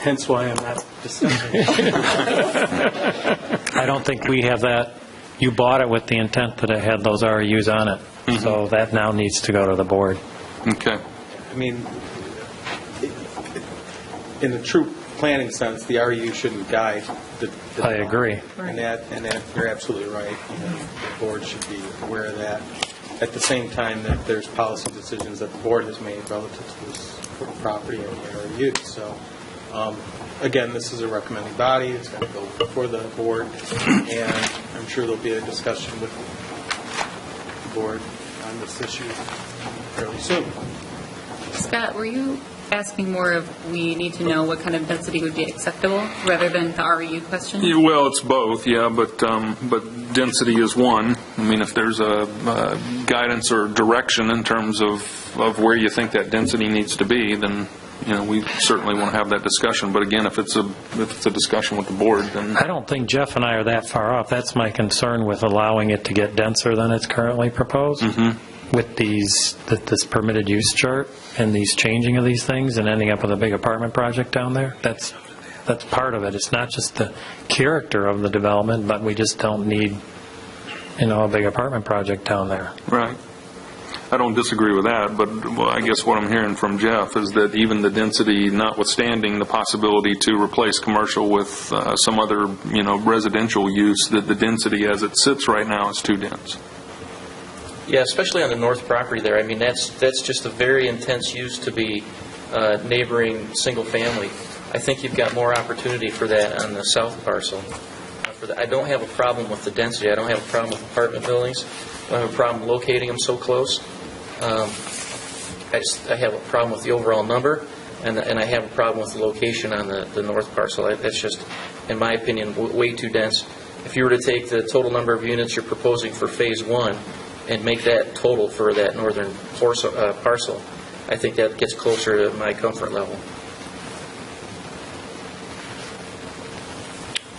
Hence why I'm not discussing. I don't think we have that. You bought it with the intent that it had those RUs on it. Mm-hmm. So that now needs to go to the board. Okay. I mean, in a true planning sense, the RU shouldn't guide the I agree. And that you're absolutely right. The board should be aware of that. At the same time, that there's policy decisions that the board has made relative to this property and the RU. So, again, this is a recommending body. It's going to go before the board, and I'm sure there'll be a discussion with the board on this issue fairly soon. Scott, were you asking more of we need to know what kind of density would be acceptable rather than the REU question? Yeah, well, it's both, yeah, but density is one. I mean, if there's a guidance or direction in terms of where you think that density needs to be, then we certainly want to have that discussion. But again, if it's a discussion with the board, then I don't think Jeff and I are that far off. That's my concern with allowing it to get denser than it's currently proposed. Mm-hmm. With this permitted use chart and these changing of these things and ending up with a big apartment project down there, that's part of it. It's not just the character of the development, but we just don't need, a big apartment project down there. Right. I don't disagree with that, but I guess what I'm hearing from Jeff is that even the density, notwithstanding the possibility to replace commercial with some other, residential use, that the density as it sits right now is too dense. Yeah, especially on the north property there. I mean, that's just a very intense use to be neighboring single family. I think you've got more opportunity for that on the south parcel. I don't have a problem with the density. I don't have a problem with apartment buildings. I don't have a problem locating them so close. I have a problem with the overall number, and I have a problem with the location on the north parcel. That's just, in my opinion, way too dense. If you were to take the total number of units you're proposing for Phase 1 and make that total for that northern parcel, I think that gets closer to my comfort level.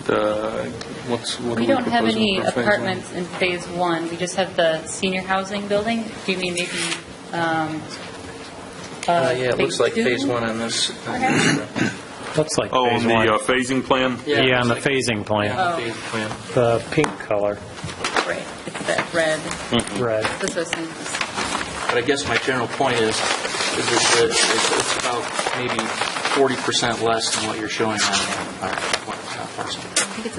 We don't have any apartments in Phase 1. We just have the senior housing building. Do you mean maybe yeah, it looks like two? Phase 1 on this. Looks like Phase one. The phasing plan? Yeah, on the phasing plan. The pink color. Right. It's that red. Red. That's what I was saying. But I guess my general point is that it's about maybe 40% less than what you're showing on our parcel. I think it's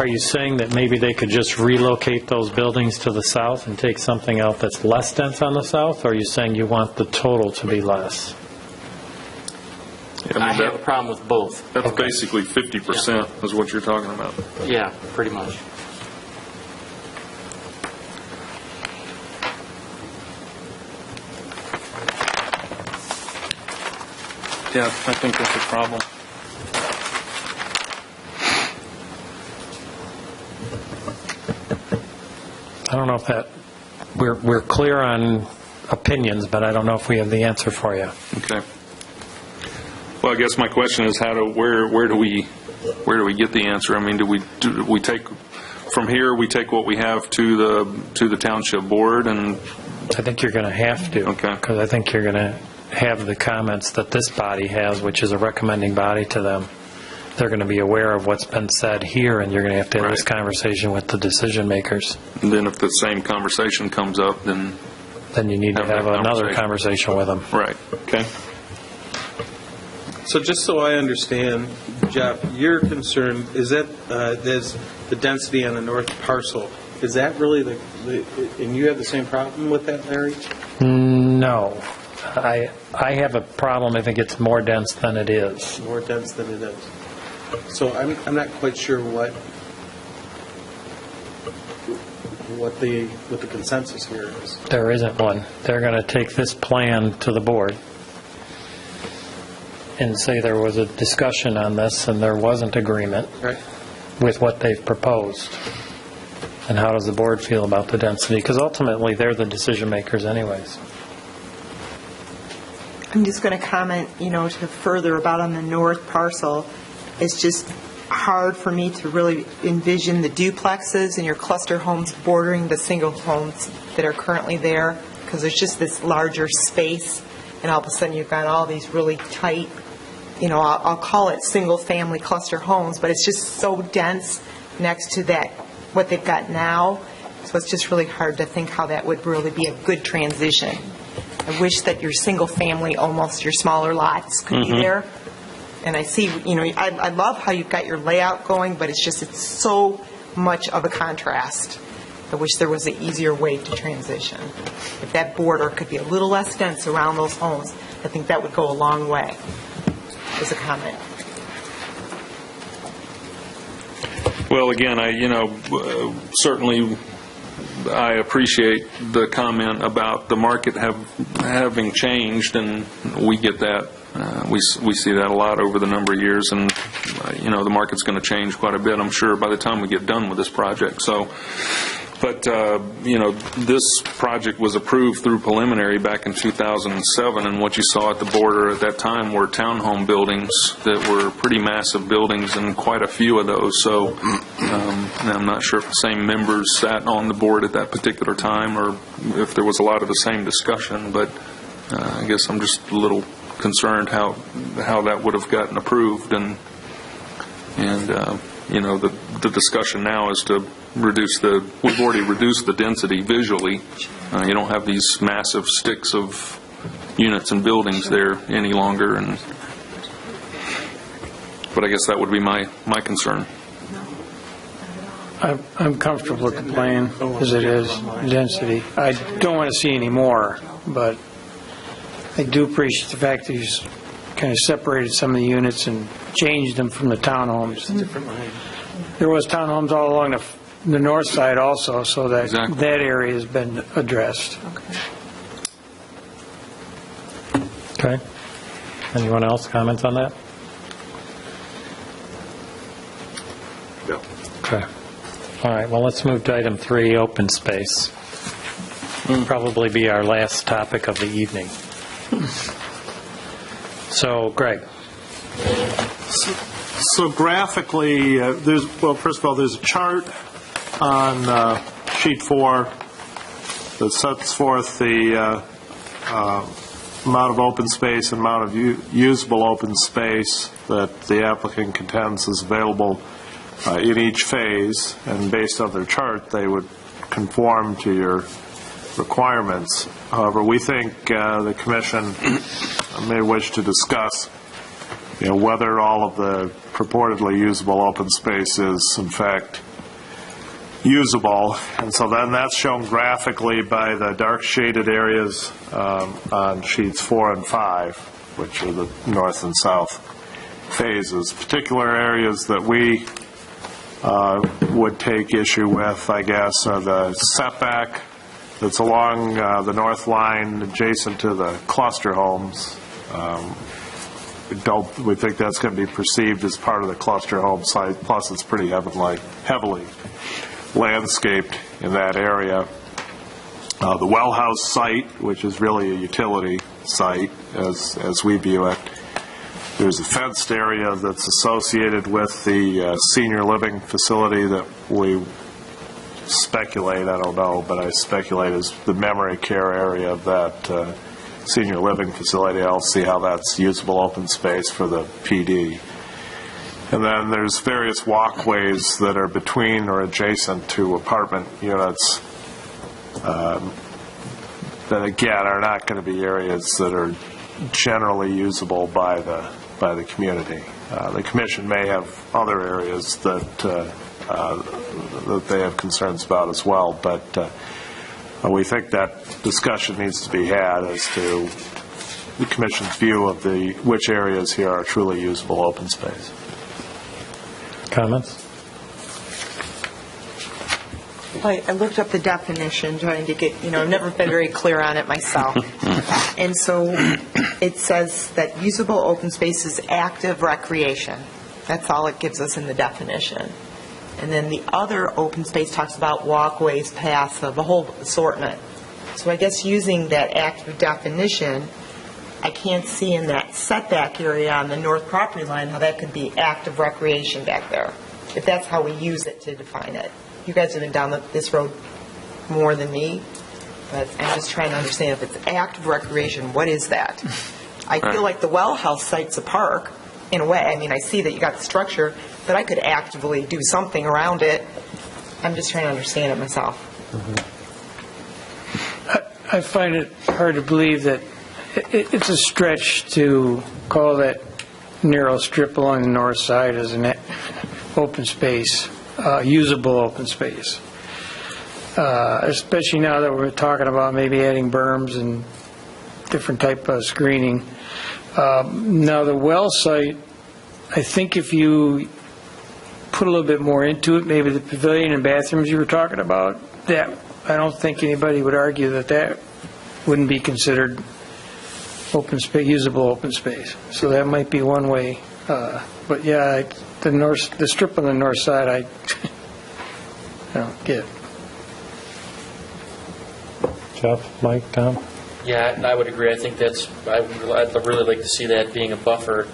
Are you saying that maybe they could just relocate those buildings to the south and take something out that's less dense on the south, or are you saying you want the total to be less? Yeah, I have a problem with both. That's basically 50% is what you're talking about. Yeah, pretty much. Yeah, I think that's a problem. I don't know if that we're clear on opinions, but I don't know if we have the answer for you. Okay. Well, Well, I guess my question is where do we get the answer? I mean, do we take from here? We take what we have to the township board, and I think you're going to have to. Okay. Because I think you're going to have the comments that this body has, which is a recommending body to them. They're going to be aware of what's been said here, and you're going to have to have this conversation with the decision makers. And then if the same conversation comes up, then you need to have another conversation with them. Right. Okay. So just so I understand, Jeff, your concern is that there's the density on the north parcel. Is that really and you have the same problem with that, Larry? No. I have a problem if it gets more dense than it is. More dense than it is. So I'm not quite sure what the consensus here is. There isn't one. They're going to take this plan to the board and say there was a discussion on this and there wasn't agreement with what they've proposed. And how does the board feel about the density? Because ultimately, they're the decision makers anyways. I'm just going to comment, to further about on the north parcel. It's just hard for me to really envision the duplexes and your cluster homes bordering the single homes that are currently there, because there's just this larger space, and all of a sudden you've got all these really tight, I'll call it single-family cluster homes, but it's just so dense next to that, what they've got now. So it's just really hard to think how that would really be a good transition. I wish that your single-family, almost your smaller lots could be there. And I see, I love how you've got your layout going, but it's so much of a contrast. I wish there was an easier way to transition. If that border could be a little less dense around those homes, I think that would go a long way, as a comment. Well, again, certainly I appreciate the comment about the market having changed, and we get that. We see that a lot over the number of years, and the market's going to change quite a bit, I'm sure, by the time we get done with this project. But this project was approved through preliminary back in 2007, and what you saw at the border at that time were townhome buildings that were pretty massive buildings, and quite a few of those. So I'm not sure if the same members sat on the board at that particular time, or if there was a lot of the same discussion. But I guess I'm just a little concerned how that would have gotten approved, and the discussion now is to we've already reduced the density visually. You don't have these massive sticks of units and buildings there any longer, but I guess that would be my concern. I'm comfortable with the plan as it is, density. I don't want to see any more, but I do appreciate the fact that he's kind of separated some of the units and changed them from the townhomes. There was townhomes all along the north side also, so that that area has been addressed. Okay. Anyone else comments on that? No. Okay. All right, well, let's move to item 3, open space. It'll probably be our last topic of the evening. So, Greg. So graphically, first of all, there's a chart on sheet 4 that sets forth the amount of open space and amount of usable open space that the applicant contends is available in each phase, and based on their chart, they would conform to your requirements. However, we think the Commission may wish to discuss whether all of the purportedly usable open space is, in fact, usable. And so then that's shown graphically by the dark shaded areas on sheets 4 and 5, which are the north and south phases. Particular areas that we would take issue with, I guess, are the setback that's along the north line adjacent to the cluster homes. We think that's going to be perceived as part of the cluster home site, plus it's pretty heavily landscaped in that area. The well house site, which is really a utility site as we view it. There's a fenced area that's associated with the senior living facility that we speculate, I don't know, but I speculate is the memory care area of that senior living facility. I'll see how that's usable open space for the PD. And then there's various walkways that are between or adjacent to apartment units that, again, are not going to be areas that are generally usable by the community. The commission may have other areas that they have concerns about as well, but we think that discussion needs to be had as to the commission's view of which areas here are truly usable open space. Comments? I looked up the definition, trying to get, I've never been very clear on it myself. And so it says that usable open space is active recreation. That's all it gives us in the definition. And then the other open space talks about walkways, paths, of a whole assortment. So I guess using that active definition, I can't see in that setback area on the north property line how that could be active recreation back there, if that's how we use it to define it. You guys have been down this road more than me, but I'm just trying to understand if it's active recreation, what is that? I feel like the well house site's a park, in a way. I mean, I see that you got the structure, but I could actively do something around it. I'm just trying to understand it myself. I find it hard to believe that it's a stretch to call that narrow strip along the north side as an open space, usable open space. Especially now that we're talking about maybe adding berms and different type of screening. Now the well site, I think if you put a little bit more into it, maybe the pavilion and bathrooms you were talking about, that I don't think anybody would argue that wouldn't be considered open space, usable open space. So that might be one way. But yeah, the strip on the north side, I don't get. Jeff, Mike, Tom? Yeah, I would agree. I think I'd really like to see that being a buffer.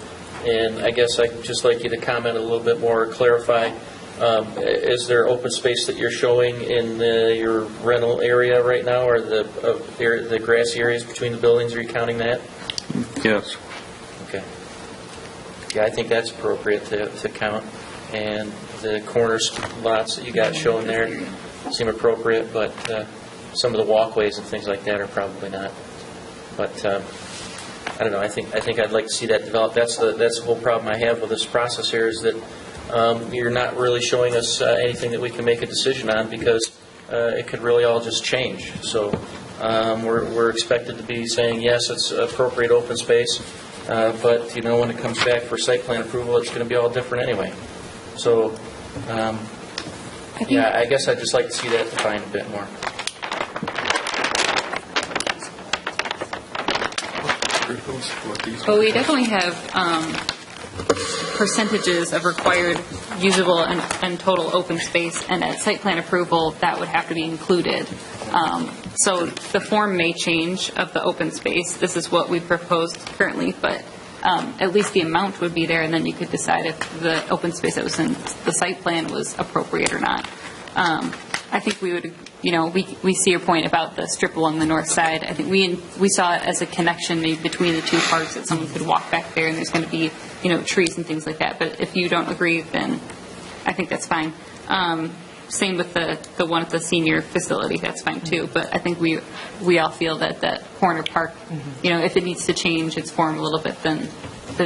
And I guess I'd just like you to comment a little bit more, clarify. Is there open space that you're showing in your rental area right now, or the grassy areas between the buildings? Are you counting that? Yes. Okay. Yeah, I think that's appropriate to count. And the corner lots that you got shown there seem appropriate, but some of the walkways and things like that are probably not. But I don't know. I think I'd like to see that develop. That's the whole problem I have with this process here, is that you're not really showing us anything that we can make a decision on, because it could really all just change. So we're expected to be saying yes, it's appropriate open space, but when it comes back for site plan approval, it's going to be all different anyway. So I guess I'd just like to see that defined a bit more. Well, we definitely have percentages of required usable and total open space, and at site plan approval, that would have to be included. So the form may change of the open space. This is what we proposed currently, but at least the amount would be there, and then you could decide if the open space that was in the site plan was appropriate or not. I think we would, we see your point about the strip along the north side. I think we saw it as a connection maybe between the two parks, that someone could walk back there and there's going to be, trees and things like that. But if you don't agree, then I think that's fine. Same with the one at the senior facility, that's fine too. But I think we all feel that that corner park, if it needs to change its form a little bit, then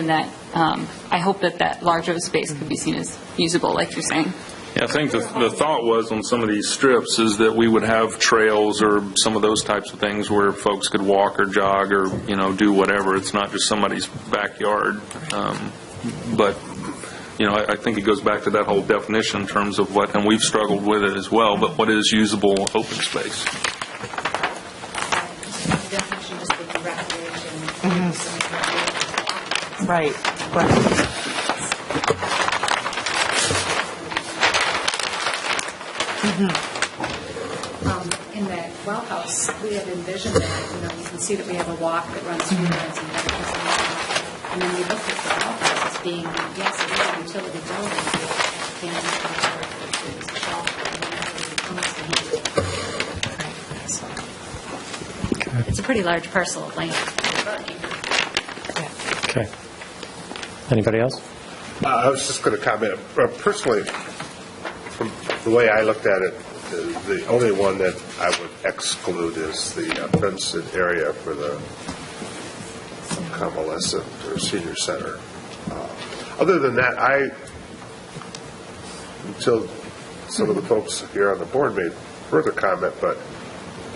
that, I hope that large of a space could be seen as usable, like you're saying. Yeah, I think the thought was on some of these strips is that we would have trails or some of those types of things where folks could walk or jog or, do whatever. It's not just somebody's backyard. But, I think it goes back to that whole definition in terms of what, and we've struggled with it as well, but what is usable open space? Definition just with the recreation. Right. In that well house, we have envisioned that, you can see that we have a walk that runs through there and some benches and And then we looked at the golf course as being, yes, it is a utility building, but it was a golf course. It's a pretty large parcel of land. Okay. Anybody else? I was just going to comment. Personally, from the way I looked at it, the only one that I would exclude is the fenced area for the convalescent or senior center. Other than that, until some of the folks here on the board made further comment, but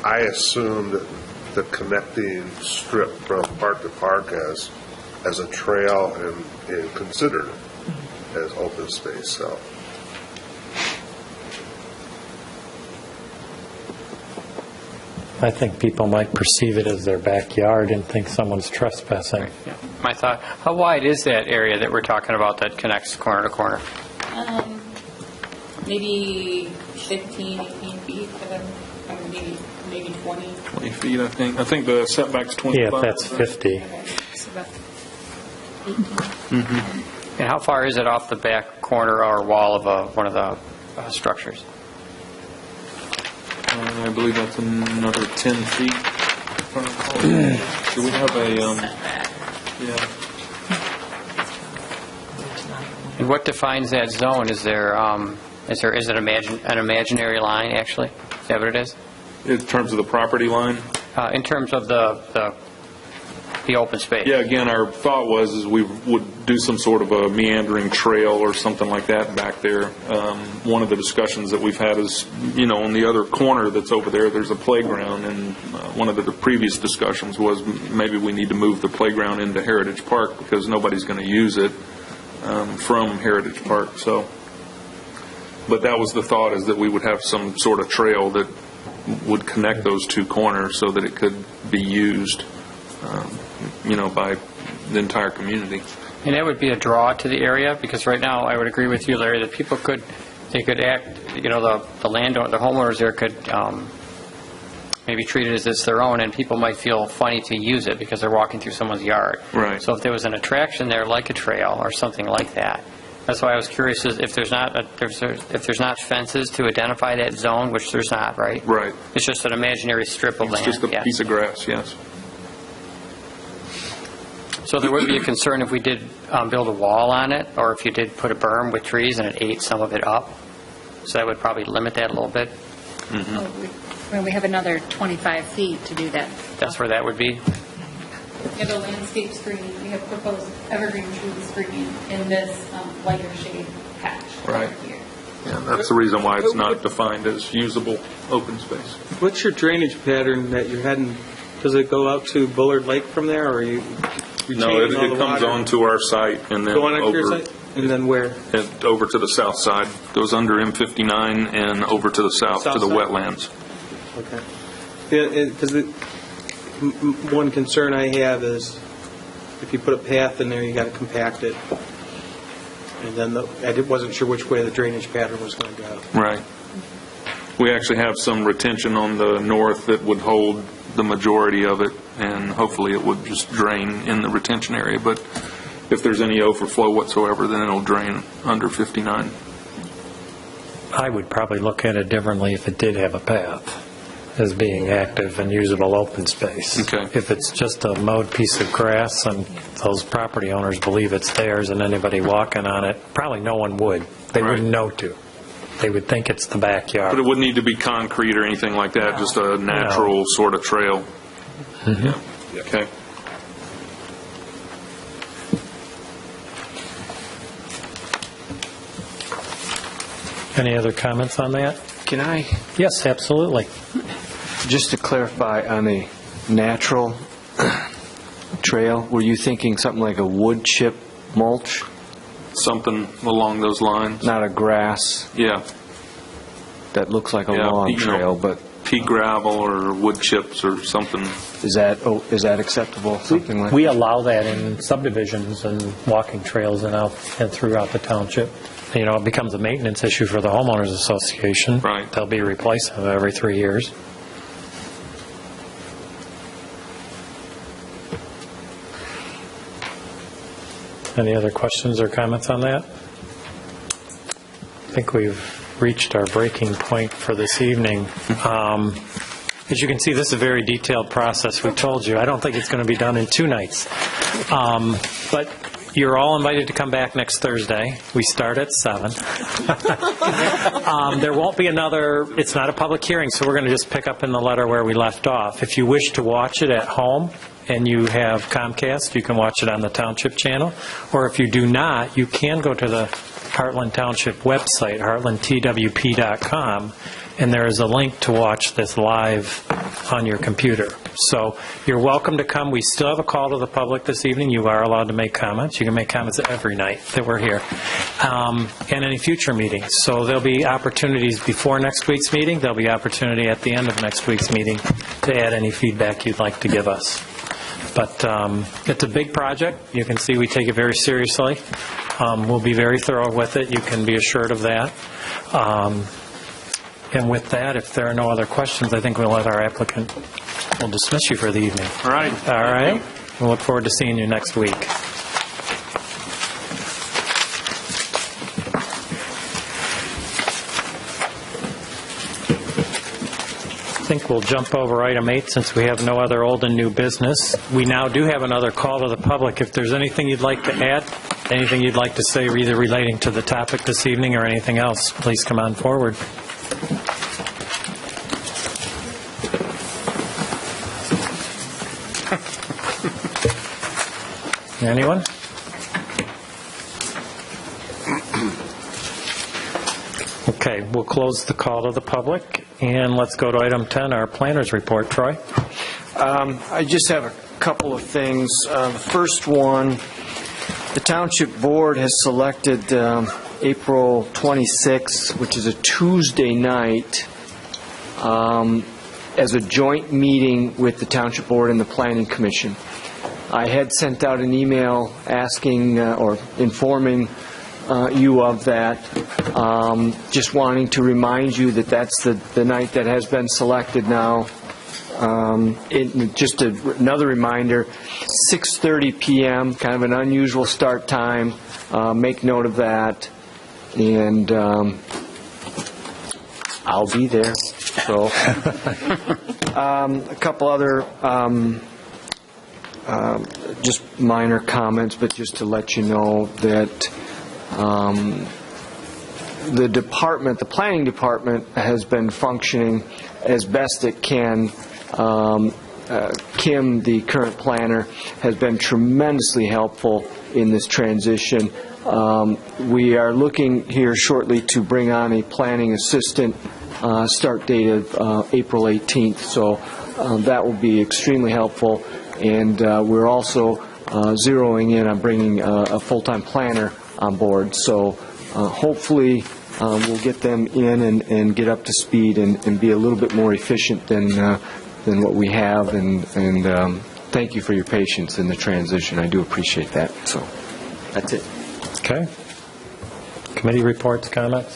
I assumed the connecting strip from park to park as a trail and considered as open space. So. I think people might perceive it as their backyard and think someone's trespassing. Yeah. My thought, how wide is that area that we're talking about that connects corner to corner? Maybe 15, 18 feet, maybe 20. 20 feet, I think. I think the setback's 25. Yeah, if that's 50. So about 18. And how far is it off the back corner or wall of one of the structures? I believe that's another 10 feet. Do we have a, yeah. And what defines that zone? Is it an imaginary line, actually? Is that what it is? In terms of the property line? In terms of the open space. Yeah, again, our thought was we would do some sort of a meandering trail or something like that back there. One of the discussions that we've had is, on the other corner that's over there, there's a playground, and one of the previous discussions was maybe we need to move the playground into Heritage Park because nobody's going to use it from Heritage Park. So, but that was the thought, is that we would have some sort of trail that would connect those two corners so that it could be used by the entire community. And that would be a draw to the area, because right now, I would agree with you, Larry, that people could act, the landowner, the homeowners there could maybe treat it as it's their own, and people might feel funny to use it because they're walking through someone's yard. Right. So if there was an attraction there, like a trail or something like that, that's why I was curious if there's not fences to identify that zone, which there's not, right? Right. It's just an imaginary strip of land. It's just a piece of grass, yes. So there would be a concern if we did build a wall on it, or if you did put a berm with trees and it ate some of it up. So that would probably limit that a little bit. Well, we have another 25 feet to do that. That's where that would be. We have a landscape screen. We have proposed evergreen tree screening in this lighter shade patch Right. over here. Yeah, that's the reason why it's not defined as usable open space. What's your drainage pattern that you're heading? Does it go out to Bullard Lake from there, or are you No, it comes onto our site and then go on to your over site? And then where? over to the south side. Goes under M59 and over to the south to the side? wetlands. Okay. Because one concern I have is if you put a path in there, you got to compact it. And then I wasn't sure which way the drainage pattern was going to go. Right. We actually have some retention on the north that would hold the majority of it, and hopefully it would just drain in the retention area. But if there's any overflow whatsoever, then it'll drain under 59. I would probably look at it differently if it did have a path as being active and usable open space. Okay. If it's just a mowed piece of grass and those property owners believe it's theirs and anybody walking on it, probably no one would. They wouldn't know to. They would think it's the backyard. But it wouldn't need to be concrete or anything like that, just a natural sort of trail. Mm-hmm. Yeah. Okay. Any other comments on that? Can I? Yes, absolutely. Just to clarify on the natural trail, were you thinking something like a wood chip mulch? Something along those lines. Not a grass? Yeah. That looks like a long trail, but pea gravel or wood chips or something. Is that acceptable? Something like We allow that in subdivisions and walking trails and throughout the township. It becomes a maintenance issue for the homeowners association. Right. They'll be replacing them every 3 years. Any other questions or comments on that? I think we've reached our breaking point for this evening. As you can see, this is a very detailed process. We told you. I don't think it's going to be done in 2 nights. But you're all invited to come back next Thursday. We start at 7. There won't be another, it's not a public hearing, so we're going to just pick up in the letter where we left off. If you wish to watch it at home and you have Comcast, you can watch it on the Township channel. Or if you do not, you can go to the Hartland Township website, heartlandtwp.com, and there is a link to watch this live on your computer. So you're welcome to come. We still have a call to the public this evening. You are allowed to make comments. You can make comments every night that we're here, and any future meetings. So there'll be opportunities before next week's meeting. There'll be opportunity at the end of next week's meeting to add any feedback you'd like to give us. But it's a big project. You can see we take it very seriously. We'll be very thorough with it. You can be assured of that. And with that, if there are no other questions, I think we'll let our applicant, we'll dismiss you for the evening. All right. All right. We'll look forward to seeing you next week. I think we'll jump over item 8 since we have no other old and new business. We now do have another call to the public. If there's anything you'd like to add, anything you'd like to say either relating to the topic this evening or anything else, please come on forward. Anyone? Okay, we'll close the call to the public, and let's go to item 10, our planner's report. Troy? I just have a couple of things. The first one, the Township Board has selected April 26th, which is a Tuesday night, as a joint meeting with the Township Board and the Planning Commission. I had sent out an email asking or informing you of that, just wanting to remind you that that's the night that has been selected now. Just another reminder, 6:30 p.m., kind of an unusual start time. Make note of that, and I'll be there. So, a couple other just minor comments, but just to let you know that the planning department has been functioning as best it can. Kim, the current planner, has been tremendously helpful in this transition. We are looking here shortly to bring on a planning assistant, start date of April 18th, so that will be extremely helpful. And we're also zeroing in on bringing a full-time planner on board. So hopefully we'll get them in and get up to speed and be a little bit more efficient than what we have. And thank you for your patience in the transition. I do appreciate that. So that's it. Okay. Committee reports, comments?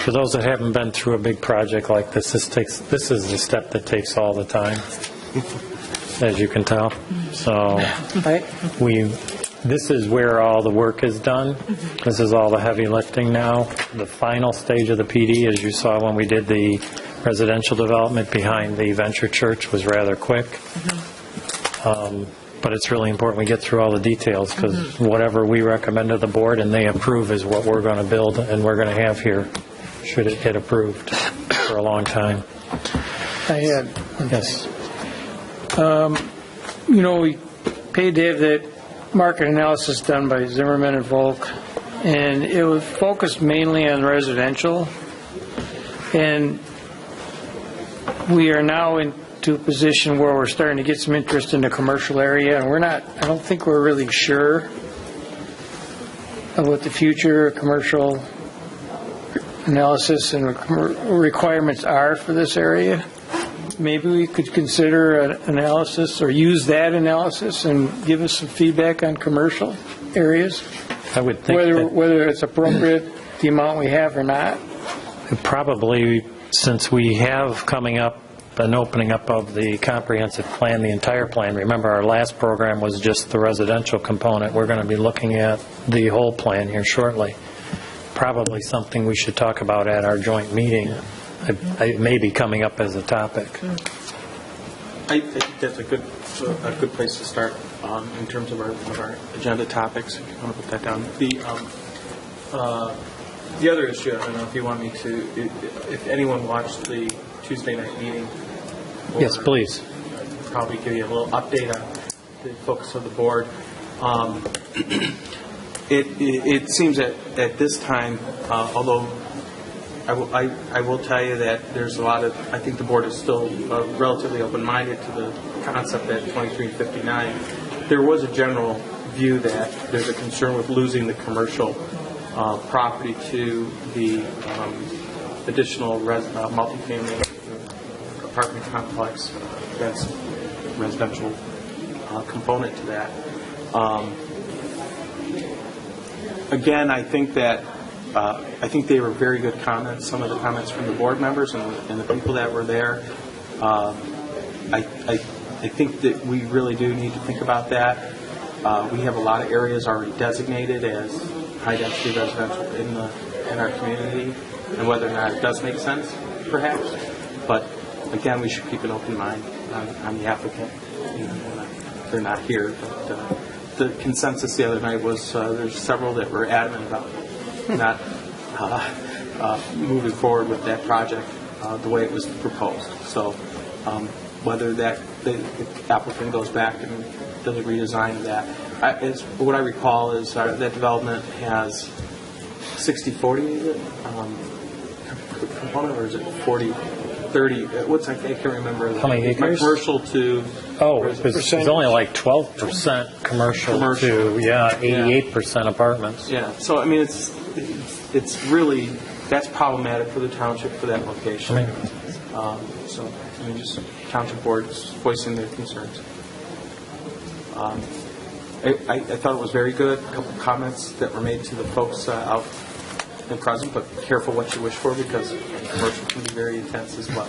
For those that haven't been through a big project like this, this is the step that takes all the time, as you can tell. So this is where all the work is done. This is all the heavy lifting now. The final stage of the PD, as you saw when we did the residential development behind the Venture Church, was rather quick. But it's really important we get through all the details, because whatever we recommend to the board and they approve is what we're going to build and we're going to have here, should it get approved, for a long time. I had one Yes. We paid to have that market analysis done by Zimmerman and Volk, and it was focused mainly on residential. And we are now into a position where we're starting to get some interest in the commercial area, and I don't think we're really sure of what the future commercial analysis and requirements are for this area. Maybe we could consider an analysis or use that analysis and give us some feedback on commercial areas. I would think whether it's appropriate, the amount we have or not. Probably, since we have coming up an opening up of the comprehensive plan, the entire plan. Remember, our last program was just the residential component. We're going to be looking at the whole plan here shortly. Probably something we should talk about at our joint meeting. It may be coming up as a topic. I think that's a good place to start in terms of our agenda topics. If you want to put that down. The other issue, I don't know if you want me to, if anyone watched the Tuesday night meeting. Yes, please. Probably give you a little update on the focus of the board. It seems that at this time, although I will tell you that there's a lot of, I think the board is still relatively open-minded to the concept at 23 and 59. There was a general view that there's a concern with losing the commercial property to the additional multifamily apartment complex, that's residential component to that. Again, I think they were very good comments. Some of the comments from the board members and the people that were there. I think that we really do need to think about that. We have a lot of areas already designated as high-density residential in our community, and whether or not it does make sense, perhaps. But again, we should keep an open mind on the applicant. They're not here, but the consensus the other night was there's several that were adamant about not moving forward with that project the way it was proposed. So whether the applicant goes back and does a redesign of that. What I recall is that development has 60-40 component, or is it 40-30? I can't remember. How many acres? Commercial to... it's only like 12% commercial to 88% apartments. Yeah, so I mean, it's really, that's problematic for the township for that location. So, I mean, just township boards voicing their concerns. I thought it was very good. A couple of comments that were made to the folks out and present, but careful what you wish for, because commercial can be very intense as well.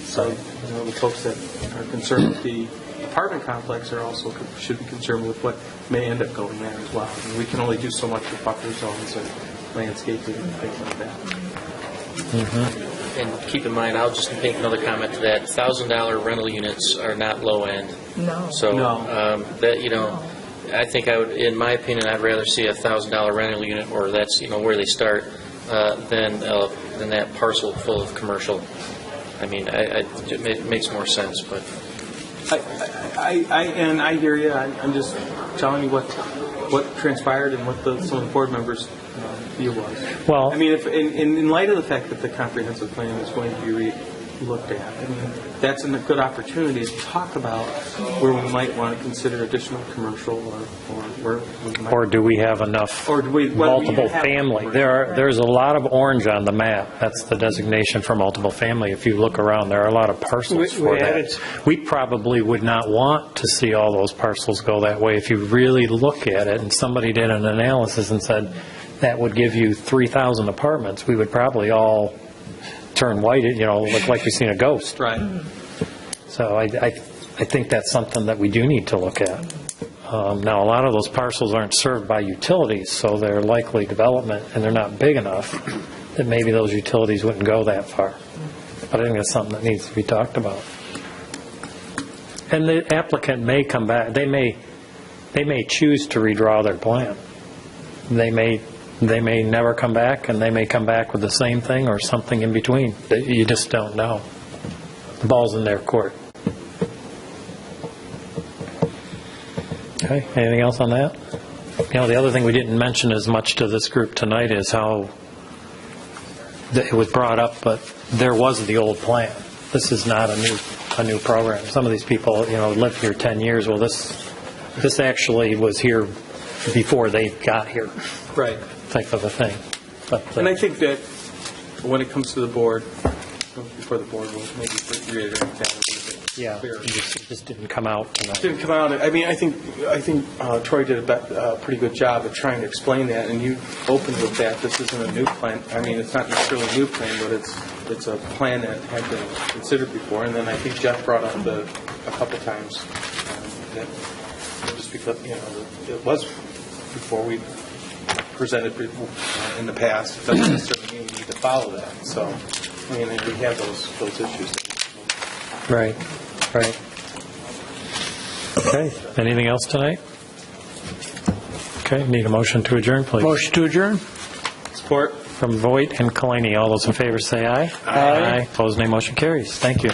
So, the folks that are concerned with the apartment complex should be concerned with what may end up going there as well. I mean, we can only do so much with buffer zones and landscaping and things like that. And keep in mind, I'll just make another comment to that. $1,000 rental units are not low end. No. So that I think in my opinion, I'd rather see a $1,000 rental unit, or that's where they start, than that parcel full of commercial. I mean, it makes more sense, but I hear you. I'm just telling you what transpired and what some of the board members' view was. Well, I mean, if in light of the fact that the comprehensive plan is going to be looked at, I mean, that's a good opportunity to talk about where we might want to consider additional commercial, or where we might. Or do we have enough multiple family? There's a lot of orange on the map. That's the designation for multiple family. If you look around, there are a lot of parcels for that. We probably would not want to see all those parcels go that way. If you really look at it, and somebody did an analysis and said that would give you 3,000 apartments, we would probably all turn white, look like we've seen a ghost. Right. So I think that's something that we do need to look at. Now, a lot of those parcels aren't served by utilities, so they're likely development, and they're not big enough that maybe those utilities wouldn't go that far. But I think that's something that needs to be talked about. And the applicant may come back. They may choose to redraw their plan. They may never come back, and they may come back with the same thing or something in between. You just don't know. The ball's in their court. Okay, anything else on that? The other thing we didn't mention as much to this group tonight is how it was brought up, but there was the old plan. This is not a new program. Some of these people, lived here 10 years. Well, this actually was here before they got here. Right. Type of a thing. But, and I think that when it comes to the board, before the board, we'll maybe reiterate that a little bit. Yeah, it just didn't come out tonight. Didn't come out. I mean, I think Troy did a pretty good job of trying to explain that, and you opened with that. This isn't a new plan. I mean, it's not necessarily a new plan, but it's it's a plan that had been considered before, and then I think Jeff brought up a couple times that just because, it was before we presented in the past, it doesn't necessarily mean we need to follow that. So, I mean, we have those issues. Right. Okay, anything else tonight? Okay, need a motion to adjourn, please. Motion to adjourn? Support. From Voight and Kalani. All those in favor say aye. Aye. Opposed, nay. Motion carries. Thank you.